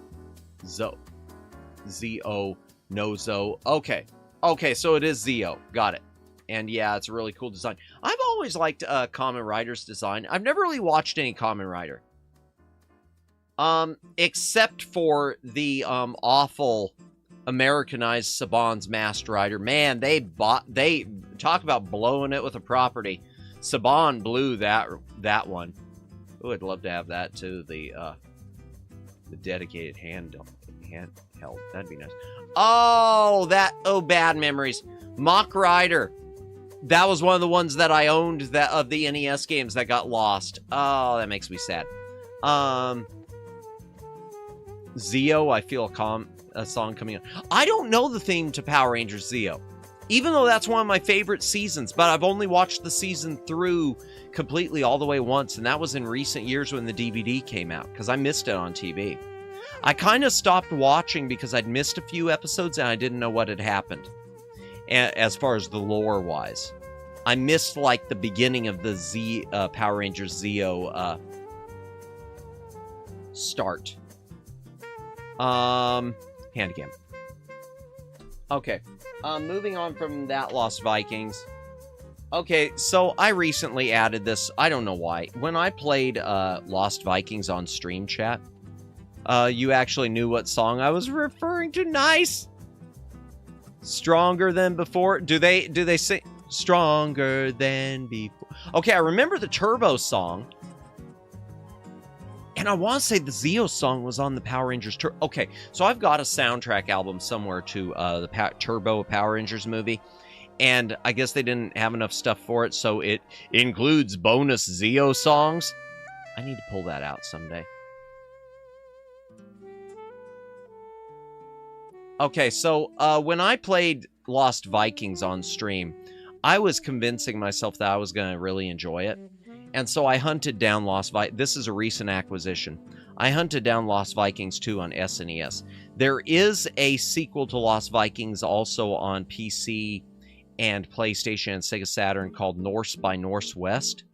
Z-O-No-Zo. Okay. Okay, so it is Zio. Got it. And yeah, it's a really cool design. I've always liked Kamen Rider's design. I've never really watched any Kamen Rider. Except for the awful Americanized Saban's Masked Rider. Man, they talk about blowing it with a property. Saban blew that one. Oh, I'd love to have that too. The dedicated handheld. That'd be nice. Oh, bad memories. Mach Rider. That was one of the ones that I owned of the NES games that got lost. Oh, that makes me sad. Zio, I feel a song coming on. I don't know the theme to Power Rangers Zio, even though that's one of my favorite seasons, but I've only watched the season through completely all the way once, and that was in recent years when the DVD came out, because I missed it on TV. I kind of stopped watching because I'd missed a few episodes and I didn't know what had happened. As far as the lore-wise. I missed, like, the beginning of the Power Rangers Zio start. Handcam. Okay. Moving on from that, Lost Vikings. Okay, so I recently added this. I don't know why. When I played Lost Vikings on Stream Chat, you actually knew what song I was referring to. Nice! Stronger than before. Do they sing stronger than before? Okay, I remember the Turbo song. And I want to say the Zio song was on the Power Rangers Okay, so I've got a soundtrack album somewhere to the Turbo Power Rangers movie. And I guess they didn't have enough stuff for it, so it includes bonus Zio songs. I need to pull that out someday. Okay, so when I played Lost Vikings on stream, I was convincing myself that I was going to really enjoy it. And so I hunted down Lost Vikings. This is a recent acquisition. I hunted down Lost Vikings 2 on SNES. There is a sequel to Lost Vikings also on PC and PlayStation and Sega Saturn called Norse by Northwest.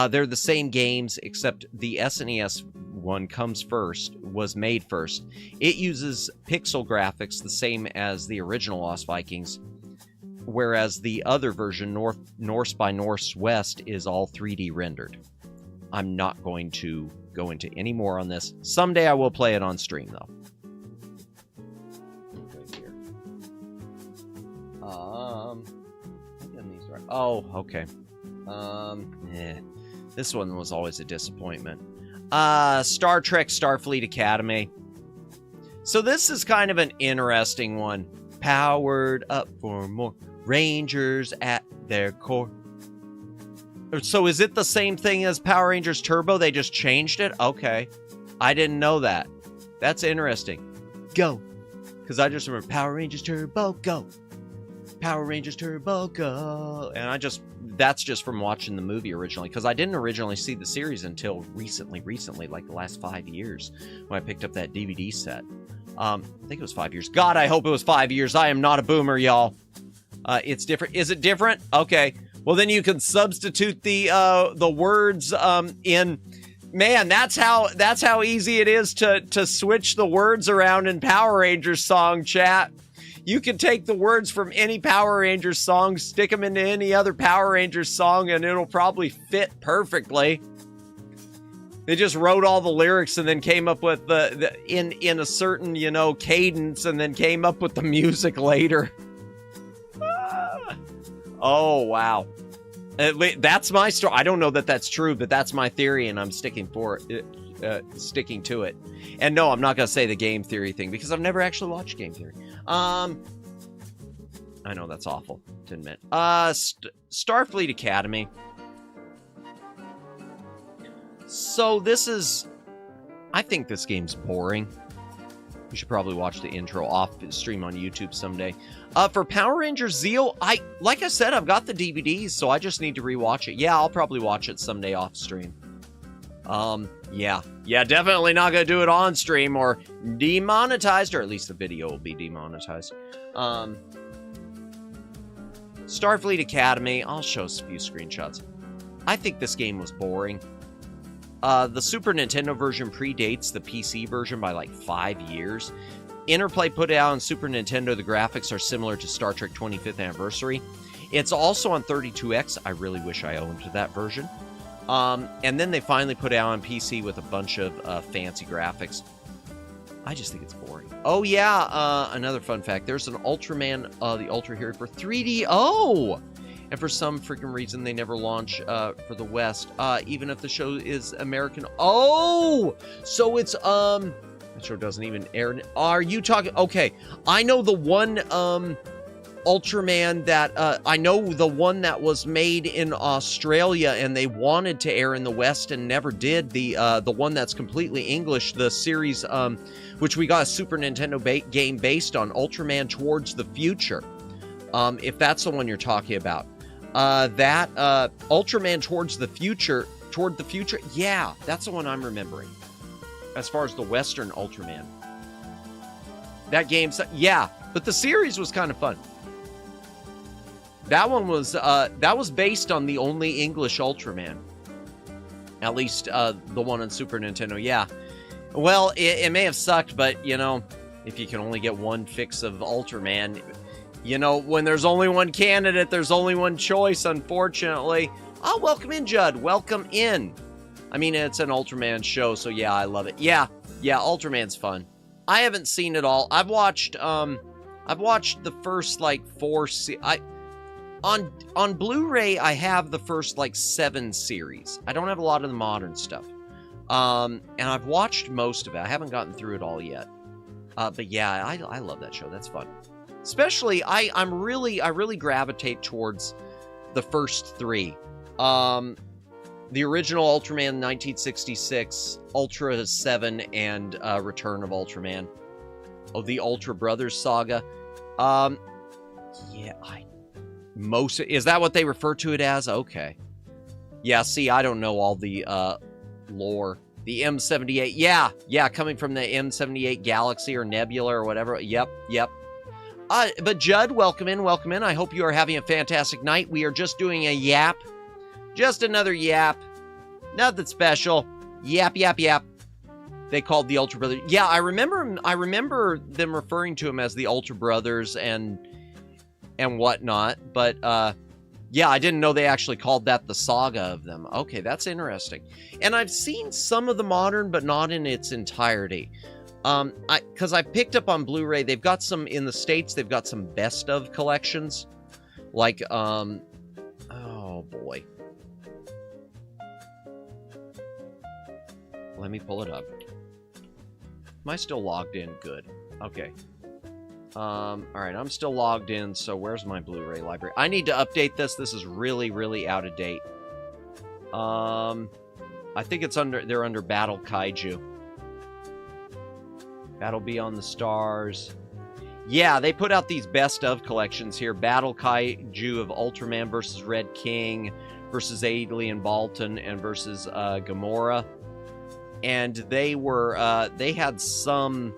They're the same games, except the SNES one was made first. It uses pixel graphics the same as the original Lost Vikings, whereas the other version, Norse by Northwest, is all 3D rendered. I'm not going to go into any more on this. Someday I will play it on stream, though. Oh, okay. This one was always a disappointment. Star Trek Starfleet Academy. So this is kind of an interesting one. Powered up for more Rangers at their core. So is it the same thing as Power Rangers Turbo? They just changed it? Okay. I didn't know that. That's interesting. Go. Because I just remember Power Rangers Turbo, go. Power Rangers Turbo, go. And that's just from watching the movie originally, because I didn't originally see the series until recently, like the last 5 years, when I picked up that DVD set. I think it was 5 years. God, I hope it was 5 years. I am not a boomer, y'all. It's different. Is it different? Okay. Well, then you can substitute the words in. Man, that's how easy it is to switch the words around in Power Rangers song, chat. You can take the words from any Power Rangers song, stick them into any other Power Rangers song, and it'll probably fit perfectly. They just wrote all the lyrics and then came up with the in a certain, cadence, and then came up with the music later. Oh, wow. That's my story. I don't know that that's true, but that's my theory, and I'm sticking to it. And no, I'm not going to say the game theory thing, because I've never actually watched game theory. I know that's awful to admit. Starfleet Academy. So I think this game's boring. You should probably watch the intro off stream on YouTube someday. For Power Rangers Zeal, like I said, I've got the DVDs, so I just need to rewatch it. Yeah, I'll probably watch it someday off stream. Yeah, definitely not gonna do it on stream or demonetized, or at least the video will be demonetized. Starfleet Academy, I'll show us a few screenshots. I think this game was boring. The Super Nintendo version predates the PC version by like 5 years. Interplay put it out on Super Nintendo. The graphics are similar to Star Trek 25th Anniversary. It's also on 32X. I really wish I owned that version. And then they finally put it out on PC with a bunch of fancy graphics. I just think it's boring. Oh, yeah. Another fun fact. There's an Ultraman, the Ultra Hero for 3DO. And for some freaking reason, they never launch for the West, even if the show is American. Oh! So it's, that show doesn't even air. Are you talking? Okay. I know the one Ultraman that, I know the one that was made in Australia and they wanted to air in the West and never did. The one that's completely English, the series, which we got a Super Nintendo game based on, Ultraman Towards the Future. If that's the one you're talking about. Ultraman Toward the Future, yeah, that's the one I'm remembering. As far as the Western Ultraman. That game's, yeah, but the series was kind of fun. That one was, that was based on the only English Ultraman. At least, the one on Super Nintendo, yeah. Well, it may have sucked, but, if you can only get one fix of Ultraman, when there's only one candidate, there's only one choice, unfortunately. Oh, welcome in, Judd. Welcome in. I mean, it's an Ultraman show, so yeah, I love it. Yeah, Ultraman's fun. I haven't seen it all. I've watched the first, 4 on Blu-ray, I have the first, 7 series. I don't have a lot of the modern stuff. And I've watched most of it. I haven't gotten through it all yet. But yeah, I love that show. That's fun. Especially, I really gravitate towards the first 3. The original Ultraman 1966, Ultra 7, and Return of Ultraman. Oh, the Ultra Brothers saga. Yeah, is that what they refer to it as? Okay. Yeah, see, I don't know all the lore. The M78, yeah, coming from the M78 galaxy or nebula or whatever. Yep. But Judd, welcome in. I hope you are having a fantastic night. We are just doing a yap. Just another yap. Nothing special. Yap. They called the Ultra Brothers. Yeah, I remember them referring to them as the Ultra Brothers and whatnot. But, yeah, I didn't know they actually called that the saga of them. Okay, that's interesting. And I've seen some of the modern, but not in its entirety. Because I picked up on Blu-ray, they've got some in the States, they've got some best of collections. Like, oh boy. Let me pull it up. Am I still logged in? Good. Okay. Alright, I'm still logged in, so where's my Blu-ray library? I need to update this. This is really out of date. I think they're under Battle Kaiju. Battle Beyond the Stars. Yeah, they put out these best of collections here. Battle Kaiju of Ultraman versus Red King versus Alien Baltan and versus Gamora. And they had some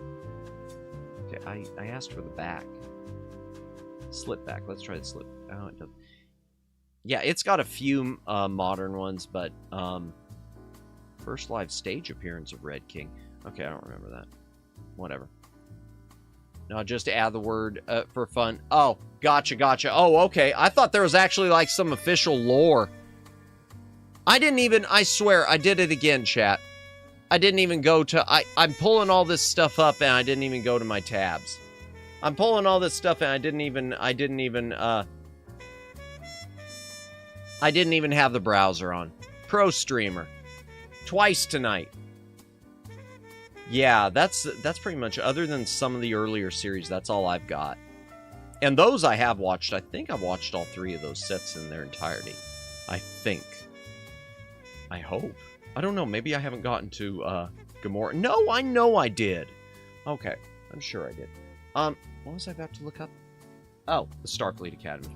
Okay, I asked for the back. Slip back. Let's try the slip. Oh, it doesn't. Yeah, it's got a few modern ones, but first live stage appearance of Red King. Okay, I don't remember that. Whatever. No, just to add the word for fun. Oh, gotcha. Oh, okay. I thought there was actually like some official lore. I swear, I did it again, chat. I didn't even go to, I'm pulling all this stuff up and I didn't even go to my tabs. I'm pulling all this stuff and I didn't even have the browser on. Pro streamer. Twice tonight. Yeah, that's pretty much, other than some of the earlier series, that's all I've got. And those I have watched. I think I've watched all 3 of those sets in their entirety. I think. I hope. I don't know. Maybe I haven't gotten to Gamora. No, I know I did. Okay. I'm sure I did. What was I about to look up? Oh, the Starfleet Academy.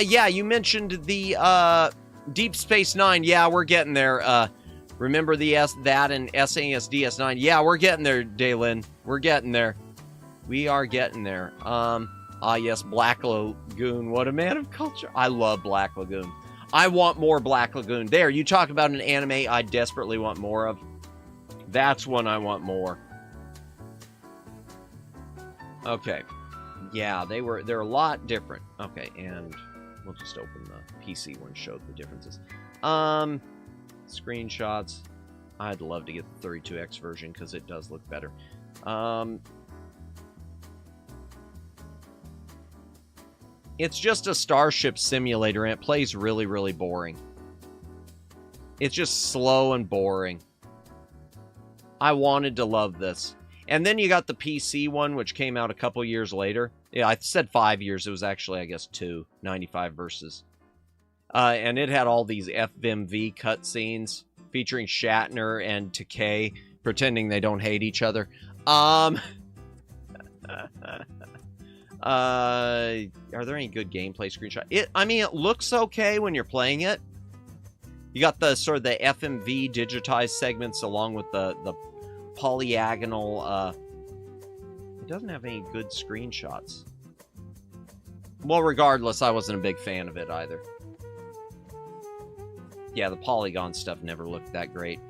Yeah, you mentioned the Deep Space Nine. Yeah, we're getting there. Remember that and SNES DS9? Yeah, we're getting there, Daylin. We're getting there. We are getting there. Yes, Black Lagoon. What a man of culture. I love Black Lagoon. I want more Black Lagoon. There, you talk about an anime I desperately want more of. That's one I want more. Okay. Yeah, they're a lot different. Okay, and we'll just open the PC one, show the differences. Screenshots. I'd love to get the 32X version because it does look better. It's just a Starship Simulator and it plays really, really boring. It's just slow and boring. I wanted to love this. And then you got the PC one, which came out a couple years later. Yeah, I said 5 years. It was actually, I guess, 2. 95 versus. And it had all these FMV cutscenes featuring Shatner and Takei pretending they don't hate each other. Are there any good gameplay screenshots? It looks okay when you're playing it. You got the sort of the FMV digitized segments along with the polyagonal. It doesn't have any good screenshots. Well, regardless, I wasn't a big fan of it either. Yeah, the polygon stuff never looked that great.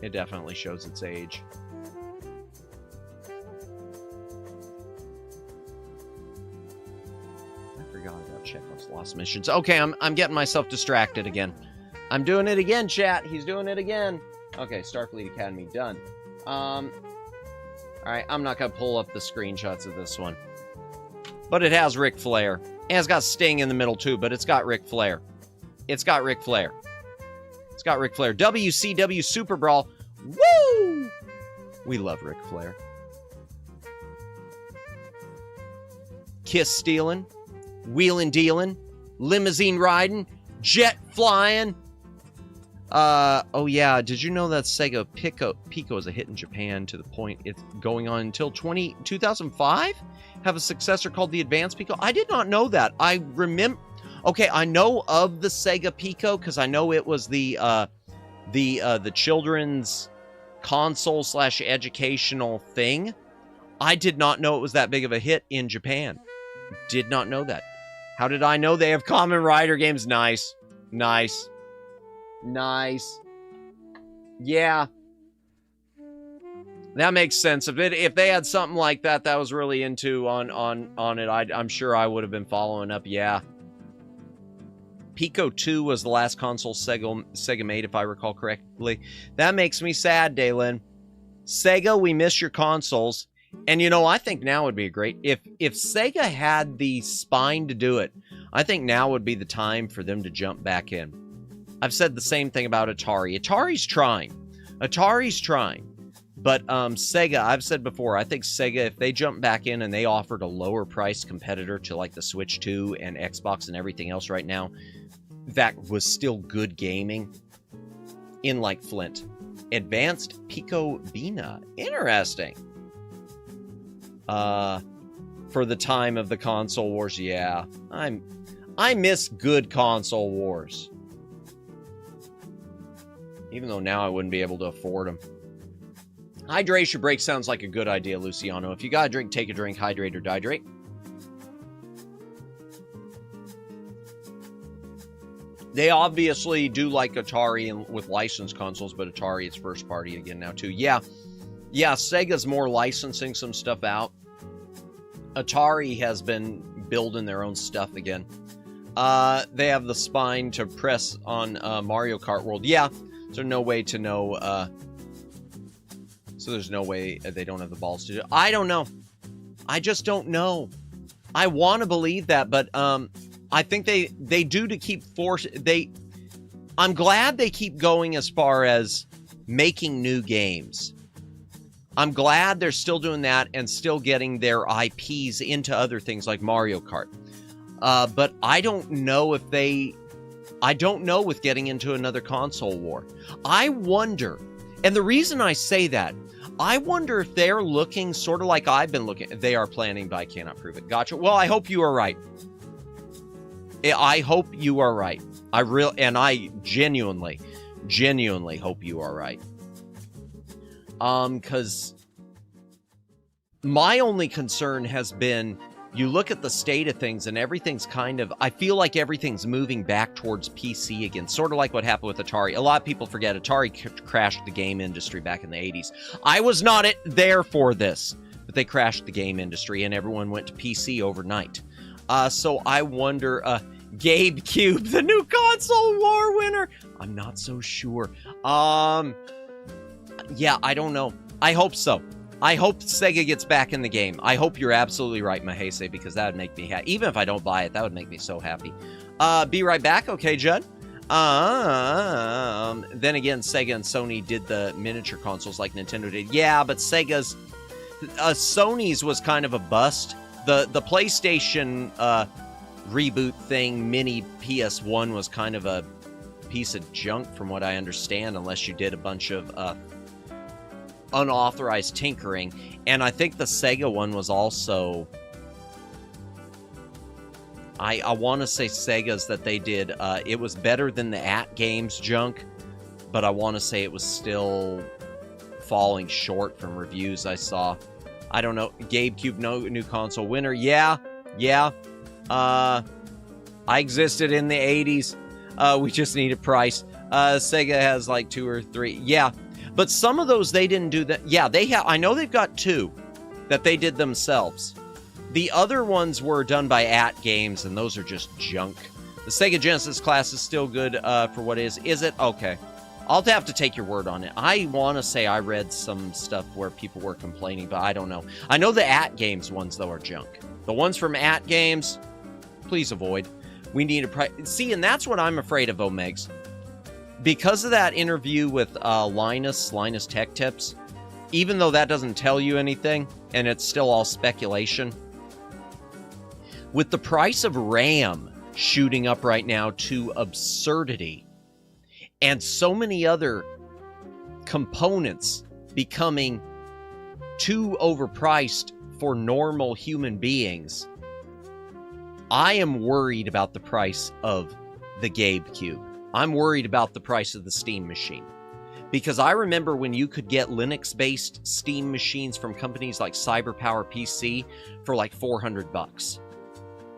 It definitely shows its age. I forgot about Chekhov's Lost Missions. Okay, I'm getting myself distracted again. I'm doing it again, chat. He's doing it again. Okay, Starfleet Academy, done. Alright, I'm not going to pull up the screenshots of this one. But it has Ric Flair. And it's got Sting in the middle, too, but it's got Ric Flair. It's got Ric Flair. It's got Ric Flair. WCW Super Brawl. Woo! We love Ric Flair. Kiss stealing. Wheeling dealing. Limousine riding. Jet flying. Oh yeah, did you know that Sega Pico is a hit in Japan to the point it's going on until 2005? Have a successor called the Advanced Pico? I did not know that. I remember... Okay, I know of the Sega Pico because I know it was the children's console / educational thing. I did not know it was that big of a hit in Japan. Did not know that. How did I know? They have Kamen Rider games. Nice. Nice. Nice. Yeah. That makes sense. If they had something like that was really into on it, I'm sure I would have been following up. Yeah. Pico 2 was the last console Sega made, if I recall correctly. That makes me sad, Daylin. Sega, we miss your consoles. And you know, I think now would be a great... If Sega had the spine to do it, I think now would be the time for them to jump back in. I've said the same thing about Atari. Atari's trying. But Sega, I've said before, I think Sega, if they jump back in and they offered a lower price competitor to like the Switch 2 and Xbox and everything else right now, that was still good gaming in like Flint. Advanced Pico Bina. Interesting. For the time of the console wars, yeah. I miss good console wars. Even though now I wouldn't be able to afford them. Hydration break sounds like a good idea, Luciano. If you got a drink, take a drink, hydrate or dihydrate. They obviously do like Atari and with licensed consoles, but Atari is first party again now too. Yeah, Sega's more licensing some stuff out. Atari has been building their own stuff again. They have the spine to press on Mario Kart World. Yeah, so no way to know. So there's no way they don't have the balls to do it. I don't know. I just don't know. I want to believe that, but I think they do to keep I'm glad they keep going as far as making new games. I'm glad they're still doing that and still getting their IPs into other things like Mario Kart. But I don't know with getting into another console war. I wonder, and the reason I say that, I wonder if they're looking sort of like I've been looking. They are planning, but I cannot prove it. Gotcha. Well, I hope you are right. I hope you are right. I genuinely hope you are right. Because my only concern has been, you look at the state of things and everything's I feel like everything's moving back towards PC again, sort of like what happened with Atari. A lot of people forget Atari crashed the game industry back in the 80s. I was not there for this, but they crashed the game industry and everyone went to PC overnight. So I wonder, Gabe Cube, the new console war winner. I'm not so sure. Yeah, I don't know. I hope so. I hope Sega gets back in the game. I hope you're absolutely right, Mahese, because that would make me happy. Even if I don't buy it, that would make me so happy. Be right back. Okay, Judd. Then again, Sega and Sony did the miniature consoles like Nintendo did. Yeah, but Sony's was kind of a bust. The PlayStation reboot thing, mini PS1, was kind of a piece of junk from what I understand, unless you did a bunch of unauthorized tinkering. And I think the Sega one was also, I want to say Sega's that they did, it was better than the Games junk, but I want to say it was still falling short from reviews I saw. I don't know. Gabe Cube, no new console winner. Yeah. I existed in the 80s. We just need a price. Sega has like 2 or 3. Yeah. But some of those, they didn't do that. Yeah, I know they've got 2 that they did themselves. The other ones were done by Games, and those are just junk. The Sega Genesis class is still good for what it is. Is it? Okay. I'll have to take your word on it. I want to say I read some stuff where people were complaining, but I don't know. I know the Games ones, though, are junk. The ones from Games, please avoid. We need a price. See, and that's what I'm afraid of, Omegs. Because of that interview with Linus Tech Tips, even though that doesn't tell you anything, and it's still all speculation, with the price of RAM shooting up right now to absurdity, and so many other components becoming too overpriced for normal human beings, I am worried about the price of the Gabe Cube. I'm worried about the price of the Steam machine. Because I remember when you could get Linux-based Steam machines from companies like CyberPower PC for like $400.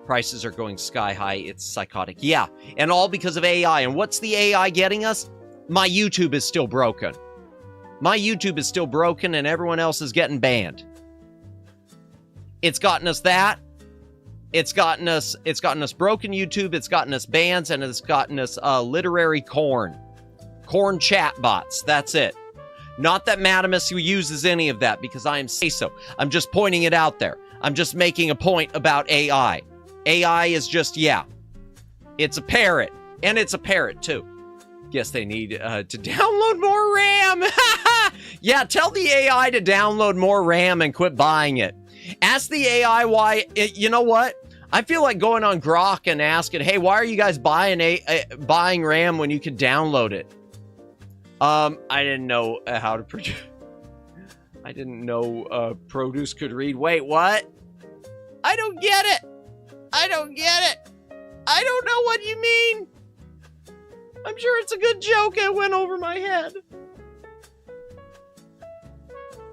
Prices are going sky high. It's psychotic. Yeah, and all because of AI. And what's the AI getting us? My YouTube is still broken. My YouTube is still broken and everyone else is getting banned. It's gotten us that. It's gotten us broken YouTube, it's gotten us bans, and it's gotten us literary corn chatbots. That's it. Not that Madamus uses any of that, because I am say so. I'm just pointing it out there. I'm just making a point about AI. AI is just, yeah, it's a parrot, and it's a parrot too. Guess they need to download more RAM. Yeah, tell the AI to download more RAM and quit buying it. Ask the AI why. You know what? I feel like going on Grok and asking, hey, why are you guys buying RAM when you can download it? I didn't know how to produce. I didn't know produce could read. Wait, what? I don't get it. I don't know what you mean. I'm sure it's a good joke. It went over my head.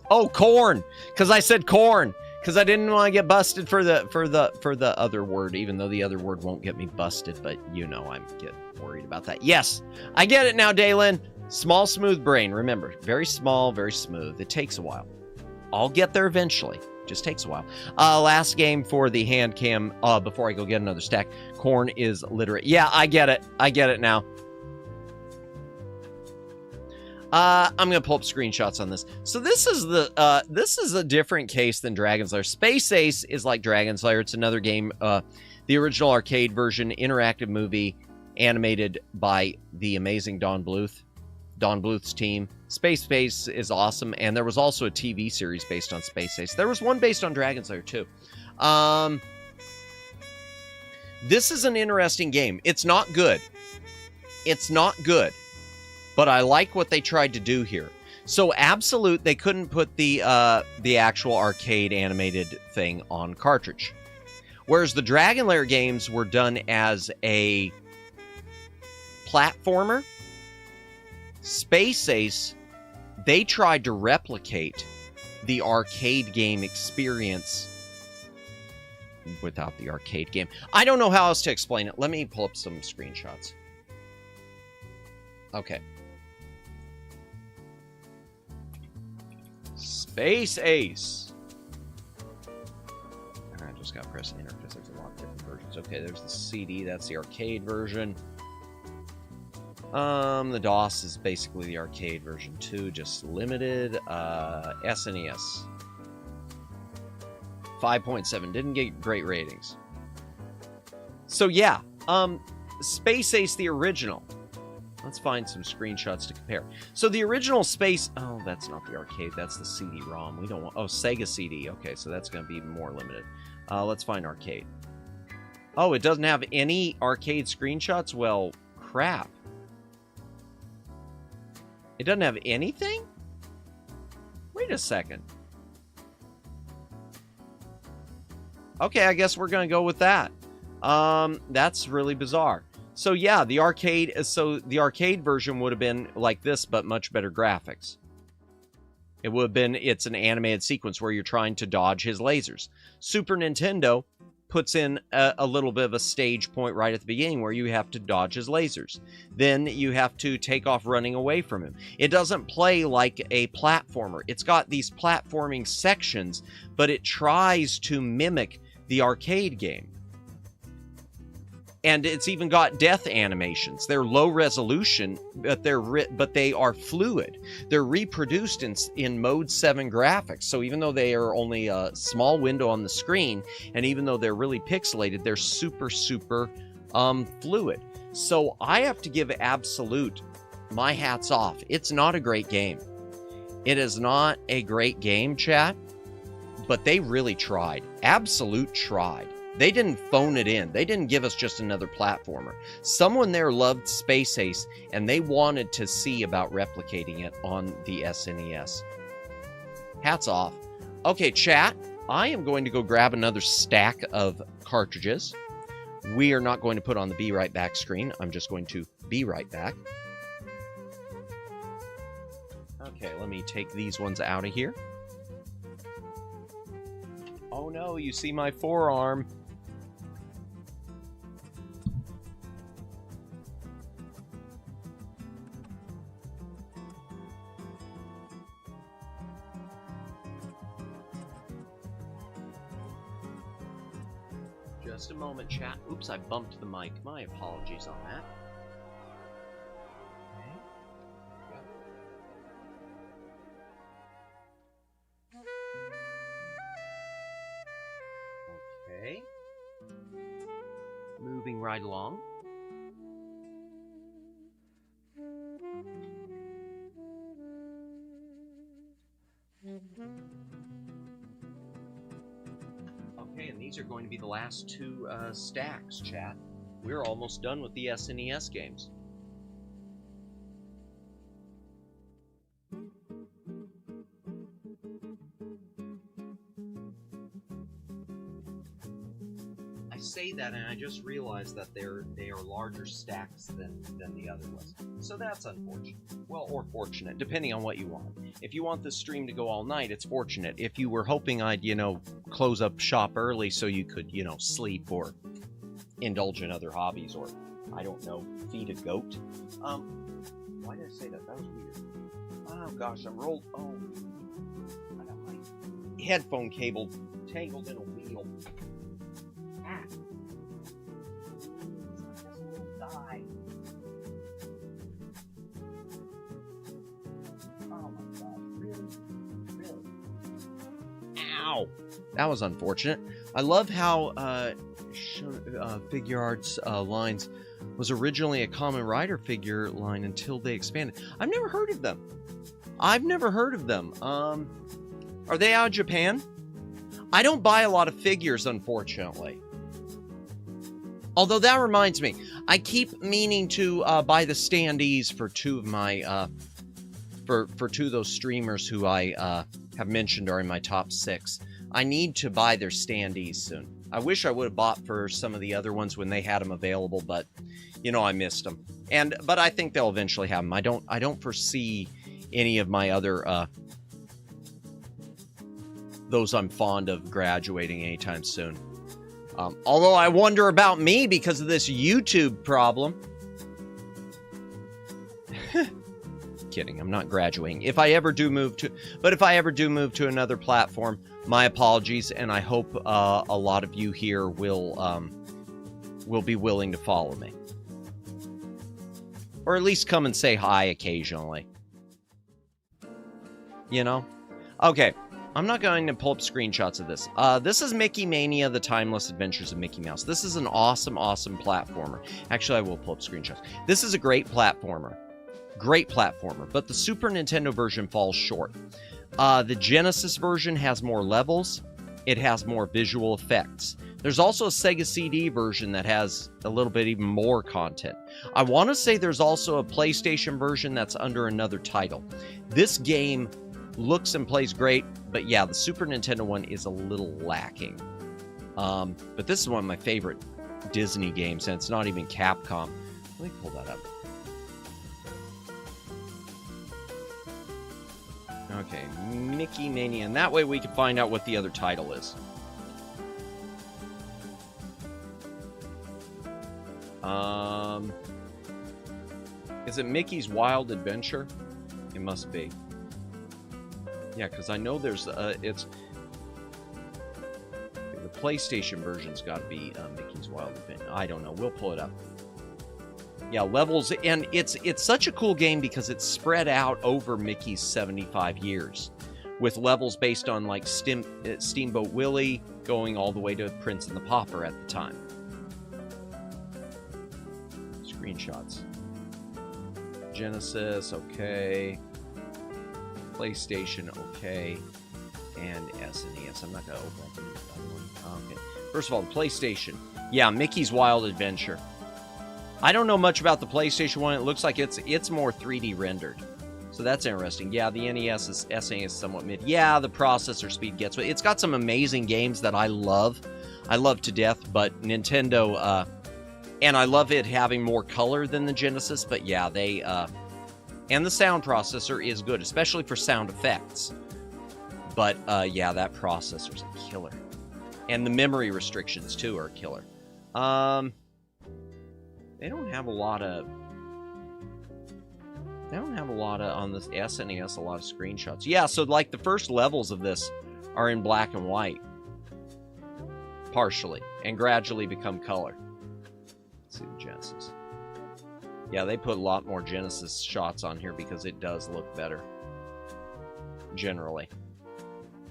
Oh, corn. Because I said corn. Because I didn't want to get busted for the other word, even though the other word won't get me busted. But you know I'm getting worried about that. Yes, I get it now, Dalen. Small, smooth brain. Remember, very small, very smooth. It takes a while. I'll get there eventually. Just takes a while. Last game for the hand cam. Before I go get another stack. Corn is literate. Yeah, I get it. I get it now. I'm gonna pull up screenshots on this. So this is a different case than Dragon's Lair. Space Ace is like Dragon's Lair. It's another game. The original arcade version, interactive movie, animated by the amazing Don Bluth. Don Bluth's team. Space Ace is awesome, and there was also a TV series based on Space Ace. There was one based on Dragon's Lair too. This is an interesting game. It's not good. It's not good. But I like what they tried to do here. So Absolute, they couldn't put the actual arcade animated thing on cartridge. Whereas the Dragon Lair games were done as a platformer, Space Ace, they tried to replicate the arcade game experience without the arcade game. I don't know how else to explain it. Let me pull up some screenshots. Okay. Space Ace. I just got to press enter because there's a lot of different versions. Okay, there's the CD. That's the arcade version. The DOS is basically the arcade version too, just limited. SNES. 5.7. Didn't get great ratings. So yeah, Space Ace, the original. Let's find some screenshots to compare. So the original Space... Oh, that's not the arcade. That's the CD-ROM. We don't want... Oh, Sega CD. Okay, so that's going to be more limited. Let's find arcade. Oh, it doesn't have any arcade screenshots? Well, crap. It doesn't have anything? Wait a second. Okay, I guess we're going to go with that. That's really bizarre. So yeah, the arcade version would have been like this, but much better graphics. It would have been, it's an animated sequence where you're trying to dodge his lasers. Super Nintendo puts in a little bit of a stage point right at the beginning where you have to dodge his lasers. Then you have to take off running away from him. It doesn't play like a platformer. It's got these platforming sections, but it tries to mimic the arcade game. And it's even got death animations. They're low resolution, but they are fluid. They're reproduced in Mode 7 graphics. So even though they are only a small window on the screen, and even though they're really pixelated, they're super, super fluid. So I have to give Absolute my hats off. It's not a great game. It is not a great game, chat, but they really tried. Absolute tried. They didn't phone it in. They didn't give us just another platformer. Someone there loved Space Ace, and they wanted to see about replicating it on the SNES. Hats off. Okay, chat, I am going to go grab another stack of cartridges. We are not going to put on the Be Right Back screen. I'm just going to be right back. Okay, let me take these ones out of here. Oh no, you see my forearm. Just a moment, chat. Oops, I bumped the mic. My apologies on that. Okay. Moving right along. Okay, and these are going to be the last two stacks, chat. We're almost done with the SNES games. I say that and I just realized that they are larger stacks than the other ones. So that's unfortunate. Well, or fortunate, depending on what you want. If you want this stream to go all night, it's fortunate. If you were hoping I'd, close up shop early so you could, sleep or indulge in other hobbies or, I don't know, feed a goat. Why did I say that? That was weird. Oh gosh, I'm rolled. Oh, I got my headphone cable tangled in a wheel. Ah. This will die. Oh my god, really? Ow! That was unfortunate. I love how Figure Arts Lines was originally a Common Rider figure line until they expanded. I've never heard of them. Are they out of Japan? I don't buy a lot of figures, unfortunately. Although that reminds me, I keep meaning to buy the standees for two of my for two of those streamers who I have mentioned are in my top 6. I need to buy their standees soon. I wish I would have bought for some of the other ones when they had them available, but I missed them. But I think they'll eventually have them. I don't foresee any of my other those I'm fond of graduating anytime soon. Although I wonder about me because of this YouTube problem. Kidding, I'm not graduating. If I ever do move to another platform, my apologies, and I hope a lot of you here will be willing to follow me. Or at least come and say hi occasionally. Okay, I'm not going to pull up screenshots of this. This is Mickey Mania, The Timeless Adventures of Mickey Mouse. This is an awesome, awesome platformer. Actually, I will pull up screenshots. This is a great platformer. But the Super Nintendo version falls short. The Genesis version has more levels. It has more visual effects. There's also a Sega CD version that has a little bit even more content. I want to say there's also a PlayStation version that's under another title. This game looks and plays great, but yeah, the Super Nintendo one is a little lacking. But this is one of my favorite Disney games, and it's not even Capcom. Let me pull that up. Okay, Mickey Mania, and that way we can find out what the other title is. Is it Mickey's Wild Adventure? It must be. Yeah, because I know there's it's the PlayStation version's got to be Mickey's Wild Adventure. I don't know. We'll pull it up. Yeah, levels, and it's such a cool game because it's spread out over Mickey's 75 years, with levels based on like Steamboat Willie going all the way to Prince and the Pauper at the time. Screenshots. Genesis, okay. PlayStation, okay. And SNES. I'm not going to open up the other one. Okay. First of all, the PlayStation. Yeah, Mickey's Wild Adventure. I don't know much about the PlayStation one. It looks like it's more 3D rendered. So that's interesting. Yeah, the SNES is somewhat mid. Yeah, the processor speed gets it. It's got some amazing games that I love. I love to death, but Nintendo, and I love it having more color than the Genesis, but yeah, they, and the sound processor is good, especially for sound effects. But, yeah, that processor's a killer. And the memory restrictions, too, are a killer. They don't have a lot of... on this SNES, a lot of screenshots. Yeah, so, like, the first levels of this are in black and white. Partially. And gradually become color. Let's see the Genesis. Yeah, they put a lot more Genesis shots on here because it does look better. Generally.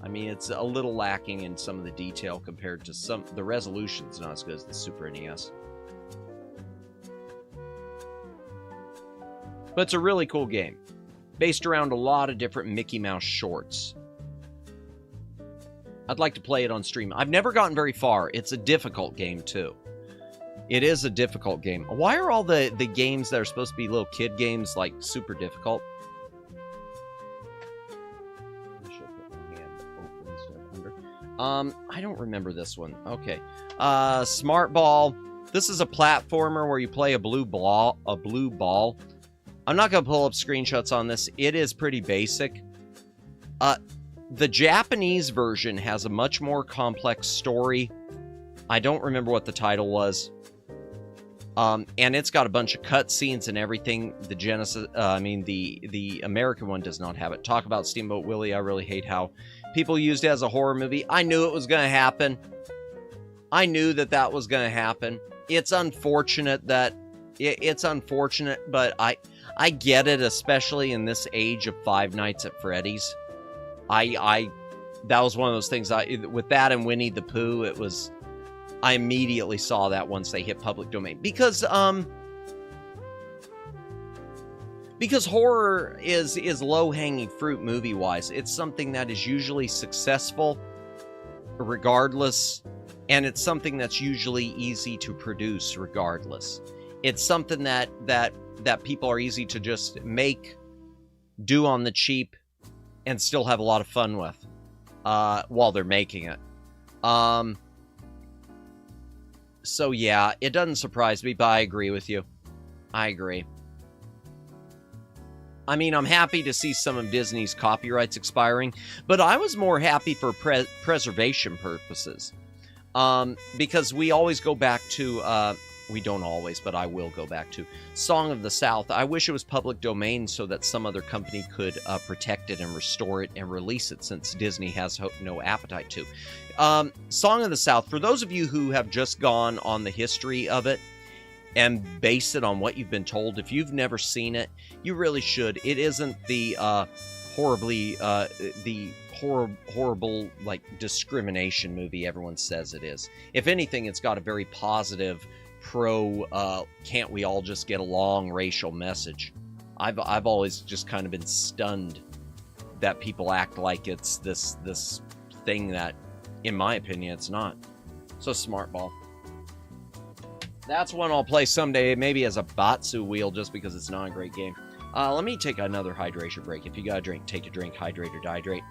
I mean, it's a little lacking in some of the detail compared to the resolution's not as good as the Super NES. But it's a really cool game. Based around a lot of different Mickey Mouse shorts. I'd like to play it on stream. I've never gotten very far. It's a difficult game, too. It is a difficult game. Why are all the games that are supposed to be little kid games, like, super difficult? I don't remember this one. Okay. Smart Ball. This is a platformer where you play a blue ball. I'm not going to pull up screenshots on this. It is pretty basic. The Japanese version has a much more complex story. I don't remember what the title was. And it's got a bunch of cutscenes and everything. The the American one does not have it. Talk about Steamboat Willie. I really hate how people used it as a horror movie. I knew it was going to happen. I knew that was going to happen. It's unfortunate that... It's unfortunate, but I get it, especially in this age of Five Nights at Freddy's. That was one of those things. With that and Winnie the Pooh, it was... I immediately saw that once they hit public domain. Because horror is low-hanging fruit movie-wise. It's something that is usually successful regardless, and it's something that's usually easy to produce regardless. It's something that people are easy to just make, do on the cheap, and still have a lot of fun with while they're making it. So yeah, it doesn't surprise me, but I agree with you. I agree. I mean, I'm happy to see some of Disney's copyrights expiring, but I was more happy for preservation purposes. Because we always go back to, we don't always, but I will go back to Song of the South. I wish it was public domain so that some other company could protect it and restore it and release it, since Disney has no appetite to. Song of the South, for those of you who have just gone on the history of it and base it on what you've been told, if you've never seen it, you really should. It isn't the horrible like discrimination movie everyone says it is. If anything, it's got a very positive can't we all just get along racial message. I've always just kind of been stunned that people act like it's this thing that, in my opinion, it's not. So Smart Ball. That's one I'll play someday, maybe as a batsu wheel, just because it's not a great game. Let me take another hydration break. If you got a drink, take a drink, hydrate or dehydrate.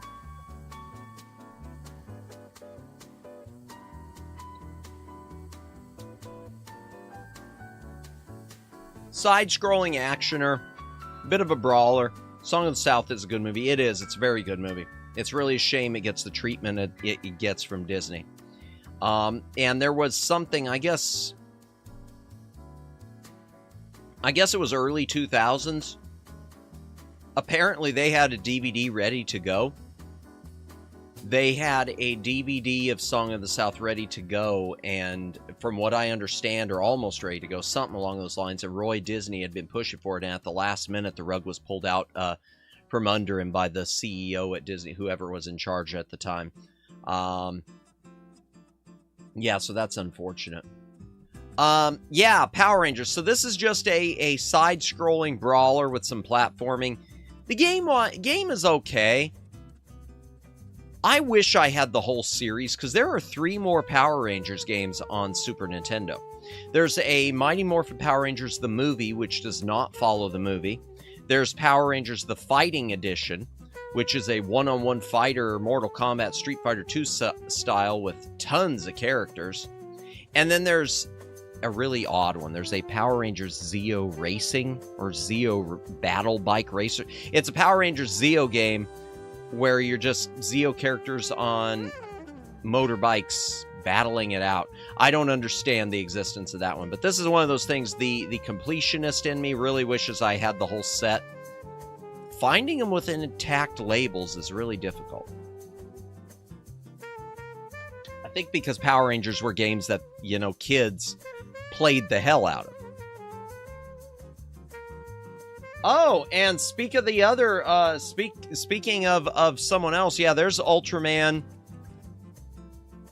Side-scrolling actioner, bit of a brawler. Song of the South is a good movie. It is. It's a very good movie. It's really a shame it gets the treatment it gets from Disney. And there was something, I guess it was early 2000s. Apparently, they had a DVD ready to go. They had a DVD of Song of the South ready to go, and from what I understand, are almost ready to go, something along those lines. And Roy Disney had been pushing for it, and at the last minute, the rug was pulled out from under him by the CEO at Disney, whoever was in charge at the time. Yeah, so that's unfortunate. Yeah, Power Rangers. So this is just a side-scrolling brawler with some platforming. The game is okay. I wish I had the whole series, because there are 3 more Power Rangers games on Super Nintendo. There's a Mighty Morphin Power Rangers the movie, which does not follow the movie. There's Power Rangers the Fighting Edition, which is a one-on-one fighter, Mortal Kombat, Street Fighter 2 style with tons of characters. And then there's a really odd one. There's a Power Rangers Zeo Racing, or Zeo Battle Bike Racer. It's a Power Rangers Zeo game where you're just Zeo characters on motorbikes battling it out. I don't understand the existence of that one, but this is one of those things, the completionist in me really wishes I had the whole set. Finding them with intact labels is really difficult. I think because Power Rangers were games that, you know, kids played the hell out of. Oh, and speak of the other, speaking of someone else, yeah, there's Ultraman.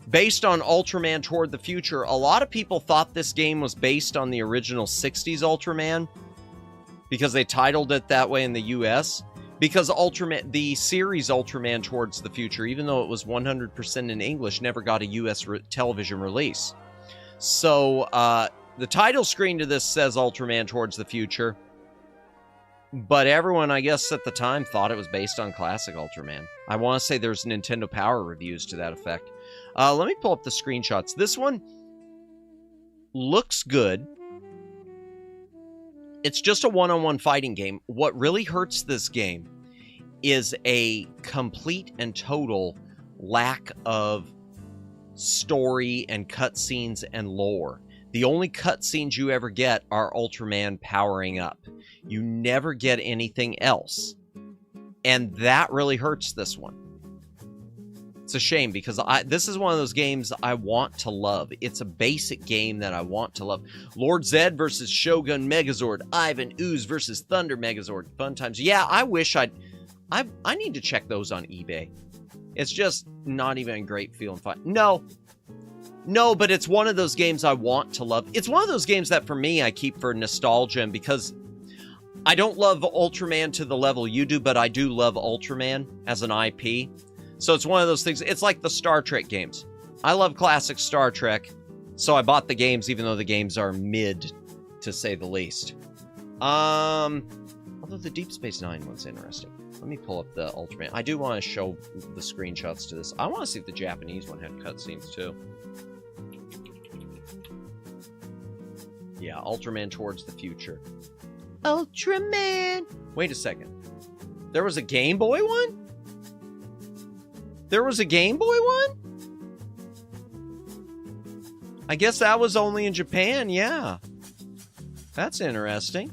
Based on Ultraman Toward the Future, a lot of people thought this game was based on the original 60s Ultraman because they titled it that way in the US. Because the series Ultraman Towards the Future, even though it was 100% in English, never got a US television release. So, the title screen to this says Ultraman Towards the Future. But everyone, I guess, at the time thought it was based on classic Ultraman. I want to say there's Nintendo Power reviews to that effect. Let me pull up the screenshots. This one looks good. It's just a one-on-one fighting game. What really hurts this game is a complete and total lack of story and cutscenes and lore. The only cutscenes you ever get are Ultraman powering up. You never get anything else. And that really hurts this one. It's a shame because this is one of those games I want to love. It's a basic game that I want to love. Lord Zed versus Shogun Megazord. Ivan Ooze versus Thunder Megazord. Fun times. Yeah, I wish I need to check those on eBay. It's just not even a great feeling fight. No, but it's one of those games I want to love. It's one of those games that for me I keep for nostalgia, and because I don't love Ultraman to the level you do, but I do love Ultraman as an IP. So it's one of those things. It's like the Star Trek games. I love classic Star Trek, so I bought the games even though the games are mid, to say the least. Although the Deep Space Nine one's interesting. Let me pull up the Ultraman. I do want to show the screenshots to this. I want to see if the Japanese one had cutscenes too. Yeah, Ultraman Towards the Future. Ultraman! Wait a second. There was a Game Boy one? There was a Game Boy one? I guess that was only in Japan, yeah. That's interesting.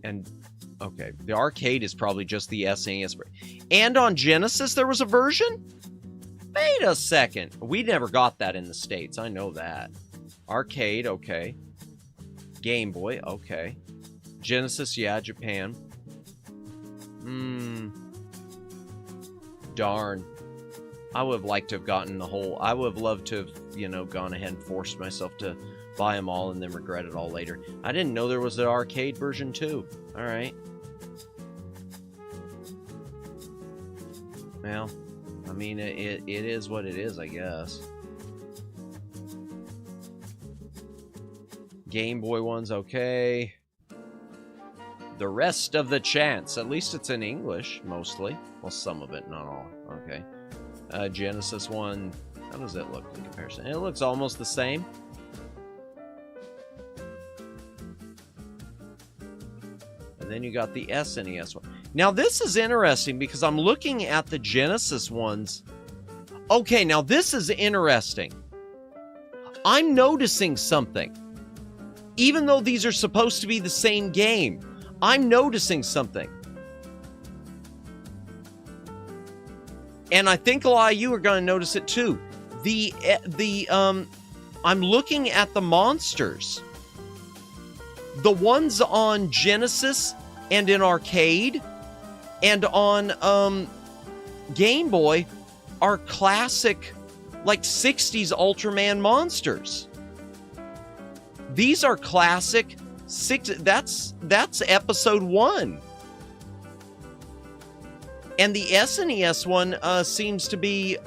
And, okay, the arcade is probably just the SNES. And on Genesis there was a version? Wait a second. We never got that in the States, I know that. Arcade, okay. Game Boy, okay. Genesis, yeah, Japan. Darn. I would have liked to have gotten the whole... I would have loved to have, you know, gone ahead and forced myself to buy them all and then regret it all later. I didn't know there was an arcade version too. Alright. Well, I mean, it is what it is, I guess. Game Boy one's okay. The rest of the chants. At least it's in English, mostly. Well, some of it, not all. Okay. Genesis one. How does it look in comparison? It looks almost the same. And then you got the SNES one. Now, this is interesting because I'm looking at the Genesis ones. Okay, now this is interesting. I'm noticing something. Even though these are supposed to be the same game, I'm noticing something. And I think a lot of you are going to notice it too. I'm looking at the monsters. The ones on Genesis and in arcade and on Game Boy are classic, like 60s Ultraman monsters. These are classic that's episode 1. And the SNES one seems to be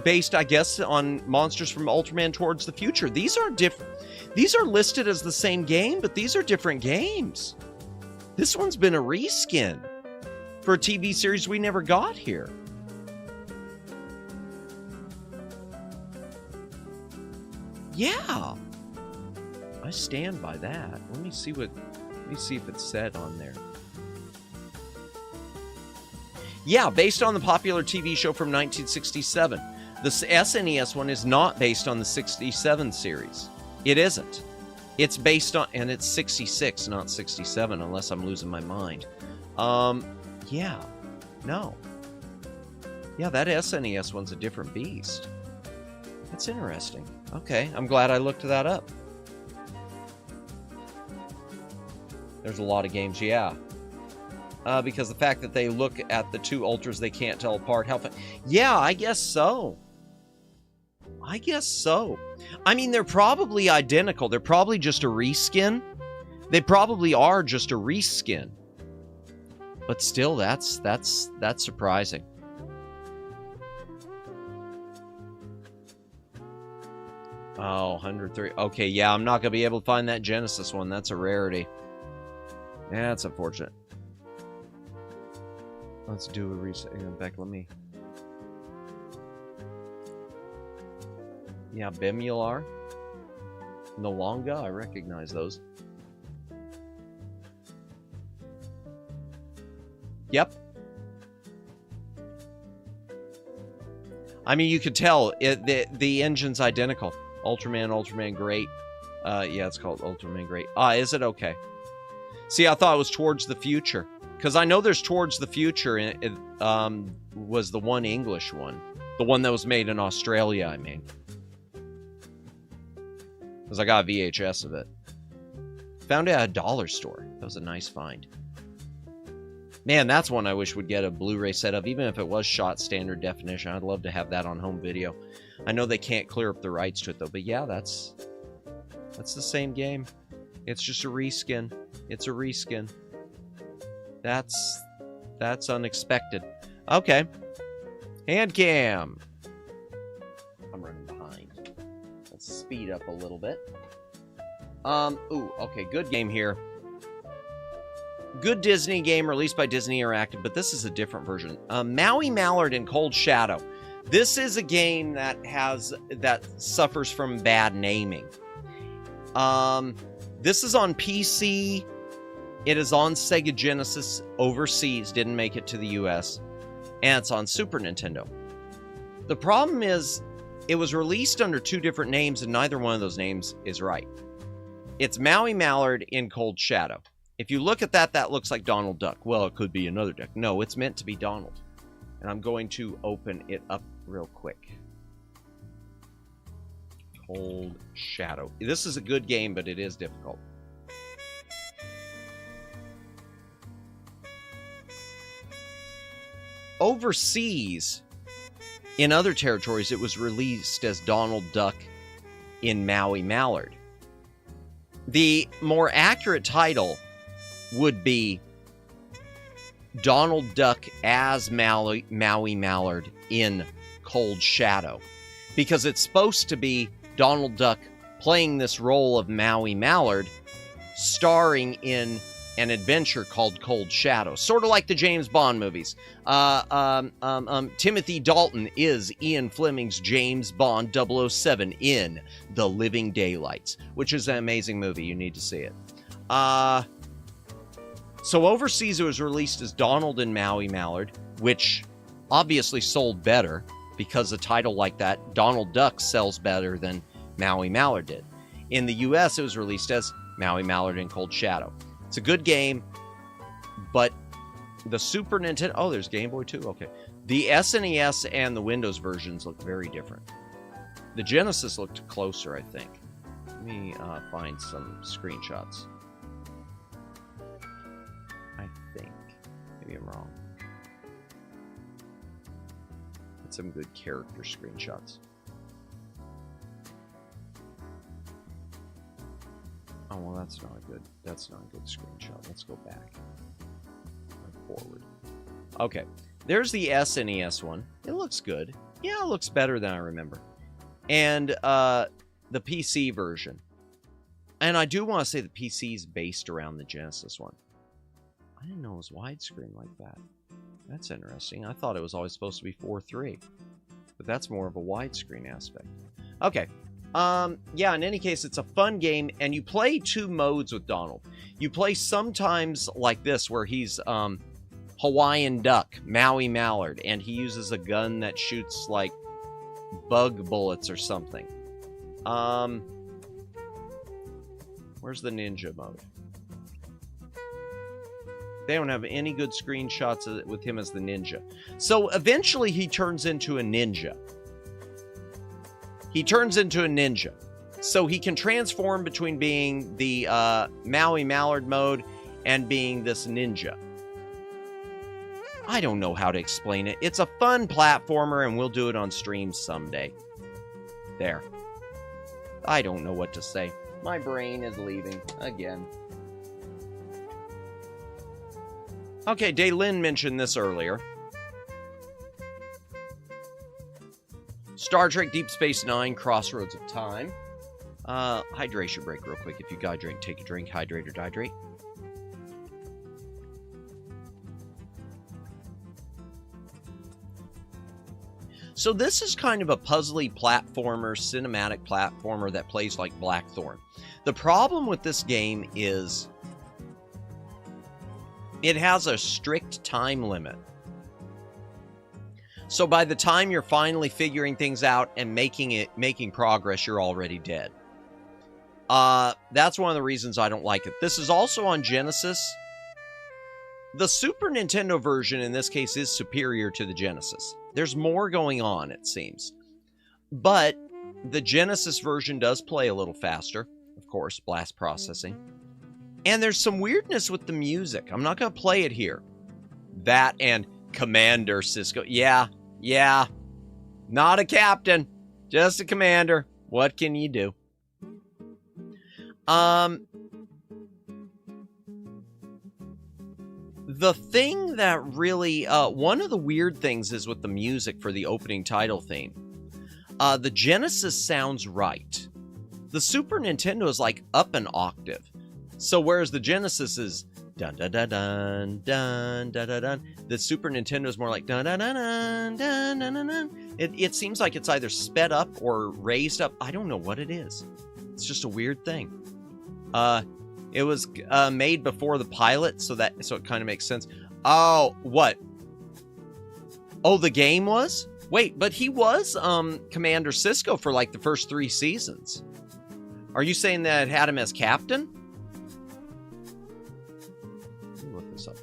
based, I guess, on monsters from Ultraman Towards the Future. These are different. These are listed as the same game, but these are different games. This one's been a reskin for a TV series we never got here. Yeah. I stand by that. Let me see if it's said on there. Yeah, based on the popular TV show from 1967. The SNES one is not based on the 67 series. It isn't. It's based on, and it's 66, not 67, unless I'm losing my mind. Yeah. No. Yeah, that SNES one's a different beast. That's interesting. Okay, I'm glad I looked that up. There's a lot of games, yeah. Because the fact that they look at the two Ultras, they can't tell apart how... Yeah, I guess so. I guess so. I mean, they're probably identical. They're probably just a reskin. They probably are just a reskin. But still, that's surprising. Oh, 103. Okay, yeah, I'm not going to be able to find that Genesis one. That's a rarity. Yeah, that's unfortunate. Let's do a reset. In fact, let me... Yeah, Bemular. Nalonga, I recognize those. Yep. I mean, you could tell the engine's identical. Ultraman Great. Yeah, it's called Ultraman Great. Is it? Okay. See, I thought it was Towards the Future. Because I know there's Towards the Future. It was the one English one. The one that was made in Australia, I mean. Because I got a VHS of it. Found it at a dollar store. That was a nice find. Man, that's one I wish would get a Blu-ray set of, even if it was shot standard definition. I'd love to have that on home video. I know they can't clear up the rights to it, though. But yeah, that's the same game. It's just a reskin. It's a reskin. That's unexpected. Okay. Handcam. I'm running behind. Let's speed up a little bit. Ooh, okay, good game here. Good Disney game released by Disney Interactive, but this is a different version. Maui Mallard and Cold Shadow. This is a game that suffers from bad naming. This is on PC. It is on Sega Genesis overseas, didn't make it to the US, and it's on Super Nintendo. The problem is, it was released under two different names, and neither one of those names is right. It's Maui Mallard in Cold Shadow. If you look at that, that looks like Donald Duck. Well, it could be another duck. No, it's meant to be Donald. And I'm going to open it up real quick. Cold Shadow. This is a good game, but it is difficult. Overseas, in other territories, it was released as Donald Duck in Maui Mallard. The more accurate title would be Donald Duck as Maui Mallard in Cold Shadow, because it's supposed to be Donald Duck playing this role of Maui Mallard, starring in an adventure called Cold Shadow, sort of like the James Bond movies. Timothy Dalton is Ian Fleming's James Bond 007 in The Living Daylights, which is an amazing movie. You need to see it. So overseas, it was released as Donald and Maui Mallard, which obviously sold better because a title like that, Donald Duck, sells better than Maui Mallard did. In the US, it was released as Maui Mallard in Cold Shadow. It's a good game, but the Super Nintendo... Oh, there's Game Boy too? Okay. The SNES and the Windows versions look very different. The Genesis looked closer, I think. Let me find some screenshots. I think. Maybe I'm wrong. Get some good character screenshots. Oh, well, that's not a good screenshot. Let's go back. Forward. Okay. There's the SNES one. It looks good. Yeah, it looks better than I remember. And the PC version. And I do want to say the PC is based around the Genesis one. I didn't know it was widescreen like that. That's interesting. I thought it was always supposed to be 4:3. But that's more of a widescreen aspect. Okay. Yeah, in any case, it's a fun game, and you play two modes with Donald. You play sometimes like this, where he's Hawaiian Duck, Maui Mallard, and he uses a gun that shoots, like, bug bullets or something. Where's the ninja mode? They don't have any good screenshots with him as the ninja. So eventually he turns into a ninja. He turns into a ninja. So he can transform between being the Maui Mallard mode and being this ninja. I don't know how to explain it. It's a fun platformer, and we'll do it on stream someday. There. I don't know what to say. My brain is leaving again. Okay, Daylin mentioned this earlier. Star Trek Deep Space Nine, Crossroads of Time. Hydration break real quick. If you gotta drink, take a drink, hydrate or dehydrate. So this is kind of a puzzly platformer, cinematic platformer that plays like Blackthorn. The problem with this game is it has a strict time limit. So by the time you're finally figuring things out and making progress, you're already dead. That's one of the reasons I don't like it. This is also on Genesis. The Super Nintendo version in this case is superior to the Genesis. There's more going on, it seems. But the Genesis version does play a little faster. Of course, blast processing. And there's some weirdness with the music. I'm not going to play it here. That and Commander Cisco. Yeah. Not a captain. Just a commander. What can you do? The thing that really, one of the weird things is with the music for the opening title theme. The Genesis sounds right. The Super Nintendo is like up an octave. So whereas the Genesis is dun dun dun dun dun dun dun dun, the Super Nintendo is more like dun dun dun dun dun dun dun dun. It seems like it's either sped up or raised up. I don't know what it is. It's just a weird thing. It was made before the pilot, so it kind of makes sense. Oh, what? Oh, the game was? Wait, but he was Commander Cisco for like the first 3 seasons. Are you saying that it had him as captain? Let me look this up.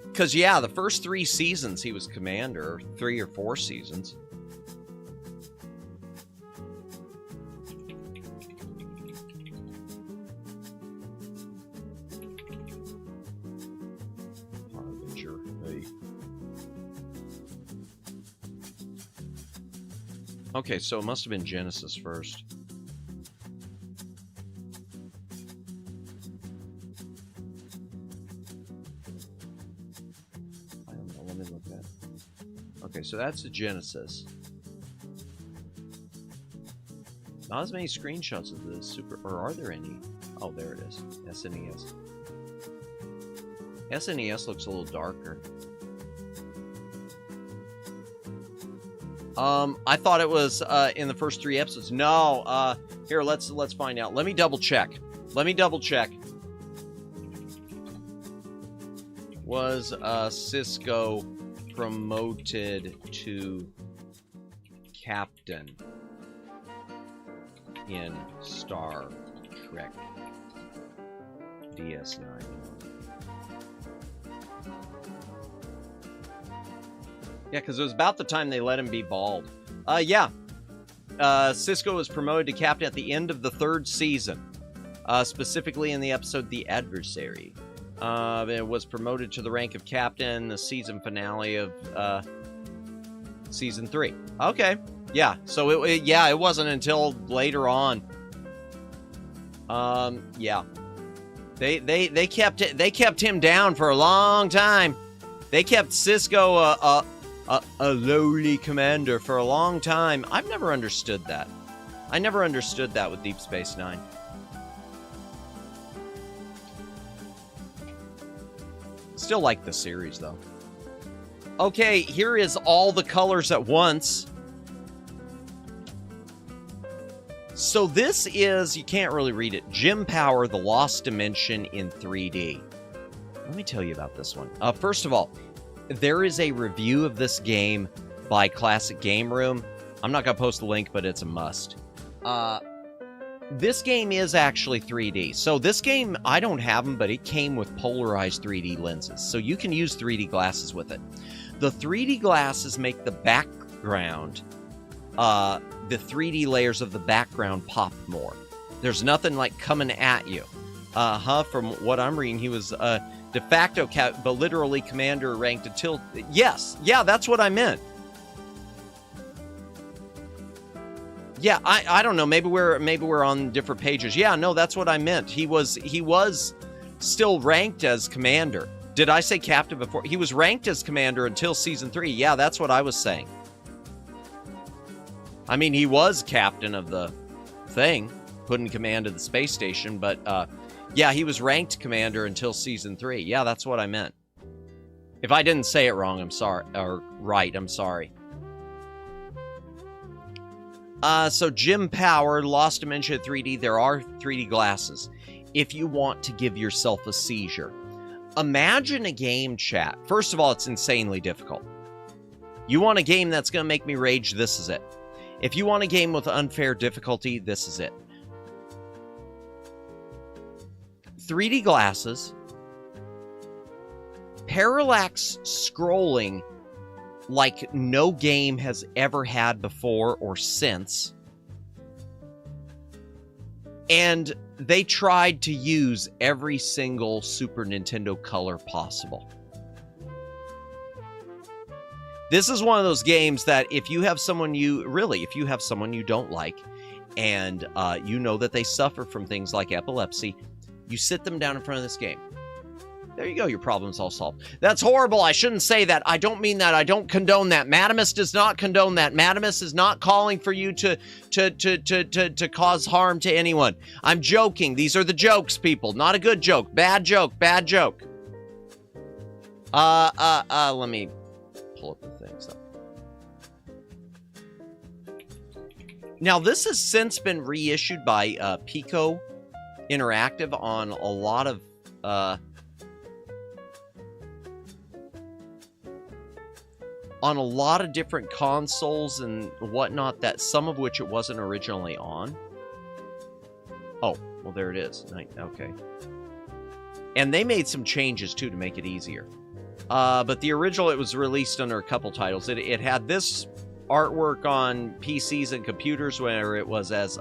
Because, yeah, the first 3 seasons he was commander, 3 or 4 seasons. Okay, so it must have been Genesis first. I don't know, let me look at it. Okay, so that's the Genesis. Not as many screenshots of the Super, or are there any? Oh, there it is. SNES. SNES looks a little darker. I thought it was in the first 3 episodes. No, here, let's find out. Let me double check. Was Cisco promoted to captain in Star Trek DS9? Yeah, because it was about the time they let him be bald. Yeah. Cisco was promoted to captain at the end of the 3rd season. Specifically in the episode The Adversary. It was promoted to the rank of captain, the season finale of season 3. Okay. Yeah, so it wasn't until later on. Yeah. They kept him down for a long time. They kept Cisco a lowly commander for a long time. I've never understood that. I never understood that with Deep Space Nine. Still like the series, though. Okay, here is all the colors at once. So this is, you can't really read it, Gem Power, The Lost Dimension in 3D. Let me tell you about this one. First of all, there is a review of this game by Classic Game Room. I'm not going to post the link, but it's a must. This game is actually 3D. So this game, I don't have them, but it came with polarized 3D lenses. So you can use 3D glasses with it. The 3D glasses make the background, the 3D layers of the background pop more. There's nothing like coming at you. From what I'm reading, he was de facto but literally commander ranked until... Yes, yeah, that's what I meant. Yeah, I don't know. Maybe we're on different pages. Yeah, no, that's what I meant. He was still ranked as commander. Did I say captain before? He was ranked as commander until season 3. Yeah, that's what I was saying. I mean, he was captain of the thing, put in command of the space station, but yeah, he was ranked commander until season 3. Yeah, that's what I meant. If I didn't say it wrong, I'm sorry. Or right, I'm sorry. So Jim Power, Lost Dimension 3D, there are 3D glasses. If you want to give yourself a seizure. Imagine a game, chat. First of all, it's insanely difficult. You want a game that's going to make me rage, this is it. If you want a game with unfair difficulty, this is it. 3D glasses, parallax scrolling like no game has ever had before or since. And they tried to use every single Super Nintendo color possible. This is one of those games that if you have someone if you have someone you don't like, and you know that they suffer from things like epilepsy, you sit them down in front of this game. There you go, your problem's all solved. That's horrible, I shouldn't say that. I don't mean that, I don't condone that. Madamus does not condone that. Madamus is not calling for you to cause harm to anyone. I'm joking, these are the jokes, people. Not a good joke, bad joke, bad joke. Let me pull up the things up. Now, this has since been reissued by Pico Interactive on a lot of different consoles and whatnot, that some of which it wasn't originally on. Oh, well, there it is. Okay. And they made some changes, too, to make it easier. But the original, it was released under a couple titles. It had this artwork on PCs and computers where it was as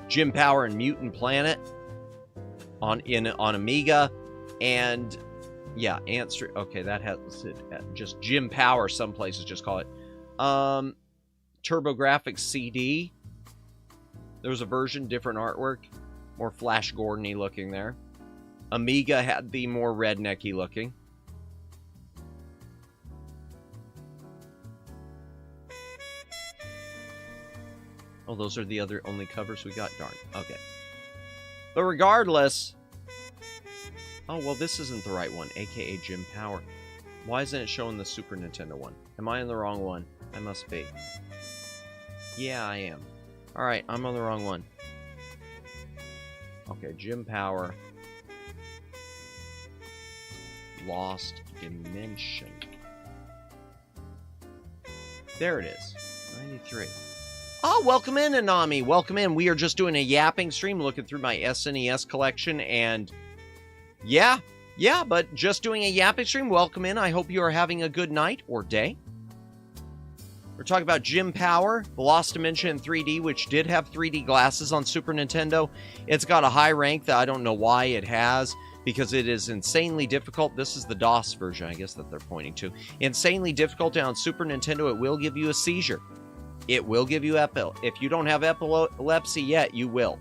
Jim Power and Mutant Planet on Amiga. And yeah, answer. Okay, that has just Jim Power. Some places just call it TurboGrafx CD. There was a version, different artwork, more Flash Gordon-y looking there. Amiga had the more rednecky looking. Oh, those are the only covers we got? Darn. Okay. But regardless... Oh, well, this isn't the right one, aka Jim Power. Why isn't it showing the Super Nintendo one? Am I on the wrong one? I must be. Yeah, I am. Alright, I'm on the wrong one. Okay, Jim Power. Lost Dimension. There it is. 93. Oh, welcome in, Anami. Welcome in. We are just doing a yapping stream, looking through my SNES collection, and yeah, but just doing a yapping stream. Welcome in. I hope you are having a good night or day. We're talking about Jim Power, the Lost Dimension in 3D, which did have 3D glasses on Super Nintendo. It's got a high rank that I don't know why it has, because it is insanely difficult. This is the DOS version, I guess, that they're pointing to. Insanely difficult on Super Nintendo. It will give you a seizure. It will give you if you don't have epilepsy yet, you will.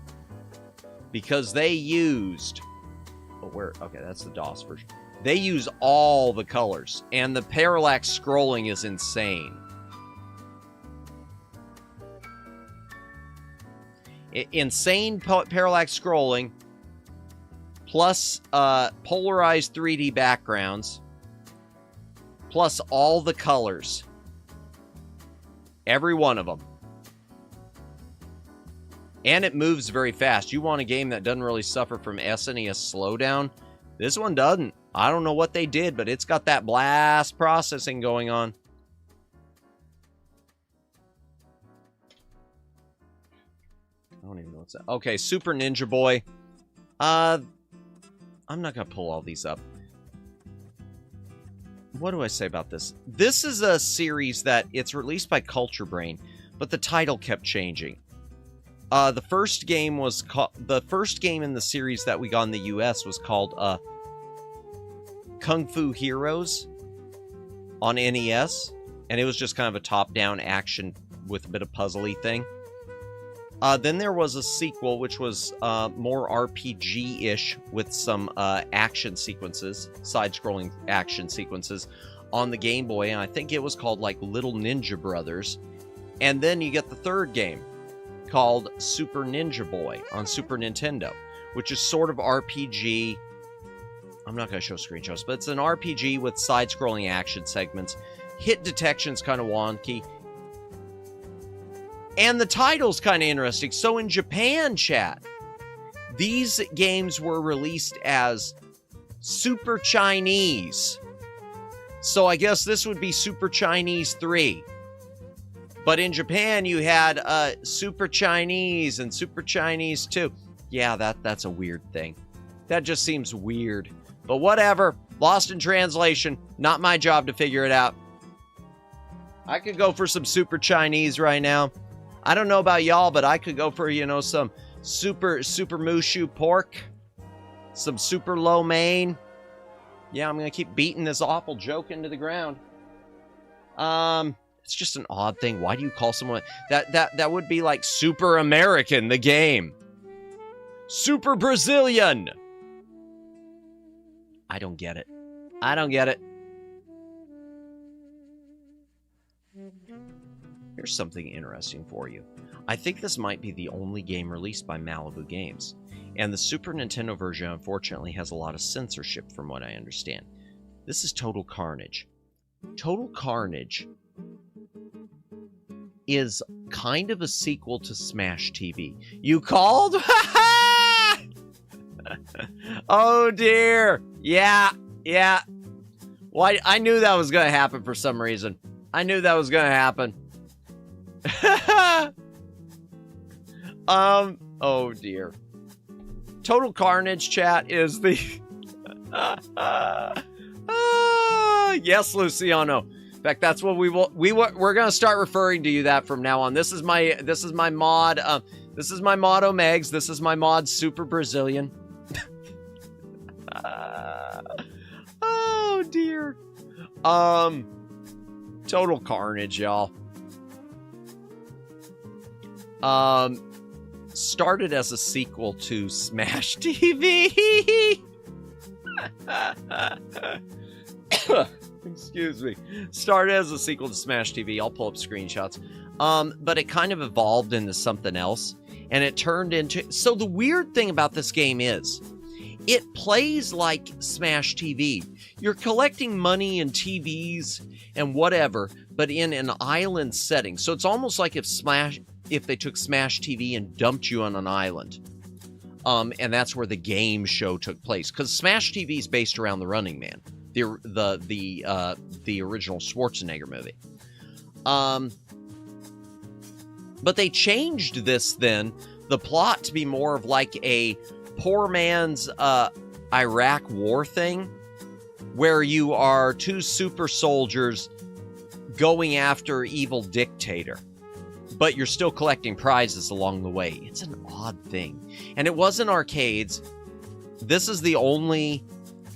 Because they used... Oh, where? Okay, that's the DOS version. They use all the colors, and the parallax scrolling is insane. Insane parallax scrolling, plus polarized 3D backgrounds, plus all the colors. Every one of them. And it moves very fast. You want a game that doesn't really suffer from SNES slowdown? This one doesn't. I don't know what they did, but it's got that blast processing going on. I don't even know what's that. Okay, Super Ninja Boy. I'm not going to pull all these up. What do I say about this? This is a series that it's released by Culture Brain, but the title kept changing. The first game was the first game in the series that we got in the US was called Kung Fu Heroes on NES, and it was just kind of a top-down action with a bit of puzzly thing. Then there was a sequel, which was more RPG-ish with some action sequences, side-scrolling action sequences on the Game Boy, and I think it was called, like, Little Ninja Brothers. And then you get the third game, called Super Ninja Boy on Super Nintendo, which is sort of RPG. I'm not going to show screenshots, but it's an RPG with side-scrolling action segments. Hit detection's kind of wonky. And the title's kind of interesting. So in Japan, chat, these games were released as Super Chinese. So I guess this would be Super Chinese 3. But in Japan, you had Super Chinese and Super Chinese 2. Yeah, that's a weird thing. That just seems weird. But whatever. Lost in translation. Not my job to figure it out. I could go for some Super Chinese right now. I don't know about y'all, but I could go for, you know, some super mushu pork. Some super lo mein. Yeah, I'm going to keep beating this awful joke into the ground. It's just an odd thing. Why do you call someone... That would be like Super American, the game. Super Brazilian. I don't get it. I don't get it. Here's something interesting for you. I think this might be the only game released by Malibu Games. And the Super Nintendo version, unfortunately, has a lot of censorship from what I understand. This is Total Carnage. Total Carnage is kind of a sequel to Smash TV. You called? Oh dear. Yeah. Why? I knew that was going to happen for some reason. I knew that was going to happen. Oh dear. Total Carnage, chat, is the... Yes, Luciano. In fact, that's what we're going to start referring to you that from now on. This is my mod. This is my mod Omegs. This is my mod Super Brazilian. Oh dear. Total Carnage, y'all. Started as a sequel to Smash TV. Excuse me. Started as a sequel to Smash TV. I'll pull up screenshots. But it kind of evolved into something else. And it turned into... So the weird thing about this game is, it plays like Smash TV. You're collecting money and TVs and whatever, but in an island setting. So it's almost like if they took Smash TV and dumped you on an island. And that's where the game show took place. Because Smash TV is based around The Running Man, the original Schwarzenegger movie. But they changed this then, the plot, to be more of like a poor man's Iraq war thing, where you are two super soldiers going after evil dictator. But you're still collecting prizes along the way. It's an odd thing. And it was in arcades. This is the only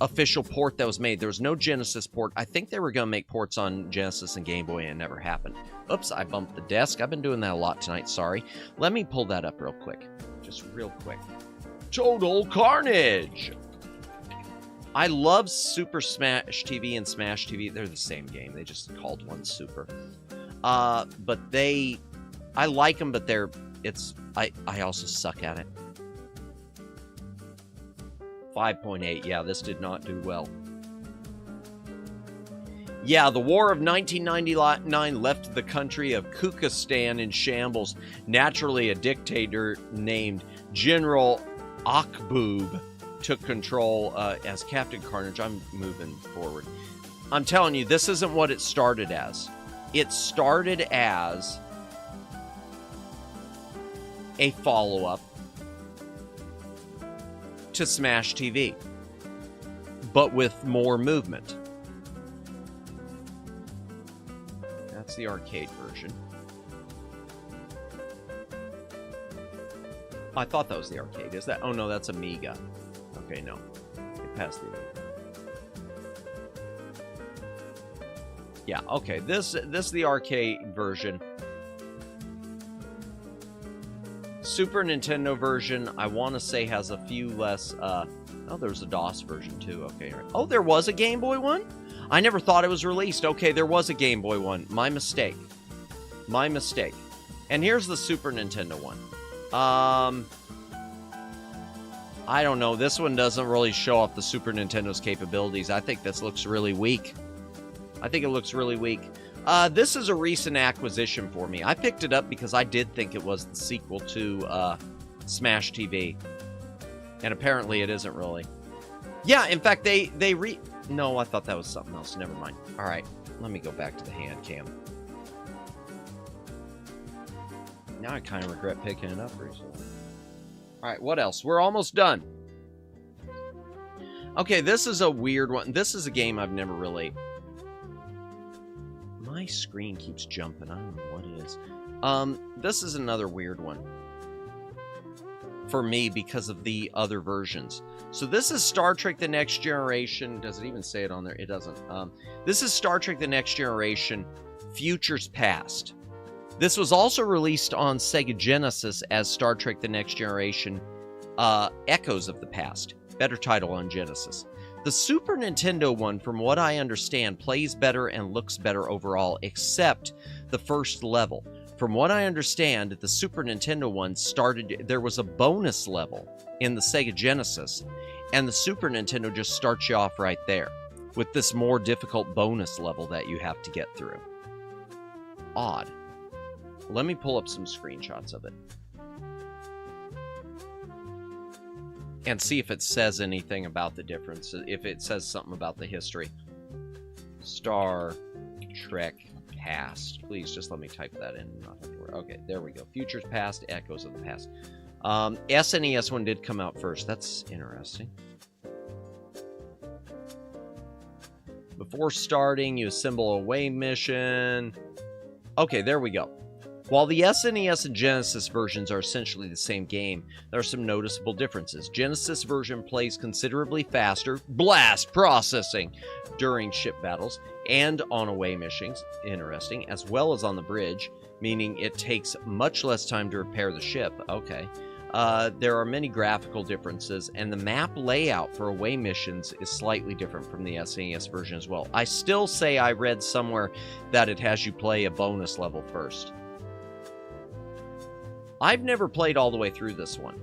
official port that was made. There was no Genesis port. I think they were going to make ports on Genesis and Game Boy, and it never happened. Oops, I bumped the desk. I've been doing that a lot tonight, sorry. Let me pull that up real quick. Just real quick. Total Carnage! I love Super Smash TV and Smash TV. They're the same game. They just called one Super. But I like them, but I also suck at it. 5.8. Yeah, this did not do well. Yeah, the War of 1999 left the country of Kyrgyzstan in shambles. Naturally, a dictator named General Akboob took control as Captain Carnage. I'm moving forward. I'm telling you, this isn't what it started as. It started as a follow-up to Smash TV, but with more movement. That's the arcade version. I thought that was the arcade. Is that? Oh no, that's Amiga. Okay, no. It passed the Amiga. Yeah, okay. This is the arcade version. Super Nintendo version, I want to say, has a few less... oh, there's a DOS version, too. Okay, right. Oh, there was a Game Boy one? I never thought it was released. Okay, there was a Game Boy one. My mistake. My mistake. And here's the Super Nintendo one. I don't know. This one doesn't really show off the Super Nintendo's capabilities. I think this looks really weak. I think it looks really weak. This is a recent acquisition for me. I picked it up because I did think it was the sequel to Smash TV. And apparently it isn't really. Yeah, in fact, No, I thought that was something else. Never mind. All right, let me go back to the Handcam. Now I kind of regret picking it up recently. All right, what else? We're almost done. Okay, this is a weird one. This is a game I've never really... My screen keeps jumping. I don't know what it is. This is another weird one for me because of the other versions. So this is Star Trek The Next Generation. Does it even say it on there? It doesn't. This is Star Trek The Next Generation Futures Past. This was also released on Sega Genesis as Star Trek The Next Generation Echoes of the Past. Better title on Genesis. The Super Nintendo one, from what I understand, plays better and looks better overall, except the first level. From what I understand, the Super Nintendo one there was a bonus level in the Sega Genesis, and the Super Nintendo just starts you off right there with this more difficult bonus level that you have to get through. Odd. Let me pull up some screenshots of it and see if it says anything about the difference, if it says something about the history. Star Trek Past. Please just let me type that in. Okay, there we go. Futures Past, Echoes of the Past. SNES one did come out first. That's interesting. Before starting, you assemble a away mission. Okay, there we go. While the SNES and Genesis versions are essentially the same game, there are some noticeable differences. Genesis version plays considerably faster, blast processing, during ship battles and on away missions, interesting, as well as on the bridge, meaning it takes much less time to repair the ship. Okay. There are many graphical differences, and the map layout for away missions is slightly different from the SNES version as well. I still say I read somewhere that it has you play a bonus level first. I've never played all the way through this one.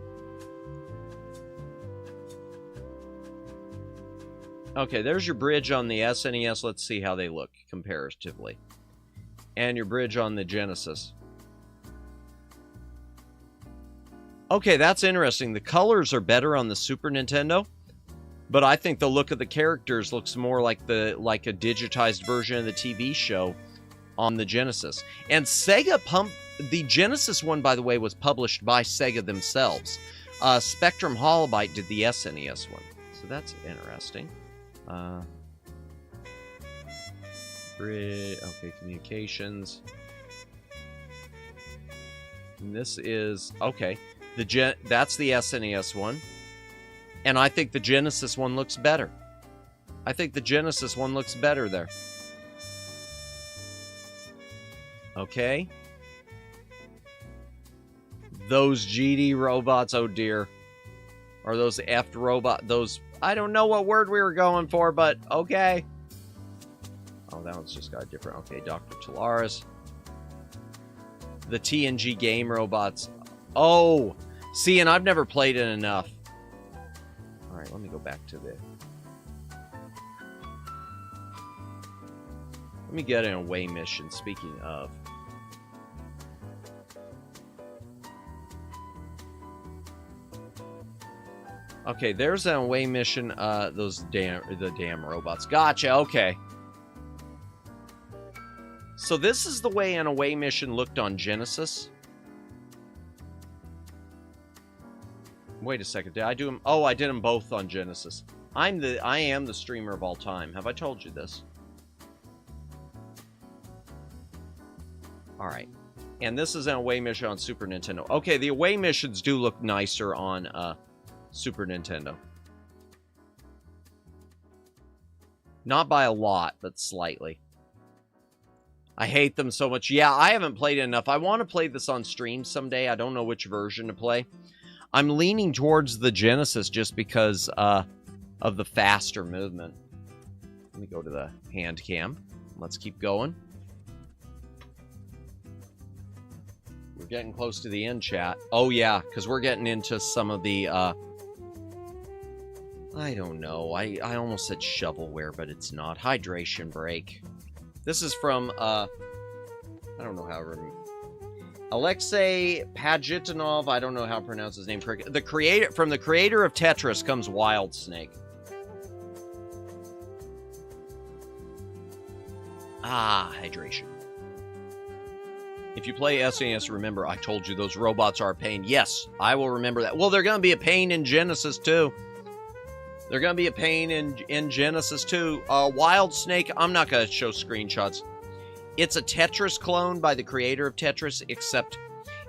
Okay, there's your bridge on the SNES. Let's see how they look comparatively. And your bridge on the Genesis. Okay, that's interesting. The colors are better on the Super Nintendo, but I think the look of the characters looks more like a digitized version of the TV show on the Genesis. And Sega pumped... The Genesis one, by the way, was published by Sega themselves. Spectrum Holobyte did the SNES one. So that's interesting. Okay, communications. And this is... Okay. That's the SNES one. And I think the Genesis one looks better. I think the Genesis one looks better there. Okay. Those GD robots, oh dear. Or those F robot, those... I don't know what word we were going for, but okay. Oh, that one's just got a different... Okay, Dr. Talaris. The TNG game robots. Oh! See, and I've never played it enough. Alright, let me go back to the... Let me get an away mission, speaking of... Okay, there's an away mission. The damn robots. Gotcha. Okay. So this is the way an away mission looked on Genesis. Wait a second. Did I do them? Oh, I did them both on Genesis. I am the streamer of all time. Have I told you this? All right. And this is an away mission on Super Nintendo. Okay, the away missions do look nicer on Super Nintendo. Not by a lot, but slightly. I hate them so much. Yeah, I haven't played it enough. I want to play this on stream someday. I don't know which version to play. I'm leaning towards the Genesis just because of the faster movement. Let me go to the Handcam. Let's keep going. We're getting close to the end, chat. Oh, yeah, because we're getting into some of the I don't know. I almost said shovelware, but it's not. Hydration break. This is from, I don't know how to remember. Alexei Pajitnov, I don't know how to pronounce his name correctly. From the creator of Tetris comes Wild Snake. Ah, hydration. If you play SNES, remember, I told you those robots are a pain. Yes, I will remember that. Well, they're going to be a pain in Genesis, too. They're going to be a pain in Genesis, too. Wild Snake, I'm not going to show screenshots. It's a Tetris clone by the creator of Tetris, except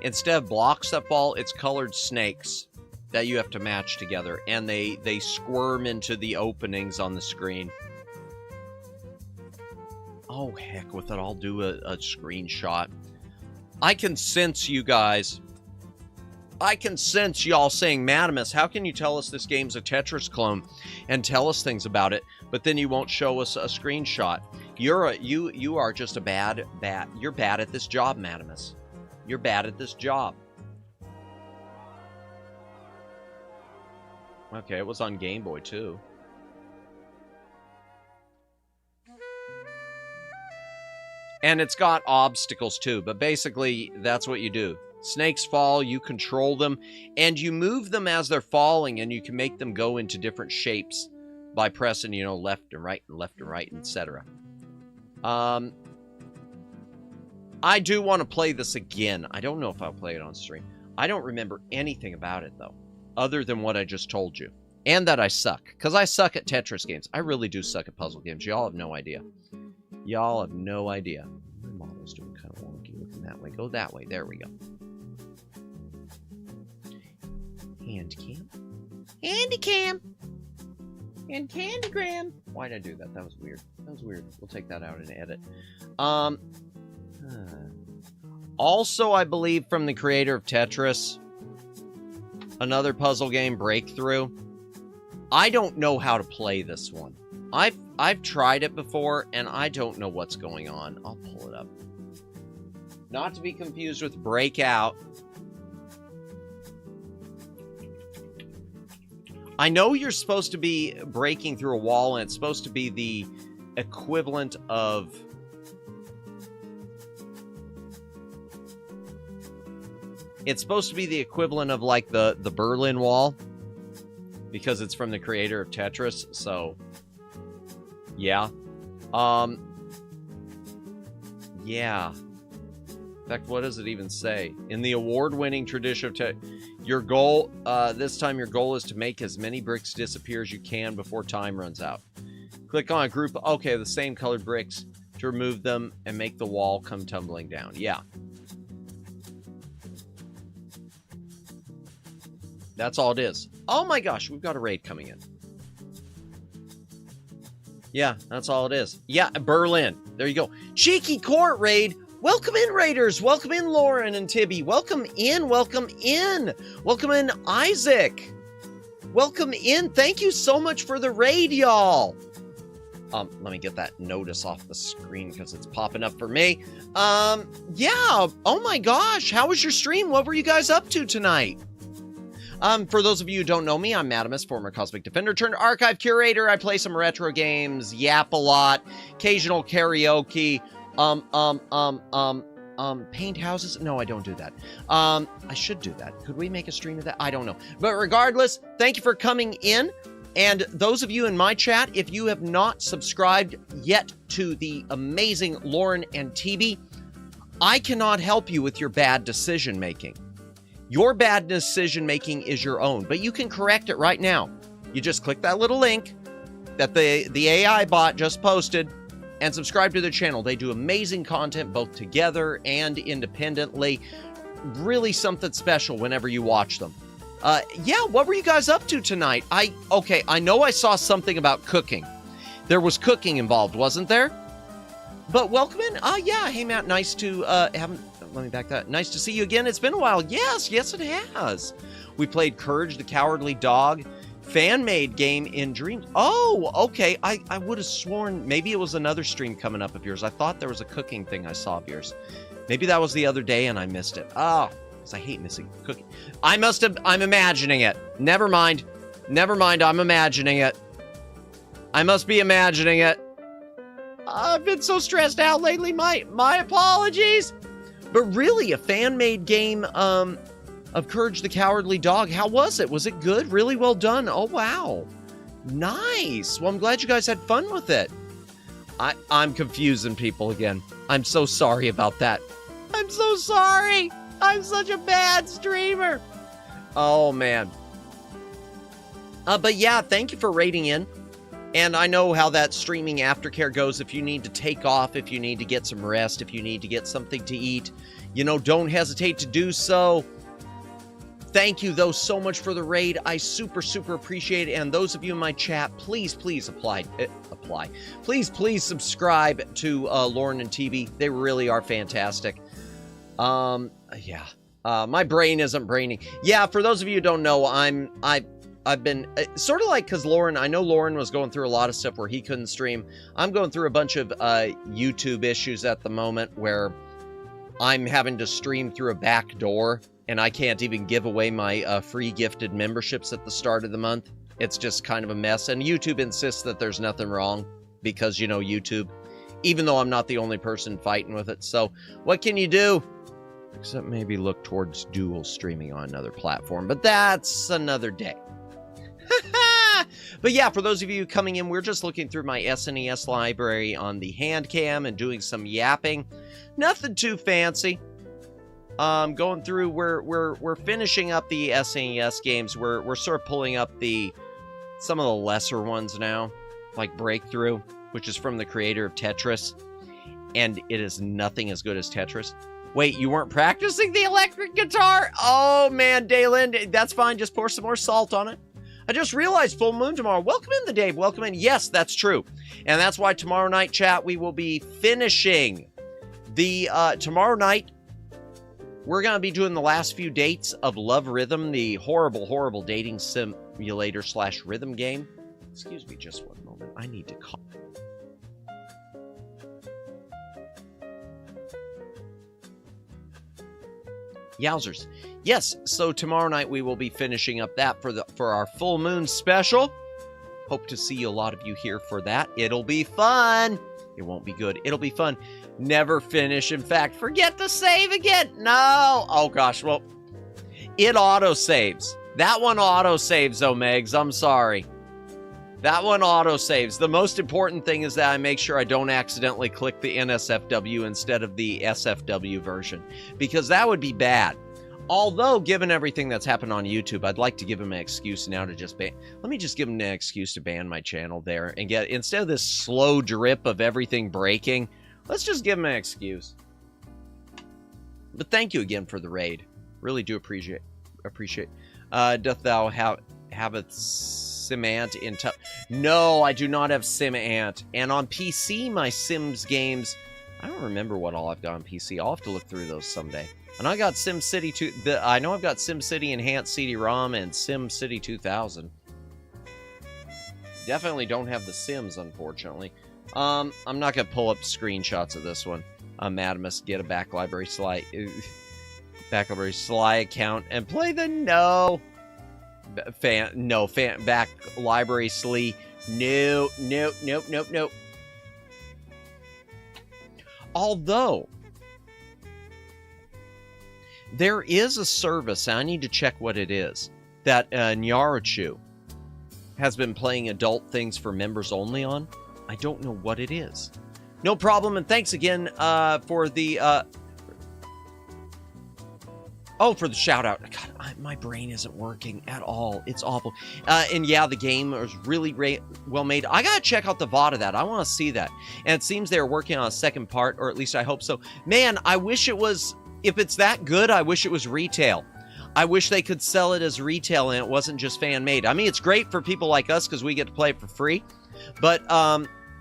instead of blocks that fall, it's colored snakes that you have to match together. And they squirm into the openings on the screen. Oh, heck with it. I'll do a screenshot. I can sense you guys. I can sense y'all saying, Madamus, how can you tell us this game's a Tetris clone and tell us things about it, but then you won't show us a screenshot? You are just a bad. You're bad at this job, Madamus. You're bad at this job. Okay, it was on Game Boy, too. And it's got obstacles, too. But basically, that's what you do. Snakes fall, you control them, and you move them as they're falling, and you can make them go into different shapes by pressing, you know, left and right, etc. I do want to play this again. I don't know if I'll play it on stream. I don't remember anything about it, though, other than what I just told you. And that I suck, because I suck at Tetris games. I really do suck at puzzle games. Y'all have no idea. Y'all have no idea. My model's doing kind of wonky looking that way. Go that way. There we go. Handcam. Handycam. And Candygram. Why did I do that? That was weird. That was weird. We'll take that out and edit. Also, I believe from the creator of Tetris, another puzzle game, Breakthrough. I don't know how to play this one. I've tried it before, and I don't know what's going on. I'll pull it up. Not to be confused with Breakout. I know you're supposed to be breaking through a wall, and it's supposed to be the equivalent of... It's supposed to be the equivalent of, like, the Berlin Wall, because it's from the creator of Tetris, so... Yeah. Yeah. In fact, what does it even say? In the award-winning tradition of your goal, this time your goal is to make as many bricks disappear as you can before time runs out. Click on a group, okay, the same colored bricks to remove them and make the wall come tumbling down. Yeah. That's all it is. Oh my gosh, we've got a raid coming in. Yeah, that's all it is. Yeah, Berlin. There you go. Cheeky Court raid. Welcome in, raiders. Welcome in, Lauren and Tibby. Welcome in. Welcome in. Welcome in, Isaac. Welcome in. Thank you so much for the raid, y'all. Let me get that notice off the screen because it's popping up for me. Yeah. Oh my gosh. How was your stream? What were you guys up to tonight? For those of you who don't know me, I'm Madamus, former Cosmic Defender turned archive curator. I play some retro games, yap a lot, occasional karaoke, paint houses. No, I don't do that. I should do that. Could we make a stream of that? I don't know. But regardless, thank you for coming in. And those of you in my chat, if you have not subscribed yet to the amazing Lauren and TB, I cannot help you with your bad decision making. Your bad decision-making is your own, but you can correct it right now. You just click that little link that the AI bot just posted and subscribe to their channel. They do amazing content both together and independently. Really something special whenever you watch them. Yeah, what were you guys up to tonight? Okay, I know I saw something about cooking. There was cooking involved, wasn't there? But welcome in. Yeah, hey, Matt, nice to let me back that. Nice to see you again. It's been a while. Yes, it has. We played Courage the Cowardly Dog, fan-made game in Dreams. Oh, okay. I would have sworn maybe it was another stream coming up of yours. I thought there was a cooking thing I saw of yours. Maybe that was the other day and I missed it. Oh, because I hate missing cooking. I'm imagining it. Never mind. Never mind, I'm imagining it. I must be imagining it. I've been so stressed out lately. My apologies. But really, a fan-made game of Courage the Cowardly Dog. How was it? Was it good? Really well done. Oh, wow. Nice. Well, I'm glad you guys had fun with it. I'm confusing people again. I'm so sorry about that. I'm so sorry. I'm such a bad streamer. Oh, man. But yeah, thank you for rating in. And I know how that streaming aftercare goes. If you need to take off, if you need to get some rest, if you need to get something to eat, you know, don't hesitate to do so. Thank you, though, so much for the raid. I super, super appreciate it. And those of you in my chat, please, please apply. Please subscribe to Lauren and TB. They really are fantastic. Yeah. My brain isn't braining. Yeah, for those of you who don't know, I've been sort of like, because Lauren, I know Lauren was going through a lot of stuff where he couldn't stream. I'm going through a bunch of YouTube issues at the moment where I'm having to stream through a back door, and I can't even give away my free gifted memberships at the start of the month. It's just kind of a mess. And YouTube insists that there's nothing wrong because, you know, YouTube, even though I'm not the only person fighting with it. So what can you do? Except maybe look towards dual streaming on another platform. But that's another day. But yeah, for those of you coming in, we're just looking through my SNES library on the Handcam and doing some yapping. Nothing too fancy. Going through, we're finishing up the SNES games. We're sort of pulling up some of the lesser ones now, like Breakthrough, which is from the creator of Tetris, and it is nothing as good as Tetris. Wait, you weren't practicing the electric guitar? Oh man, Dalen, that's fine. Just pour some more salt on it. I just realized full moon tomorrow. Welcome in, the Dave. Welcome in. Yes, that's true. And that's why tomorrow night, chat, we will be finishing the, tomorrow night, we're going to be doing the last few dates of Love Rhythm, the horrible, horrible dating simulator / rhythm game. Excuse me just one moment. I need to call. Yowzers. Yes, so tomorrow night we will be finishing up that for our full moon special. Hope to see a lot of you here for that. It'll be fun. It won't be good. It'll be fun. Never finish. In fact, forget to save again. No. Oh gosh. Well, it auto saves. That one auto saves, Megs. I'm sorry. That one auto saves. The most important thing is that I make sure I don't accidentally click the NSFW instead of the SFW version, because that would be bad. Although, given everything that's happened on YouTube, I'd like to give him an excuse now to just ban. Let me just give him an excuse to ban my channel there and get, instead of this slow drip of everything breaking, let's just give him an excuse. But thank you again for the raid. Really do appreciate. Doth thou have a SimAnt in No, I do not have SimAnt. And on PC, my Sims games, I don't remember what all I've got on PC. I'll have to look through those someday. And I got SimCity 2. I know I've got SimCity Enhanced CD-ROM and SimCity 2000. Definitely don't have the Sims, unfortunately. I'm not gonna pull up screenshots of this one. Madamus, get a back library Sly account and play the back library Slee. Nope. Although there is a service, I need to check what it is, that Nyaruchu has been playing adult things for members only on. I don't know what it is. No problem, and thanks again for the for the shout out. God, my brain isn't working at all. It's awful. And yeah, the game was really well made. I gotta check out the VOD of that. I want to see that. And it seems they're working on a second part, or at least I hope so. Man, I wish it was. If it's that good, I wish it was retail. I wish they could sell it as retail and it wasn't just fan-made. I mean, it's great for people like us because we get to play it for free. But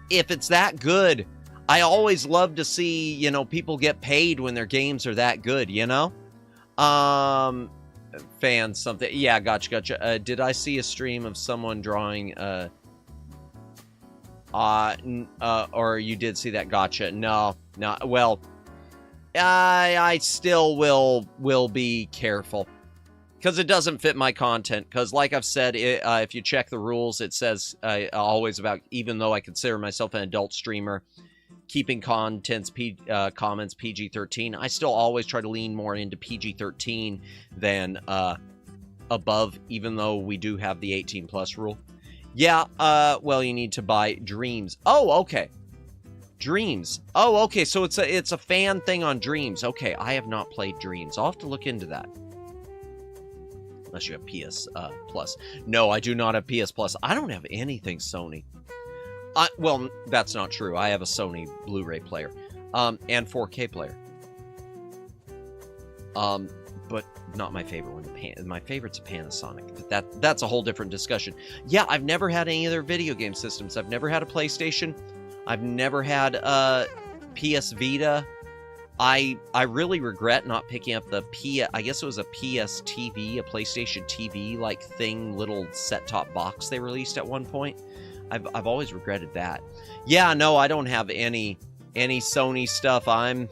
if it's that good, I always love to see, you know, people get paid when their games are that good, you know? Fans something. Yeah, gotcha. Did I see a stream of someone drawing, or you did see that? Gotcha. No. Well, I still will be careful. because it doesn't fit my content. Because like I've said, if you check the rules, it says always about, even though I consider myself an adult streamer, keeping comments PG-13, I still always try to lean more into PG-13 than above, even though we do have the 18 plus rule. Yeah, well, you need to buy Dreams. Oh, okay. Dreams. Oh, okay, so it's a fan thing on Dreams. Okay, I have not played Dreams. I'll have to look into that. Unless you have PS Plus. No, I do not have PS Plus. I don't have anything Sony. Well, that's not true. I have a Sony Blu-ray player. And 4K player. But not my favorite one. My favorite's a Panasonic. But that's a whole different discussion. Yeah, I've never had any of their video game systems. I've never had a PlayStation. I've never had a PS Vita. I really regret not picking up the I guess it was a PS TV, a PlayStation TV like thing, little set-top box they released at one point. I've always regretted that. Yeah, no, I don't have any Sony stuff. I'm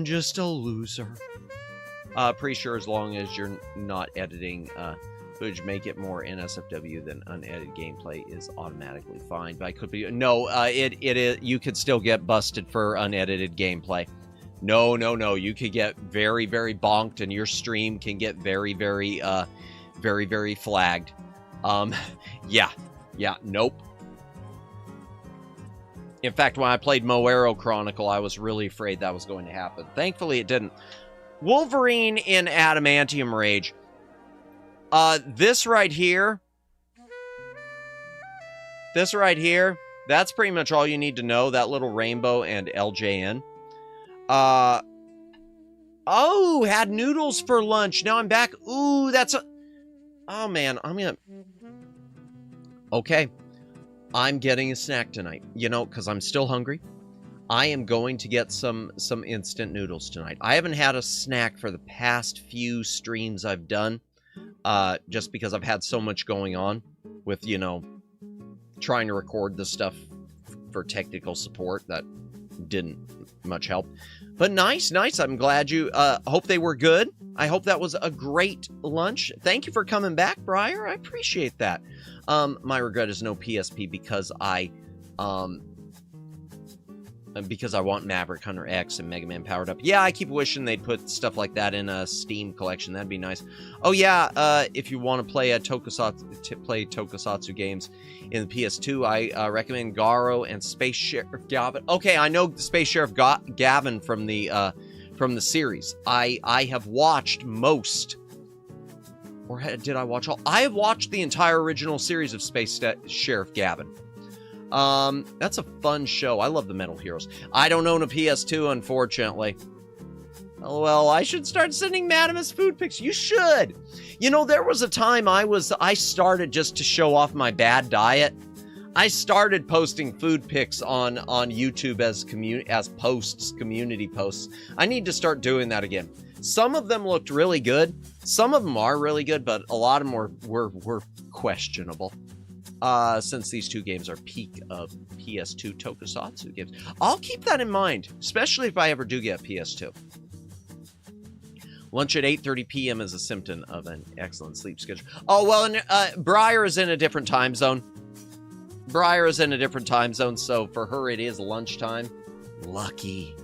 just a loser. Pretty sure as long as you're not editing footage, make it more NSFW than unedited gameplay is automatically fine. But I could be it is, you could still get busted for unedited gameplay. No, you could get very, very bonked, and your stream can get very, very flagged. Yeah, nope. In fact, when I played Moero Chronicle, I was really afraid that was going to happen. Thankfully, it didn't. Wolverine in Adamantium Rage. This right here, that's pretty much all you need to know. That little rainbow and LJN. Oh, had noodles for lunch. Now I'm back. Ooh, oh man, okay. I'm getting a snack tonight, because I'm still hungry. I am going to get some instant noodles tonight. I haven't had a snack for the past few streams I've done. Just because I've had so much going on with, trying to record this stuff for technical support that didn't much help. But nice. I'm glad you, hope they were good. I hope that was a great lunch. Thank you for coming back, Briar. I appreciate that. My regret is no PSP because I want Maverick Hunter X and Mega Man powered up. Yeah, I keep wishing they'd put stuff like that in a Steam collection. That'd be nice. Oh yeah, if you want to play Tokusatsu games in the PS2, I recommend Garo and Space Sheriff Gavin. Okay, I know Space Sheriff Gavin from the series. I have watched most, or did I watch all? I have watched the entire original series of Space Sheriff Gavin. That's a fun show. I love the Metal Heroes. I don't own a PS2, unfortunately. LOL, I should start sending Madamus food pics. You should. There was a time I started just to show off my bad diet. I started posting food pics on YouTube as community posts. I need to start doing that again. Some of them looked really good. Some of them are really good, but a lot of them were questionable. Since these two games are peak of PS2 Tokusatsu games. I'll keep that in mind, especially if I ever do get a PS2. Lunch at 8:30 p.m. is a symptom of an excellent sleep schedule. Oh, well, and Briar is in a different time zone. So for her it is lunchtime. Lucky.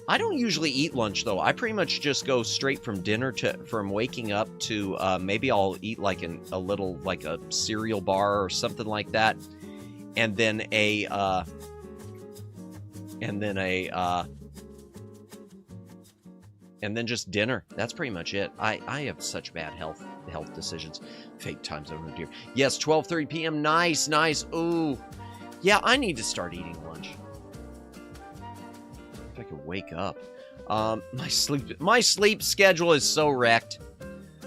I don't usually eat lunch, though. I pretty much just go straight from dinner from waking up to maybe I'll eat like a little, like a cereal bar or something like that. And then just dinner. That's pretty much it. I have such bad health decisions. Fake time zone, oh dear. Yes, 12:30 p.m. Nice. Ooh. Yeah, I need to start eating lunch. If I could wake up. My sleep schedule is so wrecked.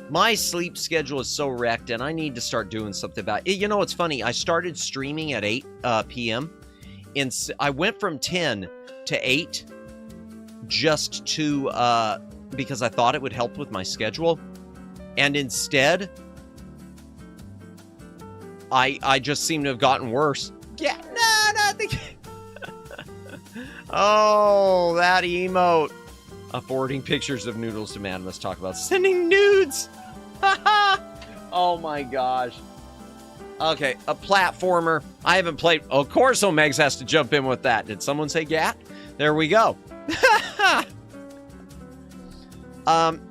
And I need to start doing something about it. It's funny. I started streaming at 8 p.m. and I went from 10 to 8 just to because I thought it would help with my schedule. And instead, I just seem to have gotten worse. Yeah, no, nothing. Oh, that emote. Forwarding pictures of noodles to Madamus. Talk about sending nudes. Oh my gosh. Okay, a platformer. I haven't played. Of course, Omegs has to jump in with that. Did someone say GAT? There we go.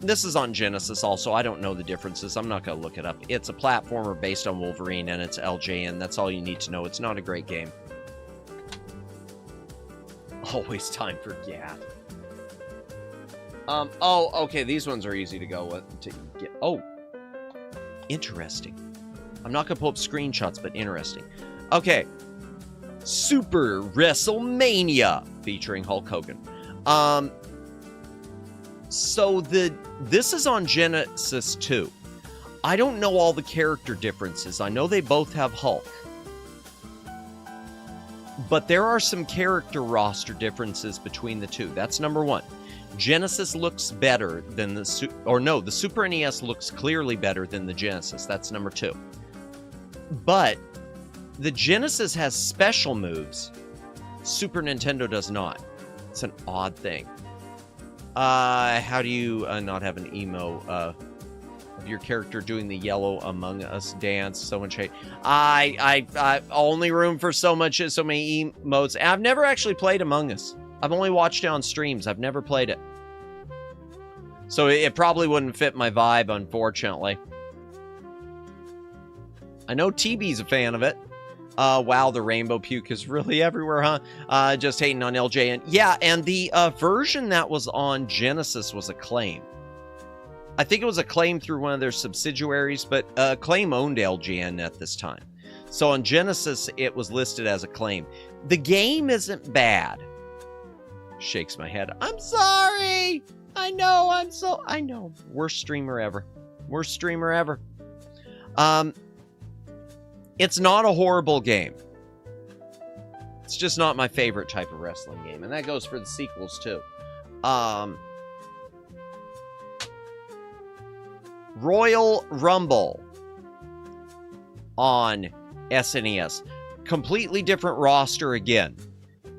This is on Genesis also. I don't know the differences. I'm not going to look it up. It's a platformer based on Wolverine, and it's LJN. That's all you need to know. It's not a great game. Always time for GAT. Oh, okay. These ones are easy to go with. To get. Oh, interesting. I'm not going to pull up screenshots, but interesting. Okay. Super WrestleMania featuring Hulk Hogan. So this is on Genesis 2. I don't know all the character differences. I know they both have Hulk. But there are some character roster differences between the two. That's number one. Genesis looks better than the Super NES looks clearly better than the Genesis. That's number two. But the Genesis has special moves. Super Nintendo does not. It's an odd thing. How do you not have an emo of your character doing the yellow Among Us dance? So much hate. I only room for so many emotes. I've never actually played Among Us. I've only watched it on streams. I've never played it. So it probably wouldn't fit my vibe, unfortunately. I know TB's a fan of it. Wow, the rainbow puke is really everywhere, huh? Just hating on LJN. Yeah, and the version that was on Genesis was Acclaim. I think it was Acclaim through one of their subsidiaries, but Acclaim owned LJN at this time. So on Genesis, it was listed as Acclaim. The game isn't bad. Shakes my head. I'm sorry! I know. Worst streamer ever. Worst streamer ever. It's not a horrible game. It's just not my favorite type of wrestling game. And that goes for the sequels, too. Royal Rumble on SNES. Completely different roster again.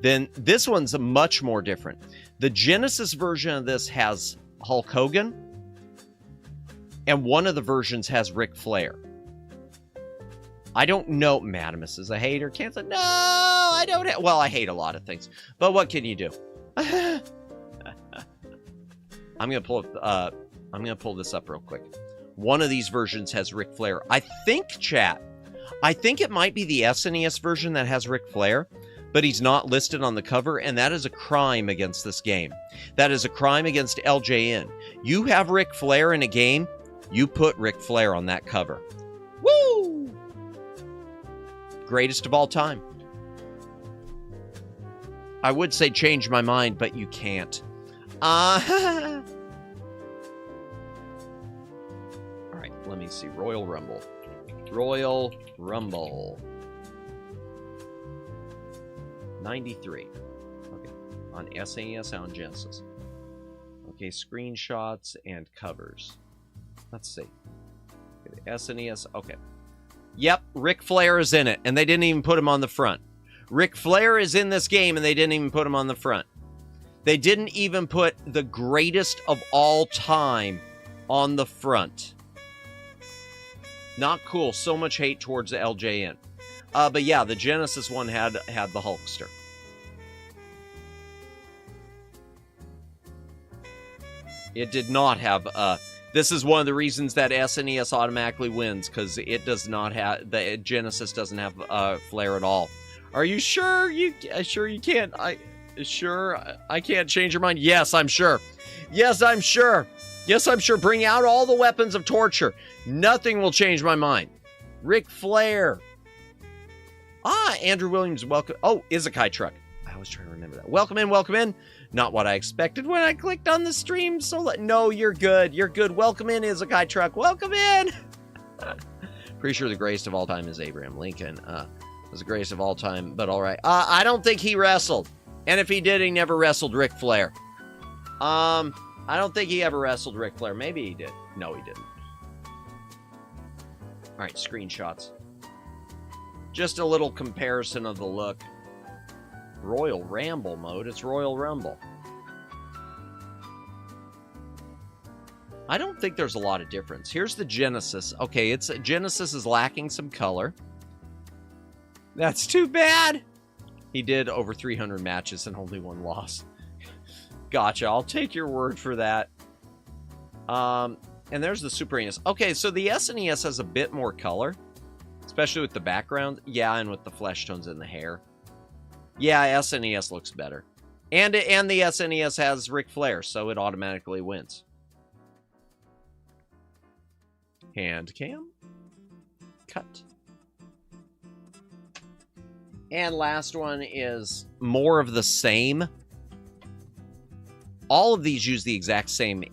Then this one's much more different. The Genesis version of this has Hulk Hogan. And one of the versions has Ric Flair. I don't know. Madamus is a hater. Can't say, no, I don't. Well, I hate a lot of things. But what can you do? I'm going to pull this up real quick. One of these versions has Ric Flair. I think it might be the SNES version that has Ric Flair, but he's not listed on the cover, and that is a crime against this game. That is a crime against LJN. You have Ric Flair in a game, you put Ric Flair on that cover. Woo! Greatest of all time. I would say change my mind, but you can't. All right, let me see. Royal Rumble. Royal Rumble. 93. Okay. On SNES and on Genesis. Okay, screenshots and covers. Let's see. Okay, the SNES. Okay. Yep, Ric Flair is in it, and they didn't even put him on the front. Ric Flair is in this game, and they didn't even put him on the front. They didn't even put the greatest of all time on the front. Not cool. So much hate towards the LJN. But yeah, the Genesis one had the Hulkster. It did not have... This is one of the reasons that SNES automatically wins, because it does not have... The Genesis doesn't have Flair at all. Are you sure? Sure you can't? Sure I can't change your mind? Yes, I'm sure. Yes, I'm sure. Yes, I'm sure. Bring out all the weapons of torture. Nothing will change my mind. Ric Flair. Andrew Williams, welcome. Oh, Izakai Truck. I was trying to remember that. Welcome in, welcome in. Not what I expected when I clicked on the stream. So no, you're good. You're good. Welcome in, Izakai Truck. Welcome in. Pretty sure the greatest of all time is Abraham Lincoln. Was the greatest of all time, but all right. I don't think he wrestled. And if he did, he never wrestled Ric Flair. I don't think he ever wrestled Ric Flair. Maybe he did. No, he didn't. All right, screenshots. Just a little comparison of the look. Royal Rumble mode. It's Royal Rumble. don't think there's a lot of difference. Here's the Genesis. Okay, Genesis is lacking some color. That's too bad. He did over 300 matches and only one loss. Gotcha. I'll take your word for that. And there's the Super NES. Okay, so the SNES has a bit more color, especially with the background. Yeah, and with the flesh tones in the hair. Yeah, SNES looks better. And the SNES has Ric Flair, so it automatically wins. Handcam. Cut. And last one is more of the same. All of these use the exact same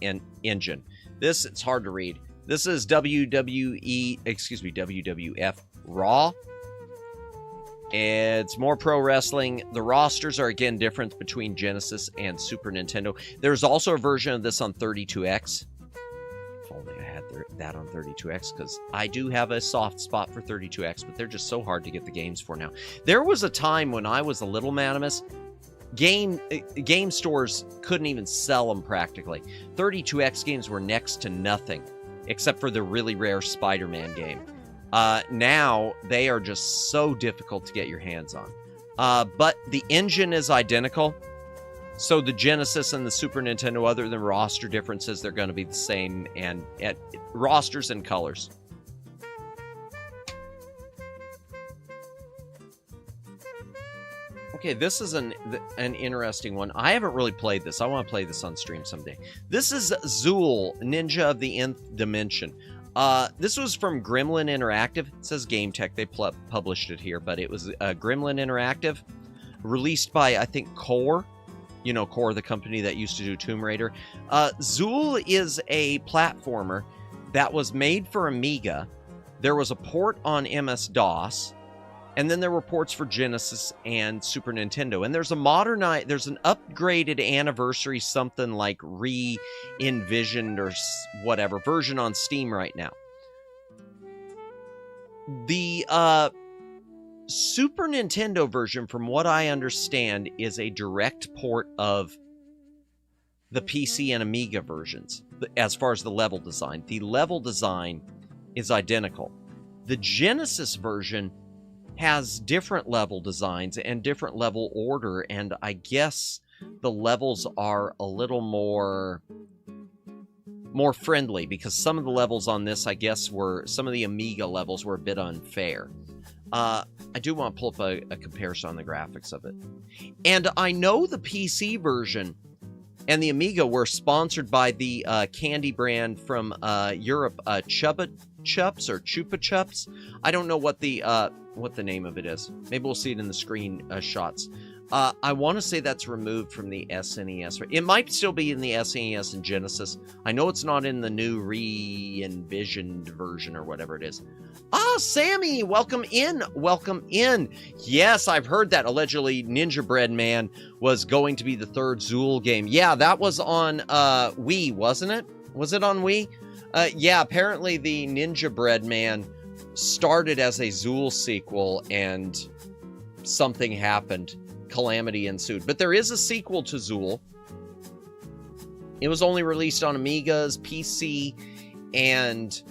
engine. This, it's hard to read. This is WWF Raw. It's more pro wrestling. The rosters are again different between Genesis and Super Nintendo. There's also a version of this on 32X. If only I had that on 32X, because I do have a soft spot for 32X, but they're just so hard to get the games for now. There was a time when I was a little Manimus, game stores couldn't even sell them practically. 32X games were next to nothing, except for the really rare Spider-Man game. Now, they are just so difficult to get your hands on. But the engine is identical. So the Genesis and the Super Nintendo, other than roster differences, they're going to be the same and at rosters and colors. Okay, this is an interesting one. I haven't really played this. I want to play this on stream someday. This is Zool, Ninja of the Nth Dimension. This was from Gremlin Interactive. It says Game Tech. They published it here, but it was Gremlin Interactive, released by, I think, Core. You know, Core, the company that used to do Tomb Raider. Zool is a platformer that was made for Amiga. There was a port on MS-DOS, and then there were ports for Genesis and Super Nintendo. And there's an upgraded anniversary, something like re-envisioned or whatever version on Steam right now. The Super Nintendo version, from what I understand, is a direct port of the PC and Amiga versions as far as the level design. The level design is identical. The Genesis version has different level designs and different level order, and I guess the levels are a little more friendly, because some of the levels on this, I guess, some of the Amiga levels were a bit unfair. I do want to pull up a comparison on the graphics of it. And I know the PC version and the Amiga were sponsored by the candy brand from Europe, Chupa Chups or Chupa Chups. I don't know what the name of it is. Maybe we'll see it in the screen shots. I want to say that's removed from the SNES. It might still be in the SNES and Genesis. I know it's not in the new re-envisioned version or whatever it is. Ah, Sammy, welcome in. Welcome in. Yes, I've heard that allegedly Ninja Bread Man was going to be the third Zool game. Yeah, that was on Wii, wasn't it? Was it on Wii? Yeah, apparently the Ninja Bread Man started as a Zool sequel and something happened. Calamity ensued. But there is a sequel to Zool. It was only released on Amigas, PC, and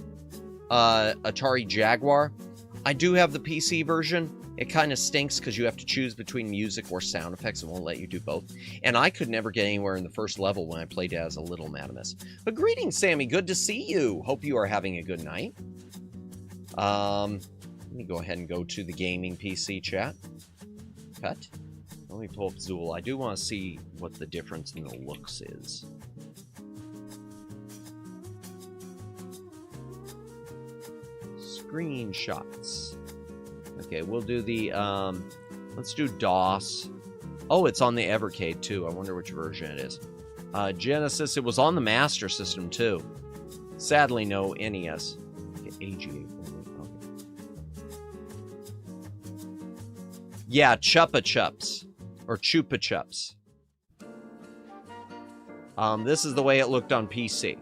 Atari Jaguar. I do have the PC version. It kind of stinks because you have to choose between music or sound effects. It won't let you do both. And I could never get anywhere in the first level when I played as a little Madamus. But greetings, Sammy. Good to see you. Hope you are having a good night. Let me go ahead and go to the gaming PC chat. Cut. Let me pull up Zool. I do want to see what the difference in the looks is. Screenshots. Okay, we'll do the, let's do DOS. Oh, it's on the Evercade, too. I wonder which version it is. Genesis, it was on the Master System, too. Sadly, no NES. Okay, AGA. Okay. Yeah, Chupa Chups. Or Chupa Chups. This is the way it looked on PC.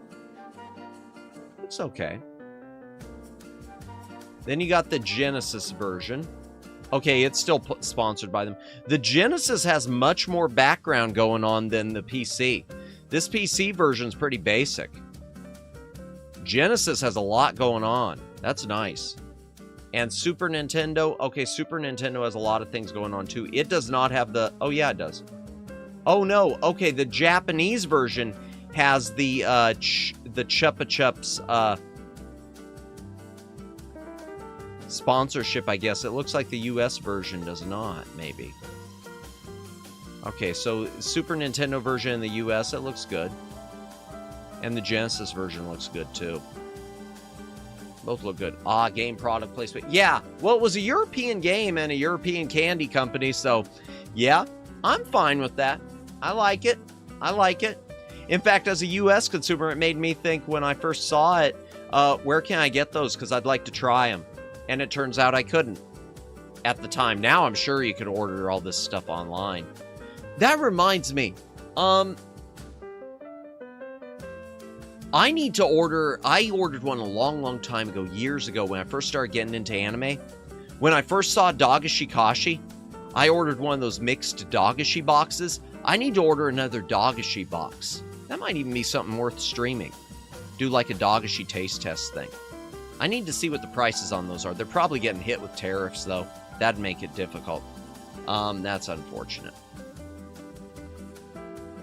Looks okay. Then you got the Genesis version. Okay, it's still sponsored by them. The Genesis has much more background going on than the PC. This PC version is pretty basic. Genesis has a lot going on. That's nice. And Super Nintendo, okay, Super Nintendo has a lot of things going on too. It does not have the, oh yeah, it does. Oh no, okay, the Japanese version has the Chupa Chups sponsorship, I guess. It looks like the US version does not, maybe. Okay, so Super Nintendo version in the US, it looks good. And the Genesis version looks good too. Both look good. Ah, game product placement. Yeah, well, it was a European game and a European candy company, so yeah, I'm fine with that. I like it. I like it. In fact, as a US consumer, it made me think when I first saw it, where can I get those? Because I'd like to try them. And it turns out I couldn't at the time. Now I'm sure you could order all this stuff online. That reminds me, I need to order, I ordered one a long time ago, years ago, when I first started getting into anime. When I first saw Dagashi Kashi, I ordered one of those mixed Dagashi boxes. I need to order another Dagashi box. That might even be something worth streaming. Do like a Dagashi taste test thing. I need to see what the prices on those are. They're probably getting hit with tariffs, though. That'd make it difficult. That's unfortunate.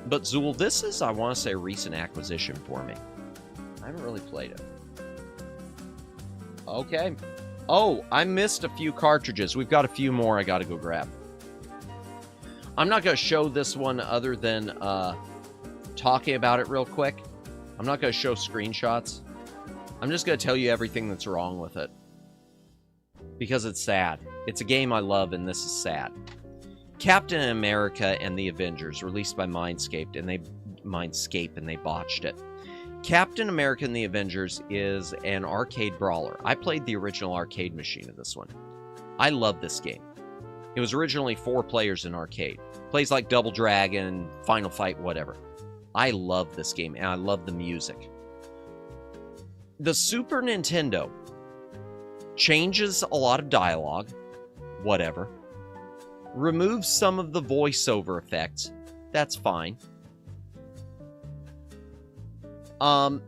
But Zool, this is, I want to say, a recent acquisition for me. I haven't really played it. Okay. Oh, I missed a few cartridges. We've got a few more I got to go grab. I'm not going to show this one other than talking about it real quick. I'm not going to show screenshots. I'm just going to tell you everything that's wrong with it. Because it's sad. It's a game I love, and this is sad. Captain America and the Avengers, released by Mindscape, and they botched it. Captain America and the Avengers is an arcade brawler. I played the original arcade machine of this one. I love this game. It was originally 4 players in arcade. Plays like Double Dragon, Final Fight, whatever. I love this game, and I love the music. The Super Nintendo changes a lot of dialogue, whatever. Removes some of the voiceover effects. That's fine. But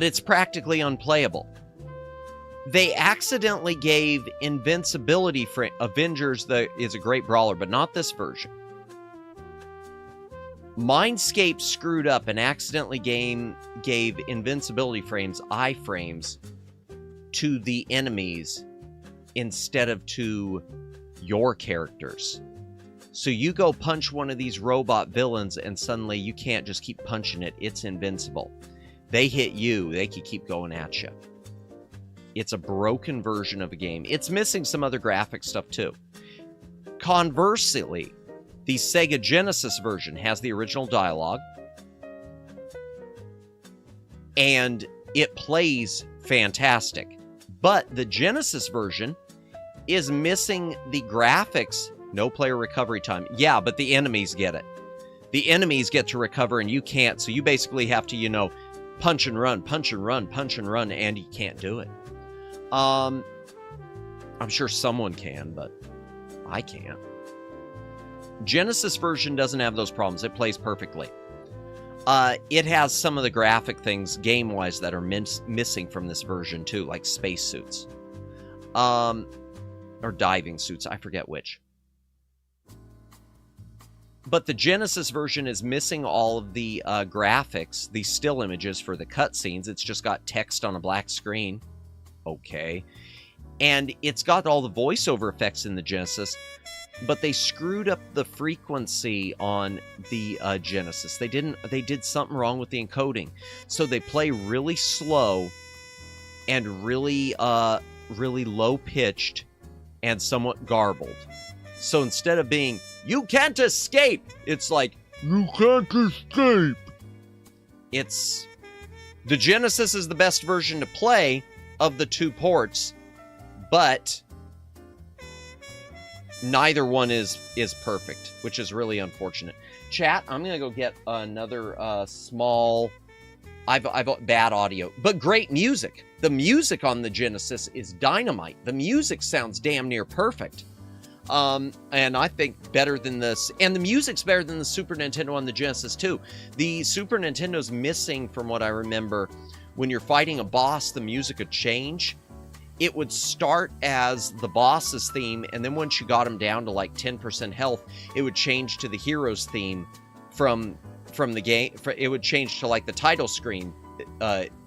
it's practically unplayable. They accidentally gave invincibility for Avengers that is a great brawler, but not this version. Mindscape screwed up and accidentally gave invincibility frames, iframes, to the enemies instead of to your characters. So you go punch one of these robot villains and suddenly you can't just keep punching it. It's invincible. They hit you, they can keep going at you. It's a broken version of a game. It's missing some other graphic stuff too. Conversely, the Sega Genesis version has the original dialogue. And it plays fantastic. But the Genesis version is missing the graphics. No player recovery time. Yeah, but the enemies get it. The enemies get to recover and you can't. So you basically have to, you know, punch and run, punch and run, punch and run, and you can't do it. I'm sure someone can, but I can't. Genesis version doesn't have those problems. It plays perfectly. It has some of the graphic things, game-wise, that are missing from this version, too, like spacesuits. Or diving suits, I forget which. But the Genesis version is missing all of the graphics, the still images for the cutscenes. It's just got text on a black screen. Okay. And it's got all the voiceover effects in the Genesis, but they screwed up the frequency on the Genesis. They did something wrong with the encoding. So they play really slow and really low-pitched and somewhat garbled. So instead of being, you can't escape, it's like, you can't escape. It's, the Genesis is the best version to play of the 2 ports, but neither one is perfect, which is really unfortunate. Chat, I'm gonna go get another small, I've bad audio, but great music. The music on the Genesis is dynamite. The music sounds damn near perfect. And I think better than this. And the music's better than the Super Nintendo and the Genesis too. The Super Nintendo's missing, from what I remember, when you're fighting a boss, the music would change. It would start as the boss's theme, and then once you got him down to like 10% health, it would change to the hero's theme from the game. It would change to like the title screen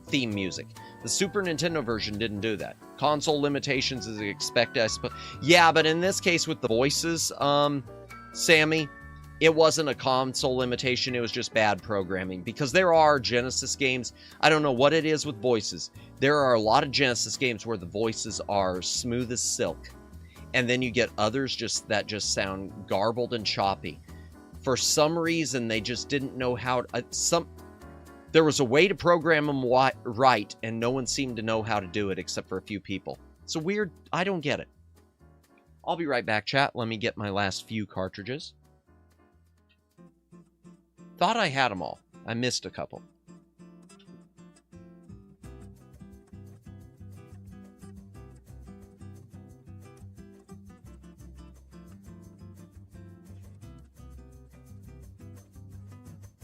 theme music. The Super Nintendo version didn't do that. Console limitations is expected, I suppose. Yeah, but in this case with the voices, Sammy, it wasn't a console limitation. It was just bad programming, because there are Genesis games. I don't know what it is with voices. There are a lot of Genesis games where the voices are smooth as silk, and then you get others that just sound garbled and choppy. For some reason, they just didn't know how to, there was a way to program them right, and no one seemed to know how to do it except for a few people. It's a weird, I don't get it. I'll be right back, chat. Let me get my last few cartridges. Thought I had them all. I missed a couple.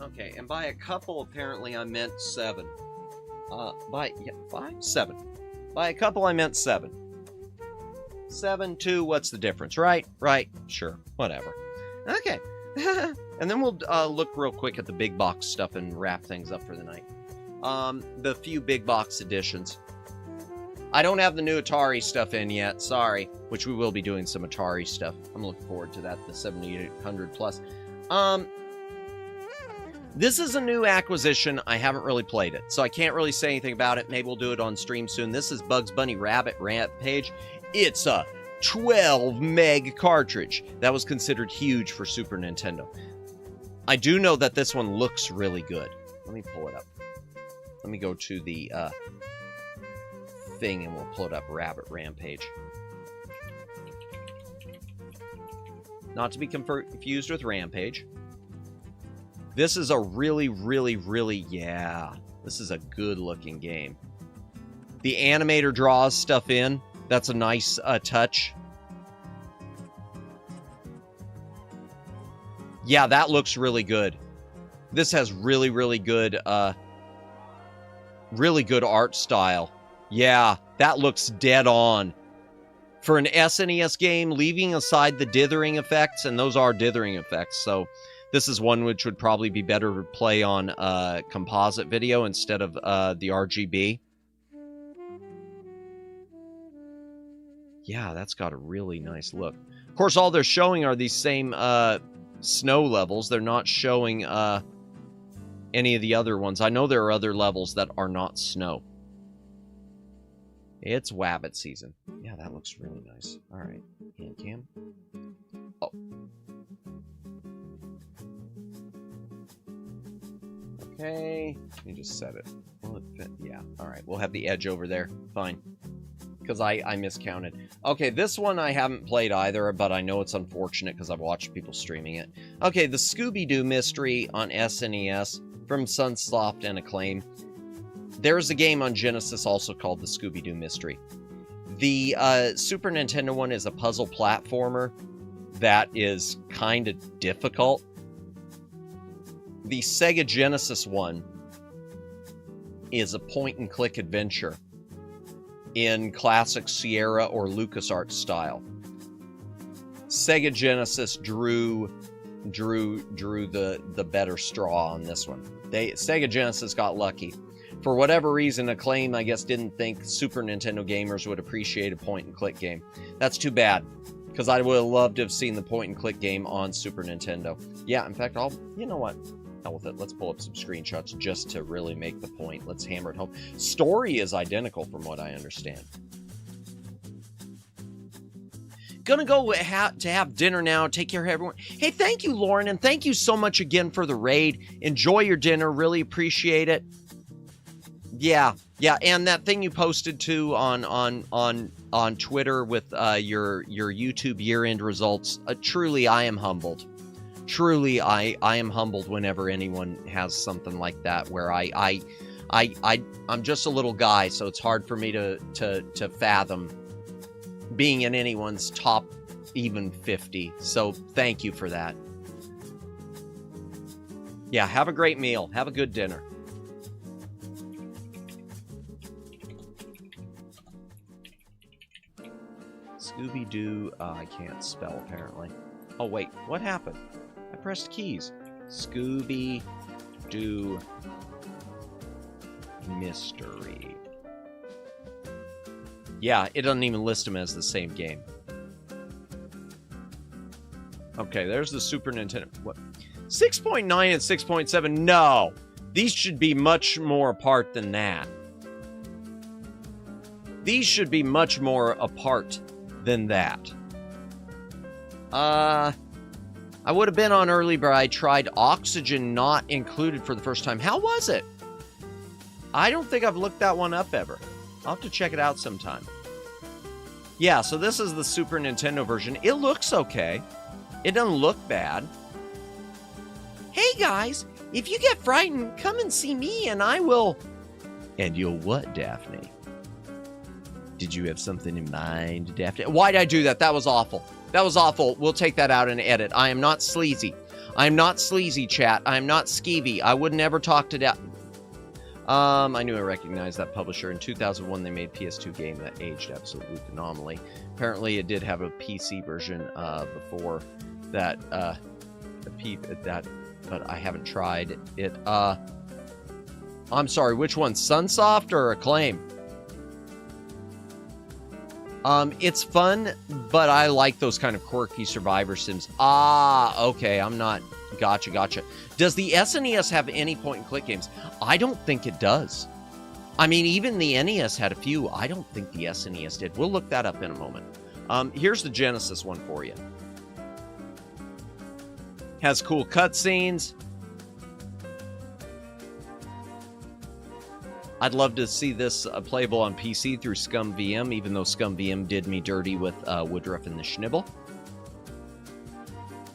Okay, and by a couple, apparently I meant 7. Seven. By a couple, I meant 7. 7, 2, what's the difference, right? Right, sure, whatever. Okay, and then we'll look real quick at the big box stuff and wrap things up for the night. The few big box editions. I don't have the new Atari stuff in yet, sorry, which we will be doing some Atari stuff. I'm looking forward to that, the 7800 plus. This is a new acquisition. I haven't really played it, so I can't really say anything about it. Maybe we'll do it on stream soon. This is Bugs Bunny Rabbit Rampage. It's a 12 meg cartridge. That was considered huge for Super Nintendo. I do know that this one looks really good. Let me pull it up. Let me go to the thing and we'll pull it up. Rabbit Rampage. Not to be confused with Rampage. This is a really, yeah, this is a good-looking game. The animator draws stuff in. That's a nice touch. Yeah, that looks really good. This has really good art style. Yeah, that looks dead on. For an SNES game, leaving aside the dithering effects, and those are dithering effects, so this is one which would probably be better to play on composite video instead of the RGB. Yeah, that's got a really nice look. Of course, all they're showing are these same snow levels. They're not showing any of the other ones. I know there are other levels that are not snow. It's Wabbit season. Yeah, that looks really nice. All right, Handcam. Oh. Okay, let me just set it. Will it fit? Yeah, all right. We'll have the edge over there. Fine. Because I miscounted. Okay, this one I haven't played either, but I know it's unfortunate because I've watched people streaming it. Okay, the Scooby-Doo Mystery on SNES from Sunsoft and Acclaim. There's a game on Genesis also called the Scooby-Doo Mystery. The Super Nintendo one is a puzzle platformer that is kind of difficult. The Sega Genesis one is a point-and-click adventure in classic Sierra or LucasArts style. Sega Genesis drew the better straw on this one. Sega Genesis got lucky. For whatever reason, Acclaim, I guess, didn't think Super Nintendo gamers would appreciate a point-and-click game. That's too bad, because I would have loved to have seen the point-and-click game on Super Nintendo. Yeah, in fact, you know what? Hell with it. Let's pull up some screenshots just to really make the point. Let's hammer it home. Story is identical from what I understand. Gonna go to have dinner now. Take care, everyone. Hey, thank you, Lauren, and thank you so much again for the raid. Enjoy your dinner. Really appreciate it. Yeah, and that thing you posted too on Twitter with your YouTube year-end results. Truly, I am humbled. Truly, I am humbled whenever anyone has something like that, where I'm just a little guy, so it's hard for me to fathom being in anyone's top even 50. So thank you for that. Yeah, have a great meal. Have a good dinner. Scooby-Doo. I can't spell, apparently. Oh, wait. What happened? I pressed keys. Scooby-Doo Mystery. Yeah, it doesn't even list them as the same game. Okay, there's the Super Nintendo. What? 6.9 and 6.7? No! These should be much more apart than that. These should be much more apart than that. I would have been on early, but I tried Oxygen not included for the first time. How was it? I don't think I've looked that one up ever. I'll have to check it out sometime. Yeah, so this is the Super Nintendo version. It looks okay. It doesn't look bad. Hey guys, if you get frightened, come and see me and I will... And you'll what, Daphne? Did you have something in mind, Daphne? Why'd I do that? That was awful. That was awful. We'll take that out and edit. I am not sleazy. I am not sleazy, chat. I am not skeevy. I would never talk to Daphne. I knew I recognized that publisher. In 2001, they made PS2 game that aged absolutely phenomenally. Apparently, it did have a PC version before that, but I haven't tried it. I'm sorry, which one? Sunsoft or Acclaim? It's fun, but I like those kind of quirky survivor sims. Ah, okay, I'm not... Gotcha. Does the SNES have any point-and-click games? I don't think it does. I mean, even the NES had a few. I don't think the SNES did. We'll look that up in a moment. Here's the Genesis one for you. Has cool cutscenes. I'd love to see this playable on PC through ScumVM, even though ScumVM did me dirty with Woodruff and the Schnibble.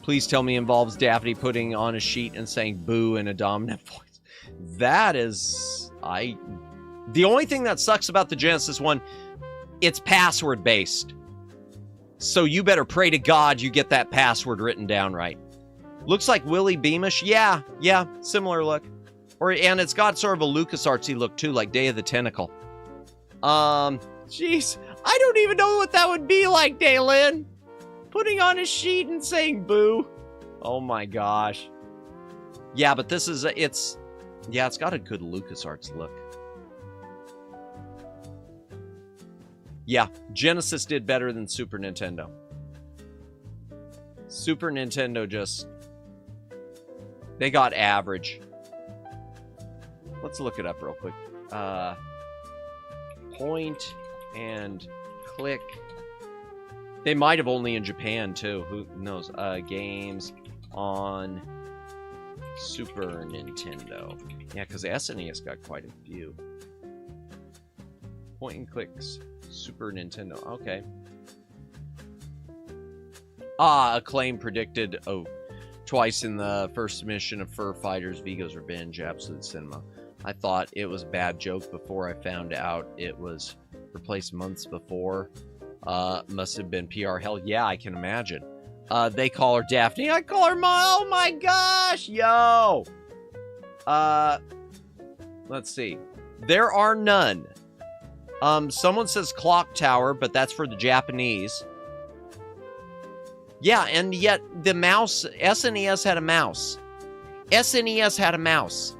Please tell me involves Daphne putting on a sheet and saying boo in a dominant voice. That is... The only thing that sucks about the Genesis one, it's password-based. So you better pray to God you get that password written down right. Looks like Willie Beamish. Yeah, similar look. And it's got sort of a LucasArtsy look, too, like Day of the Tentacle. Jeez. I don't even know what that would be like, Daylin. Putting on a sheet and saying boo. Oh my gosh. Yeah, but this is, it's got a good LucasArts look. Yeah, Genesis did better than Super Nintendo. Super Nintendo just, they got average. Let's look it up real quick. Point and click. They might have only in Japan, too. Who knows? Games on Super Nintendo. Yeah, because the SNES got quite a few. Point and clicks. Super Nintendo. Okay. Acclaim predicted, twice in the first mission of Fur Fighters, Vigo's Revenge, Absolute Cinema. I thought it was a bad joke before I found out it was replaced months before. Must have been PR hell. Yeah, I can imagine. They call her Daphne. I call her Ma. Oh my gosh. Yo. Let's see. There are none. Someone says Clock Tower, but that's for the Japanese. Yeah, and yet the mouse, SNES had a mouse. SNES had a mouse.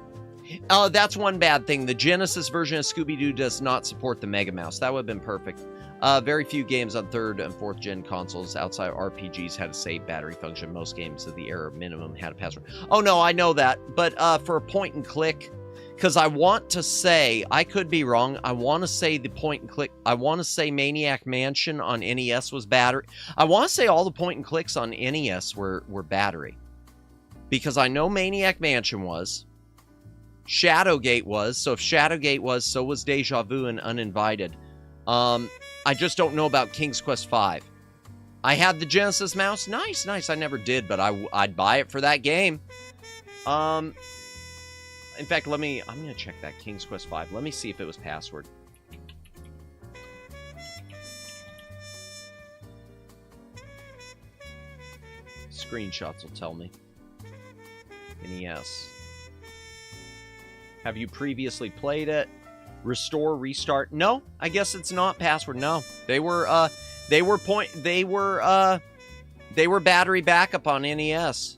That's one bad thing. The Genesis version of Scooby-Doo does not support the Mega Mouse. That would have been perfect. Very few games on 3rd and 4th gen consoles outside RPGs had a save battery function. Most games of the era minimum had a password. Oh no, I know that. But for a point and click, because I want to say, I could be wrong, I want to say the point and click, I want to say Maniac Mansion on NES was battery. I want to say all the point and clicks on NES were battery. Because I know Maniac Mansion was. Shadowgate was. So if Shadowgate was, so was Deja Vu and Uninvited. I just don't know about King's Quest V. I had the Genesis mouse. Nice. I never did, but I'd buy it for that game. In fact, I'm going to check that King's Quest V. Let me see if it was password. Screenshots will tell me. NES. Have you previously played it? Restore, restart. No, I guess it's not password. No. They were battery backup on NES.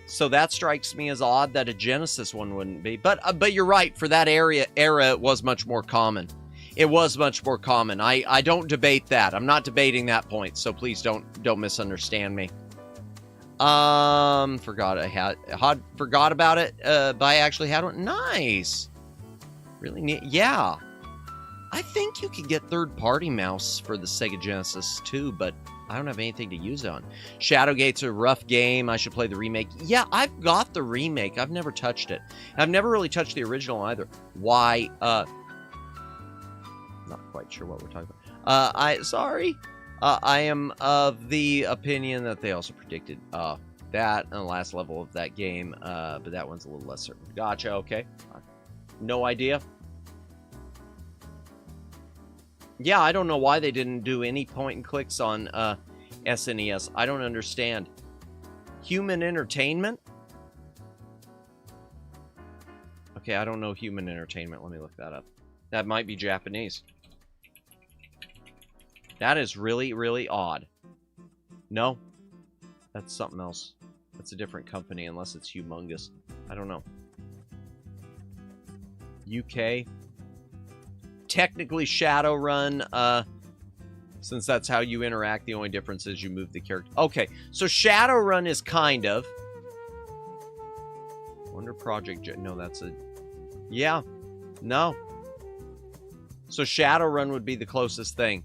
So that strikes me as odd that a Genesis one wouldn't be. But you're right, for that era it was much more common. It was much more common. I don't debate that. I'm not debating that point, so please don't misunderstand me. Forgot about it, but I actually had one. Nice. Really neat. Yeah. I think you could get third-party mouse for the Sega Genesis too, but I don't have anything to use it on. Shadowgate's a rough game. I should play the remake. Yeah, I've got the remake. I've never touched it. I've never really touched the original either. Why? Not quite sure what we're talking about. I am of the opinion that they also predicted that on the last level of that game, but that one's a little less certain. Gotcha, okay. No idea. Yeah, I don't know why they didn't do any point and clicks on SNES. I don't understand. Human entertainment? Okay, I don't know human entertainment. Let me look that up. That might be Japanese. That is really, really odd. No, that's something else. That's a different company, unless it's humongous. I don't know. UK. Technically Shadowrun, since that's how you interact, the only difference is you move the character. Okay, so Shadowrun is kind of... Wonder Project... No, that's a... Yeah. No. So Shadowrun would be the closest thing.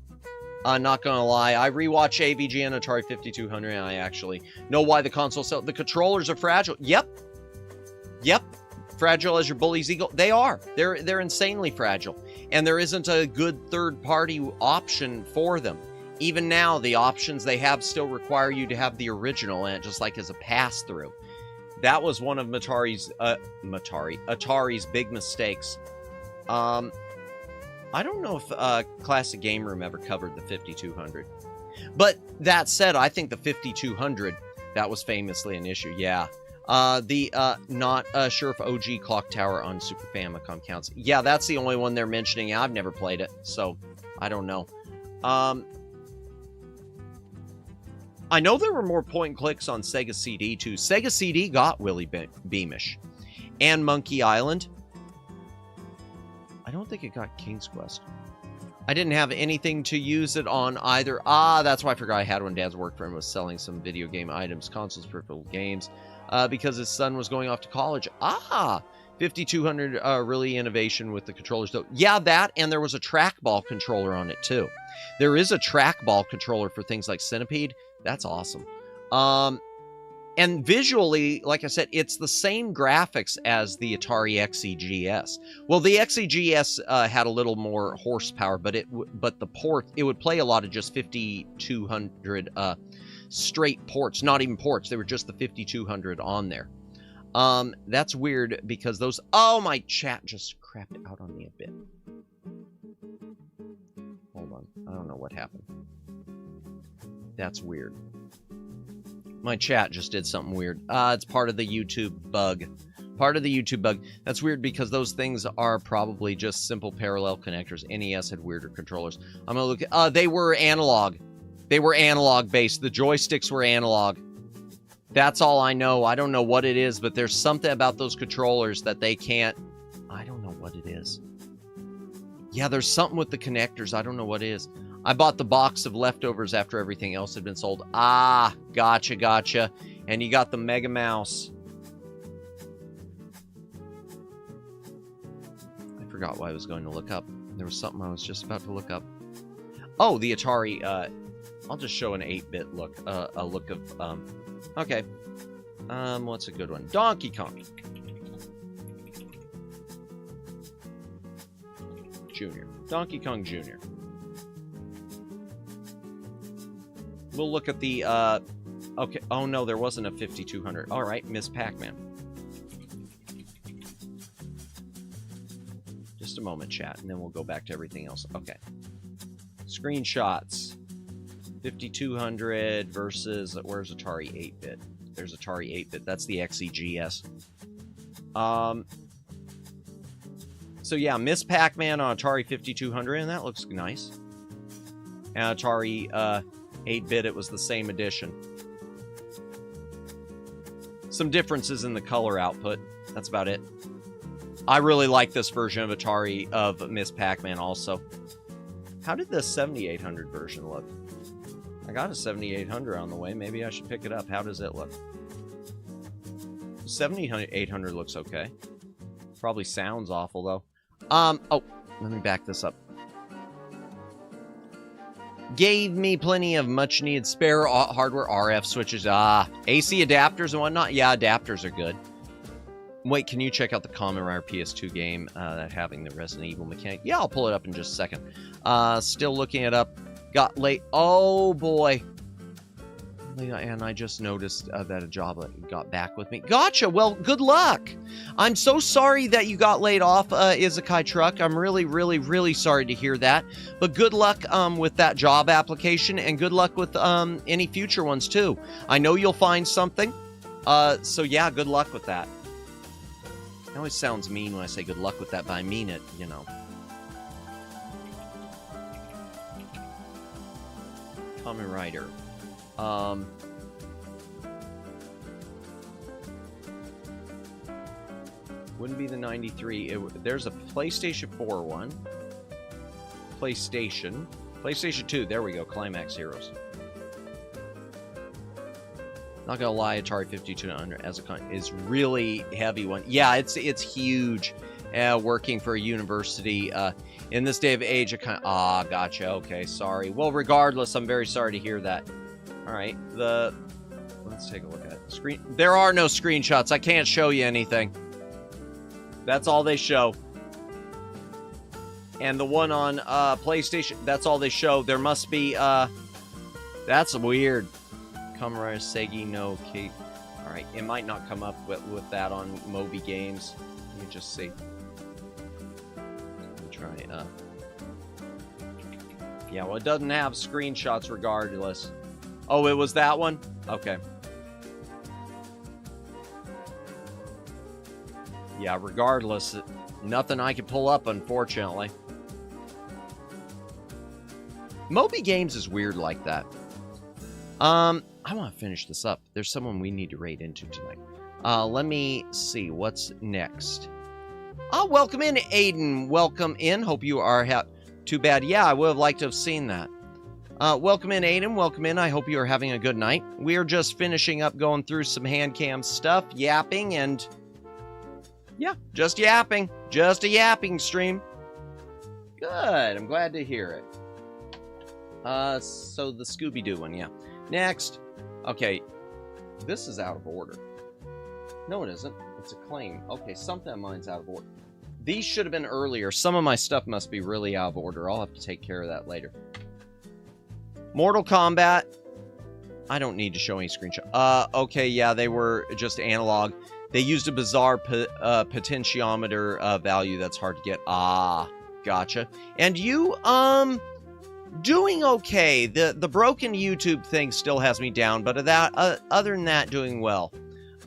Not gonna lie, I rewatch AVG and Atari 5200, and I actually know why the console sell. The controllers are fragile. Yep. Yep. Fragile as your bully's ego. They are. They're insanely fragile. And there isn't a good third-party option for them. Even now, the options they have still require you to have the original, and just like as a pass-through. That was one of Atari's big mistakes. I don't know if Classic Game Room ever covered the 5200. But that said, I think the 5200, that was famously an issue. Yeah. Not sure if OG Clock Tower on Super Famicom counts. Yeah, that's the only one they're mentioning. I've never played it, so I don't know. I know there were more point and clicks on Sega CD too. Sega CD got Willy Beamish and Monkey Island. I don't think it got King's Quest. I didn't have anything to use it on either. That's why I forgot I had one. Dad's work friend was selling some video game items, consoles, peripheral games, because his son was going off to college. 5200, really innovation with the controllers though. Yeah, that, and there was a trackball controller on it too. There is a trackball controller for things like Centipede. That's awesome. And visually, like I said, it's the same graphics as the Atari XEGS. Well, the XEGS had a little more horsepower, but the port, it would play a lot of just 5200 straight ports, not even ports. They were just the 5200 on there. That's weird because those... Oh, my chat just crapped out on me a bit. Hold on. I don't know what happened. That's weird. My chat just did something weird. It's part of the YouTube bug. Part of the YouTube bug. That's weird because those things are probably just simple parallel connectors. NES had weirder controllers. I'm gonna look at... they were analog. They were analog based. The joysticks were analog. That's all I know. I don't know what it is, but there's something about those controllers that they can't... I don't know what it is. Yeah, there's something with the connectors. I don't know what it is. I bought the box of leftovers after everything else had been sold. Gotcha. And you got the Mega Mouse. I forgot what I was going to look up. There was something I was just about to look up. Oh, the Atari, I'll just show an 8-bit look, a look of, okay. What's a good one? Donkey Kong Jr. Donkey Kong Jr. We'll look at the, okay. Oh, no, there wasn't a 5200. All right, Miss Pac-Man. Just a moment, chat, and then we'll go back to everything else. Okay. Screenshots. 5200 versus, where's Atari 8-bit? There's Atari 8-bit. That's the XEGS. So yeah, Miss Pac-Man on Atari 5200, and that looks nice. And Atari 8-bit, it was the same edition. Some differences in the color output. That's about it. I really like this version of Atari of Miss Pac-Man also. How did the 7800 version look? I got a 7800 on the way. Maybe I should pick it up. How does it look? 7800 looks okay. Probably sounds awful, though. Oh, let me back this up. Gave me plenty of much-needed spare hardware, RF switches, AC adapters and whatnot. Yeah, adapters are good. Wait, can you check out the Kamen Rider PS2 game that having the Resident Evil mechanic? Yeah, I'll pull it up in just a second. Still looking it up. Got late. Oh, boy. And I just noticed that a job got back with me. Gotcha. Well, good luck. I'm so sorry that you got laid off, Izakai Truck. I'm really, really, really sorry to hear that. But good luck with that job application, and good luck with any future ones, too. I know you'll find something. So, yeah, good luck with that. It always sounds mean when I say good luck with that, but I mean it, you know. Kamen Rider. Wouldn't be the 93. There's a PlayStation 4 one. PlayStation 2. There we go. Climax Heroes. Not gonna lie, Atari 5200 as a is really heavy one. Yeah, it's huge. Working for a university in this day of age, gotcha. Okay, sorry. Well, regardless, I'm very sorry to hear that. All right, let's take a look at it. There are no screenshots. I can't show you anything. That's all they show. And the one on PlayStation, that's all they show. There must be that's weird. Kamen Rider Segi no Kate. All right, it might not come up with that on Moby Games. Let me just see. Let me try. Yeah, well, it doesn't have screenshots regardless. Oh, it was that one? Okay. Yeah, regardless, nothing I can pull up, unfortunately. Moby Games is weird like that. I want to finish this up. There's someone we need to raid into tonight. Let me see. What's next? Oh, welcome in, Aiden. Welcome in. Hope you are too bad. Yeah, I would have liked to have seen that. Welcome in, Aiden. Welcome in. I hope you are having a good night. We are just finishing up going through some Handcam stuff, yapping, and... yeah, just yapping. Just a yapping stream. Good. I'm glad to hear it. So the Scooby-Doo one, yeah. Next. Okay. This is out of order. No, it isn't. It's a claim. Okay, something of mine's out of order. These should have been earlier. Some of my stuff must be really out of order. I'll have to take care of that later. Mortal Kombat. I don't need to show any screenshot. Okay, yeah, they were just analog. They used a bizarre potentiometer value that's hard to get. Ah, gotcha. And you, doing okay. The broken YouTube thing still has me down, but other than that, doing well.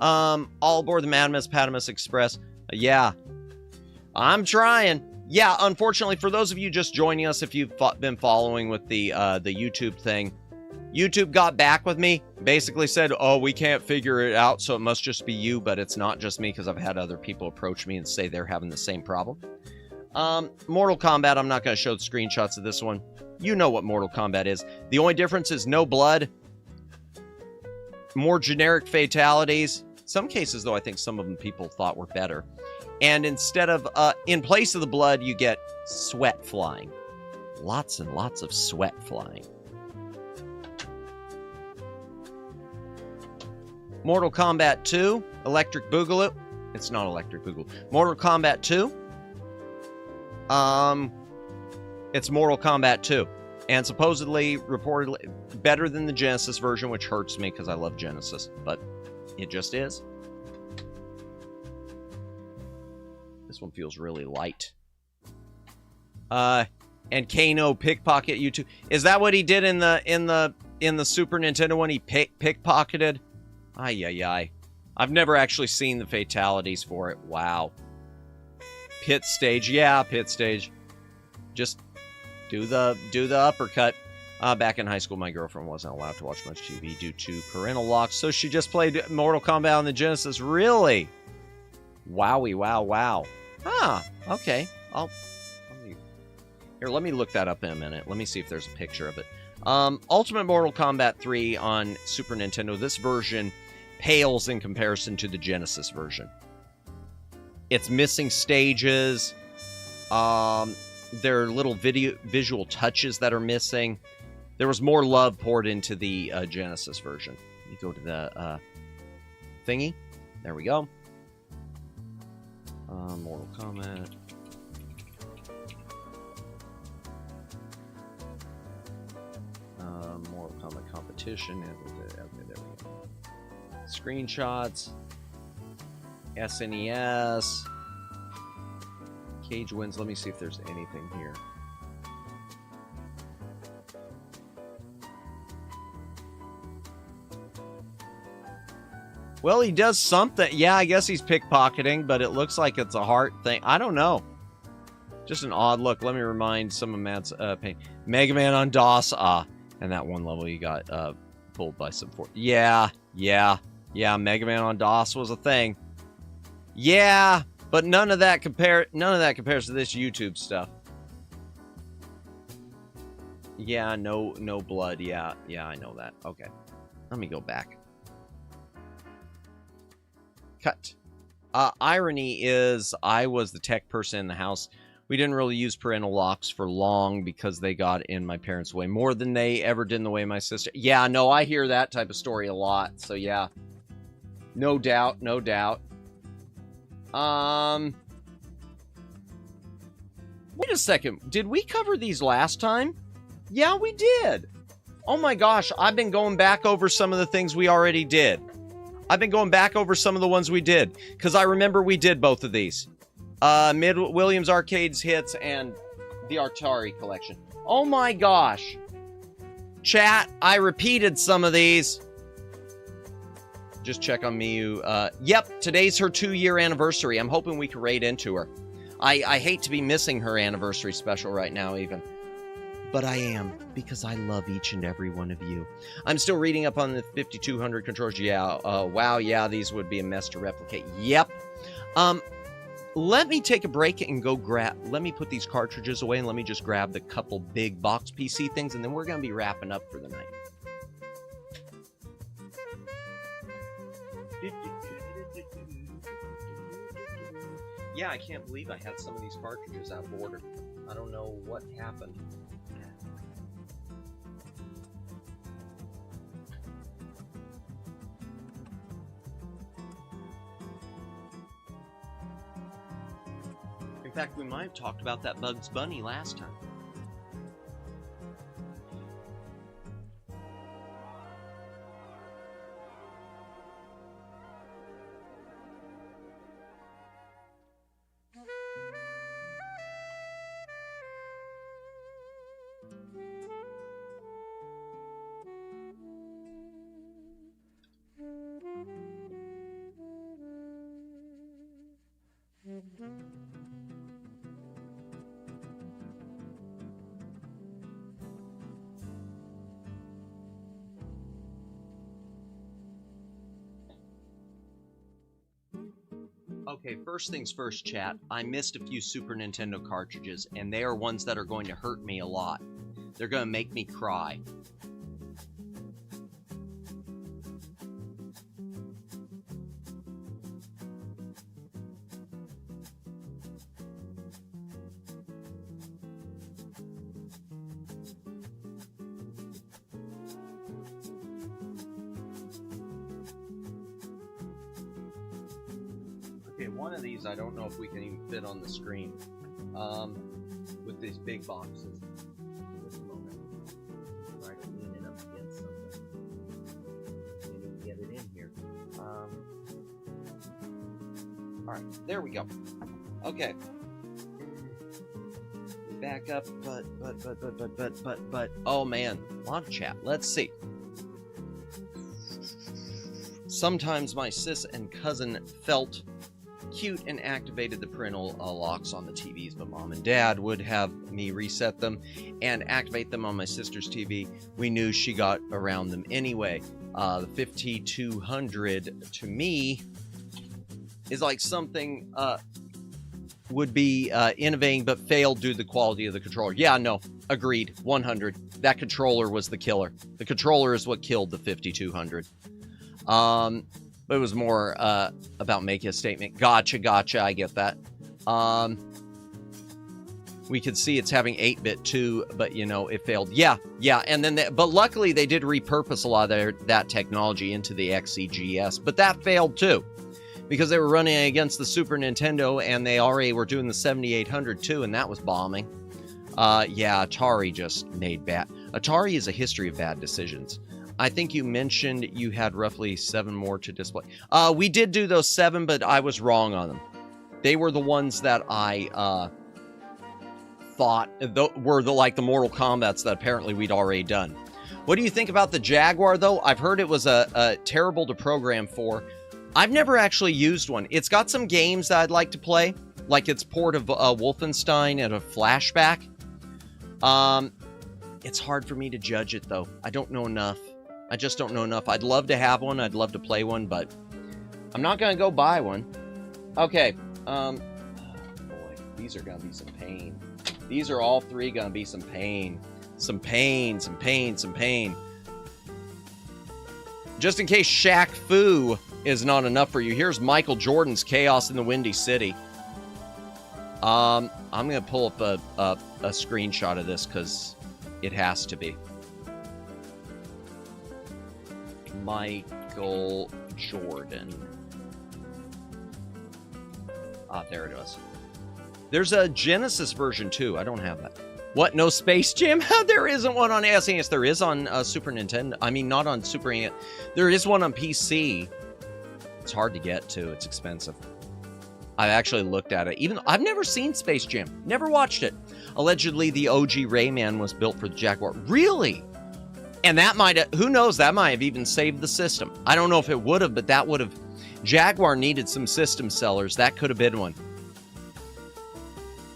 All aboard the Madamus Padamus Express. Yeah, I'm trying. Yeah, unfortunately, for those of you just joining us, if you've been following with the YouTube thing, YouTube got back with me, basically said, oh, we can't figure it out, so it must just be you, but it's not just me, because I've had other people approach me and say they're having the same problem. Mortal Kombat, I'm not going to show the screenshots of this one. You know what Mortal Kombat is. The only difference is no blood, more generic fatalities. Some cases, though, I think some of them people thought were better. And instead of, in place of the blood, you get sweat flying. Lots and lots of sweat flying. Mortal Kombat 2, Electric Boogaloo. It's not Electric Boogaloo. Mortal Kombat 2. It's Mortal Kombat 2. And supposedly, reportedly, better than the Genesis version, which hurts me because I love Genesis. But it just is. This one feels really light. And Kano pickpocket YouTube. Is that what he did in the in the Super Nintendo when he pickpocketed? Ay, ay, ay. I've never actually seen the fatalities for it. Wow. Pit stage. Yeah, pit stage. Just do the uppercut. Back in high school, my girlfriend wasn't allowed to watch much TV due to parental locks, so she just played Mortal Kombat on the Genesis. Really? Wowie, wow, wow. Huh, okay. Let me look that up in a minute. Let me see if there's a picture of it. Ultimate Mortal Kombat 3 on Super Nintendo. This version pales in comparison to the Genesis version. It's missing stages. There are little visual touches that are missing. There was more love poured into the Genesis version. Let me go to the thingy. There we go. Mortal Kombat. Mortal Kombat competition. Okay, there we go. Screenshots. SNES. Cage wins. Let me see if there's anything here. Well, he does something. Yeah, I guess he's pickpocketing, but it looks like it's a heart thing. I don't know. Just an odd look. Let me remind some of Matt's pain. Mega Man on DOS. And that one level you got pulled by some force. Yeah. Mega Man on DOS was a thing. Yeah, but none of that compares to this YouTube stuff. Yeah, no blood. Yeah, I know that. Okay. Let me go back. Cut. Irony is I was the tech person in the house. We didn't really use parental locks for long because they got in my parents' way more than they ever did in the way of my sister. Yeah, no, I hear that type of story a lot. So yeah, no doubt. Wait a second. Did we cover these last time? Yeah, we did. Oh my gosh, I've been going back over some of the things we already did. I've been going back over some of the ones we did, because I remember we did both of these. Williams Arcades Hits and the Atari collection. Oh my gosh. Chat, I repeated some of these. Just check on Miyu. Yep, today's her 2-year anniversary. I'm hoping we can raid into her. I hate to be missing her anniversary special right now even. But I am, because I love each and every one of you. I'm still reading up on the 5200 controllers. Yeah, wow, yeah, these would be a mess to replicate. Yep. Let me take a break and go let me put these cartridges away and let me just grab the couple big box PC things, and then we're going to be wrapping up for the night. Yeah, I can't believe I had some of these cartridges out of order. I don't know what happened. In fact, we might have talked about that Bugs Bunny last time. Okay, first things first, chat. I missed a few Super Nintendo cartridges, and they are ones that are going to hurt me a lot. They're going to make me cry. Okay, one of these I don't know if we can even fit on the screen with these big boxes. Just a moment. Try to lean it up against something. Maybe get it in here. Alright, there we go. Okay. back up, but, oh man, a lot of chat. Let's see. Sometimes my sis and cousin felt cute and activated the parental locks on the TVs, but mom and dad would have me reset them and activate them on my sister's TV. We knew she got around them anyway. The 5200 to me is like something would be innovating but failed due to the quality of the controller. Yeah, no, agreed, 100. That controller was the killer. The controller is what killed the 5200. But it was more about making a statement. Gotcha, I get that. We could see it's having 8-bit too, but you know, it failed. Yeah, and then but luckily they did repurpose a lot of that technology into the XEGS, but that failed too, because they were running against the Super Nintendo and they already were doing the 7800 too, and that was bombing. Yeah, Atari just made bad. Atari is a history of bad decisions. I think you mentioned you had roughly 7 more to display. We did do those 7, but I was wrong on them. They were the ones that I thought were like the Mortal Kombats that apparently we'd already done. What do you think about the Jaguar, though? I've heard it was a terrible to program for. I've never actually used one. It's got some games that I'd like to play, like its port of Wolfenstein and a Flashback. It's hard for me to judge it, though. I don't know enough. I just don't know enough. I'd love to have one. I'd love to play one, but I'm not going to go buy one. Okay. Oh boy, these are going to be some pain. These are all 3 going to be some pain. Some pain. Just in case Shaq Fu is not enough for you, here's Michael Jordan's Chaos in the Windy City. I'm going to pull up a screenshot of this because it has to be. Michael Jordan. There it was. There's a Genesis version too. I don't have that. What? No Space Jam? There isn't one on SNES. There is on Super Nintendo. I mean, not on Super Nintendo. There is one on PC. It's hard to get to. It's expensive. I've actually looked at it. Even I've never seen Space Jam. Never watched it. Allegedly, the OG Rayman was built for the Jaguar. Really? And that might have, who knows, that might have even saved the system. I don't know if it would have, but that would have, Jaguar needed some system sellers. That could have been one.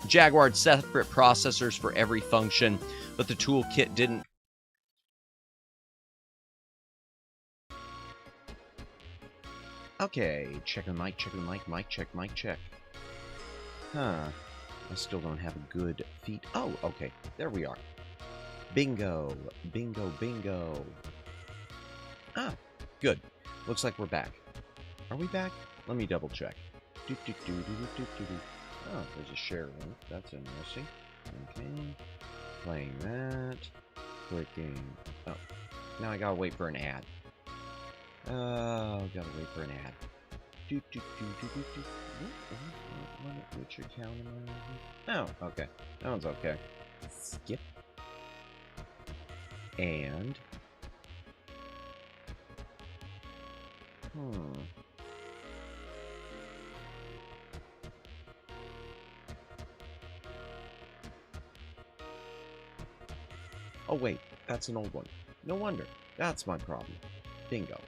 Jaguar had separate processors for every function, but the toolkit didn't. Okay, checking the mic, mic check. Huh, I still don't have a good feed. Oh, okay, there we are. Bingo. Ah, good. Looks like we're back. Are we back? Let me double check. Oh, there's a share link. That's interesting. Okay. Playing that. Clicking. Oh, now I gotta wait for an ad. Oh, gotta wait for an ad. Which account am I on? Oh, okay. That one's okay. Skip. And oh wait, that's an old one. No wonder. That's my problem. Bingo.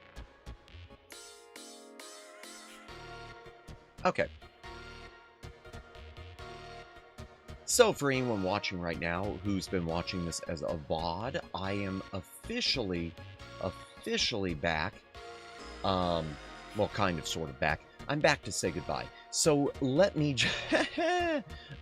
Okay. So for anyone watching right now who's been watching this as a VOD, I am officially back. Well, kind of, sort of back. I'm back to say goodbye. So let me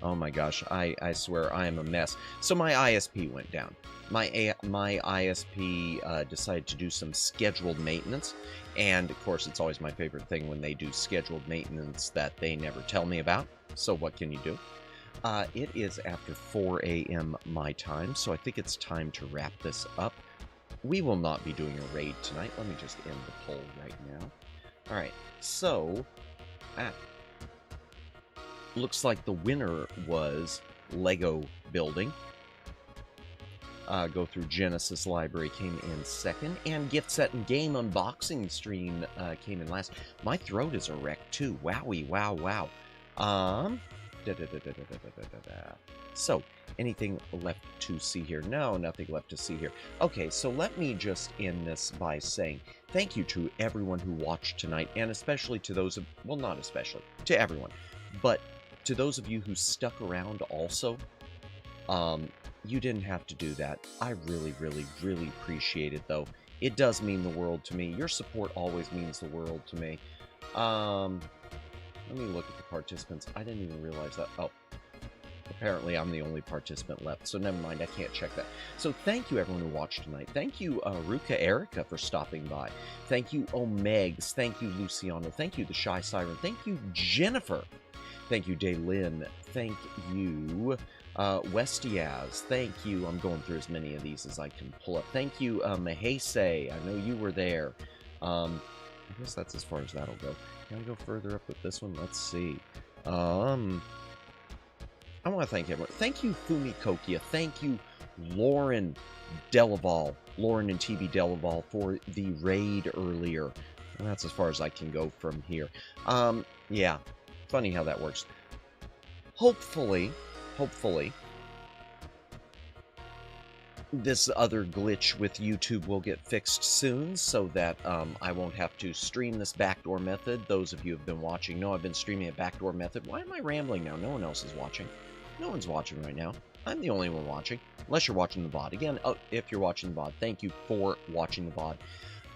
oh my gosh, I swear I am a mess. So my ISP went down. My ISP decided to do some scheduled maintenance. And of course, it's always my favorite thing when they do scheduled maintenance that they never tell me about. So what can you do? It is after 4 a.m. my time, so I think it's time to wrap this up. We will not be doing a raid tonight. Let me just end the poll right now. Alright, so looks like the winner was Lego Building. Go Through Genesis Library came in second, and Gift Set and Game Unboxing Stream came in last. My throat is a wreck too. Wowie, wow. So, anything left to see here? No, nothing left to see here. Okay, so let me just end this by saying thank you to everyone who watched tonight, and especially to those of, well, not especially, to everyone, but to those of you who stuck around also. You didn't have to do that. I really, really, really appreciate it, though. It does mean the world to me. Your support always means the world to me. Let me look at the participants. I didn't even realize that. Oh, apparently I'm the only participant left, so never mind, I can't check that. So thank you everyone who watched tonight. Thank you Ruka Erica for stopping by. Thank you Omegs. Thank you Luciano. Thank you The Shy Siren. Thank you Jennifer. Thank you Daylin. Thank you Westiaz. Thank you. I'm going through as many of these as I can pull up. Thank you Mahese. I know you were there. I guess that's as far as that'll go. Can I go further up with this one? Let's see. I want to thank everyone. Thank you, Fumi Kokia. Thank you, Lauren Delaval. Lauren and TB Delaval for the raid earlier. And that's as far as I can go from here. Yeah. Funny how that works. Hopefully, this other glitch with YouTube will get fixed soon so that I won't have to stream this backdoor method. Those of you who have been watching know I've been streaming a backdoor method. Why am I rambling now? No one else is watching. No one's watching right now. I'm the only one watching, unless you're watching the VOD. Again, if you're watching the VOD, thank you for watching the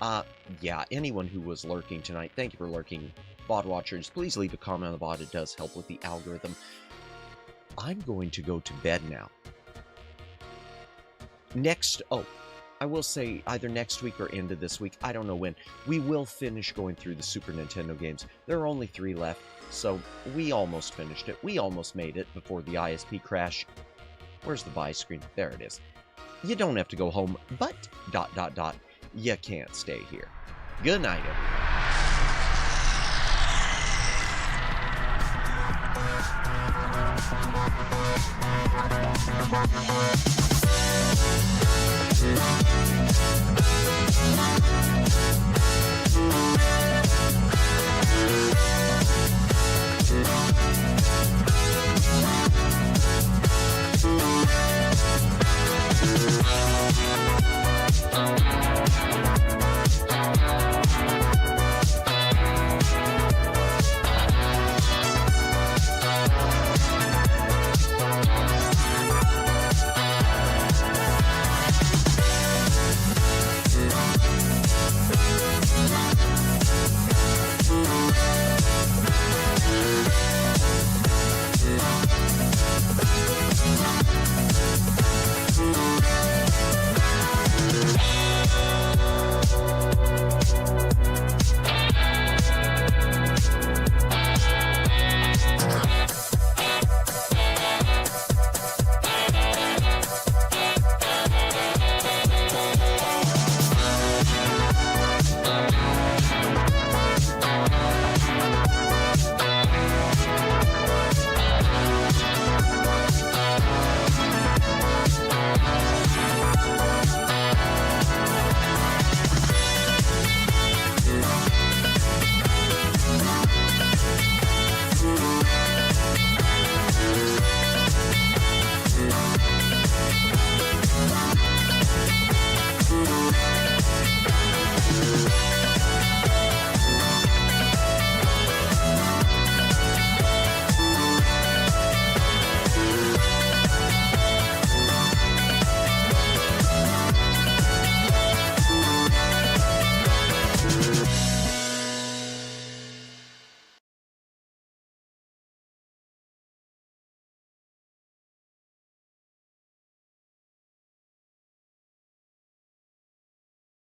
VOD. Yeah, anyone who was lurking tonight, thank you for lurking. VOD watchers, please leave a comment on the VOD. It does help with the algorithm. I'm going to go to bed now. I will say either next week or end of this week, I don't know when, we will finish going through the Super Nintendo games. There are only 3 left, so we almost finished it. We almost made it before the ISP crash. Where's the buy screen? There it is. You don't have to go home, but ... you can't stay here. Good night, everyone.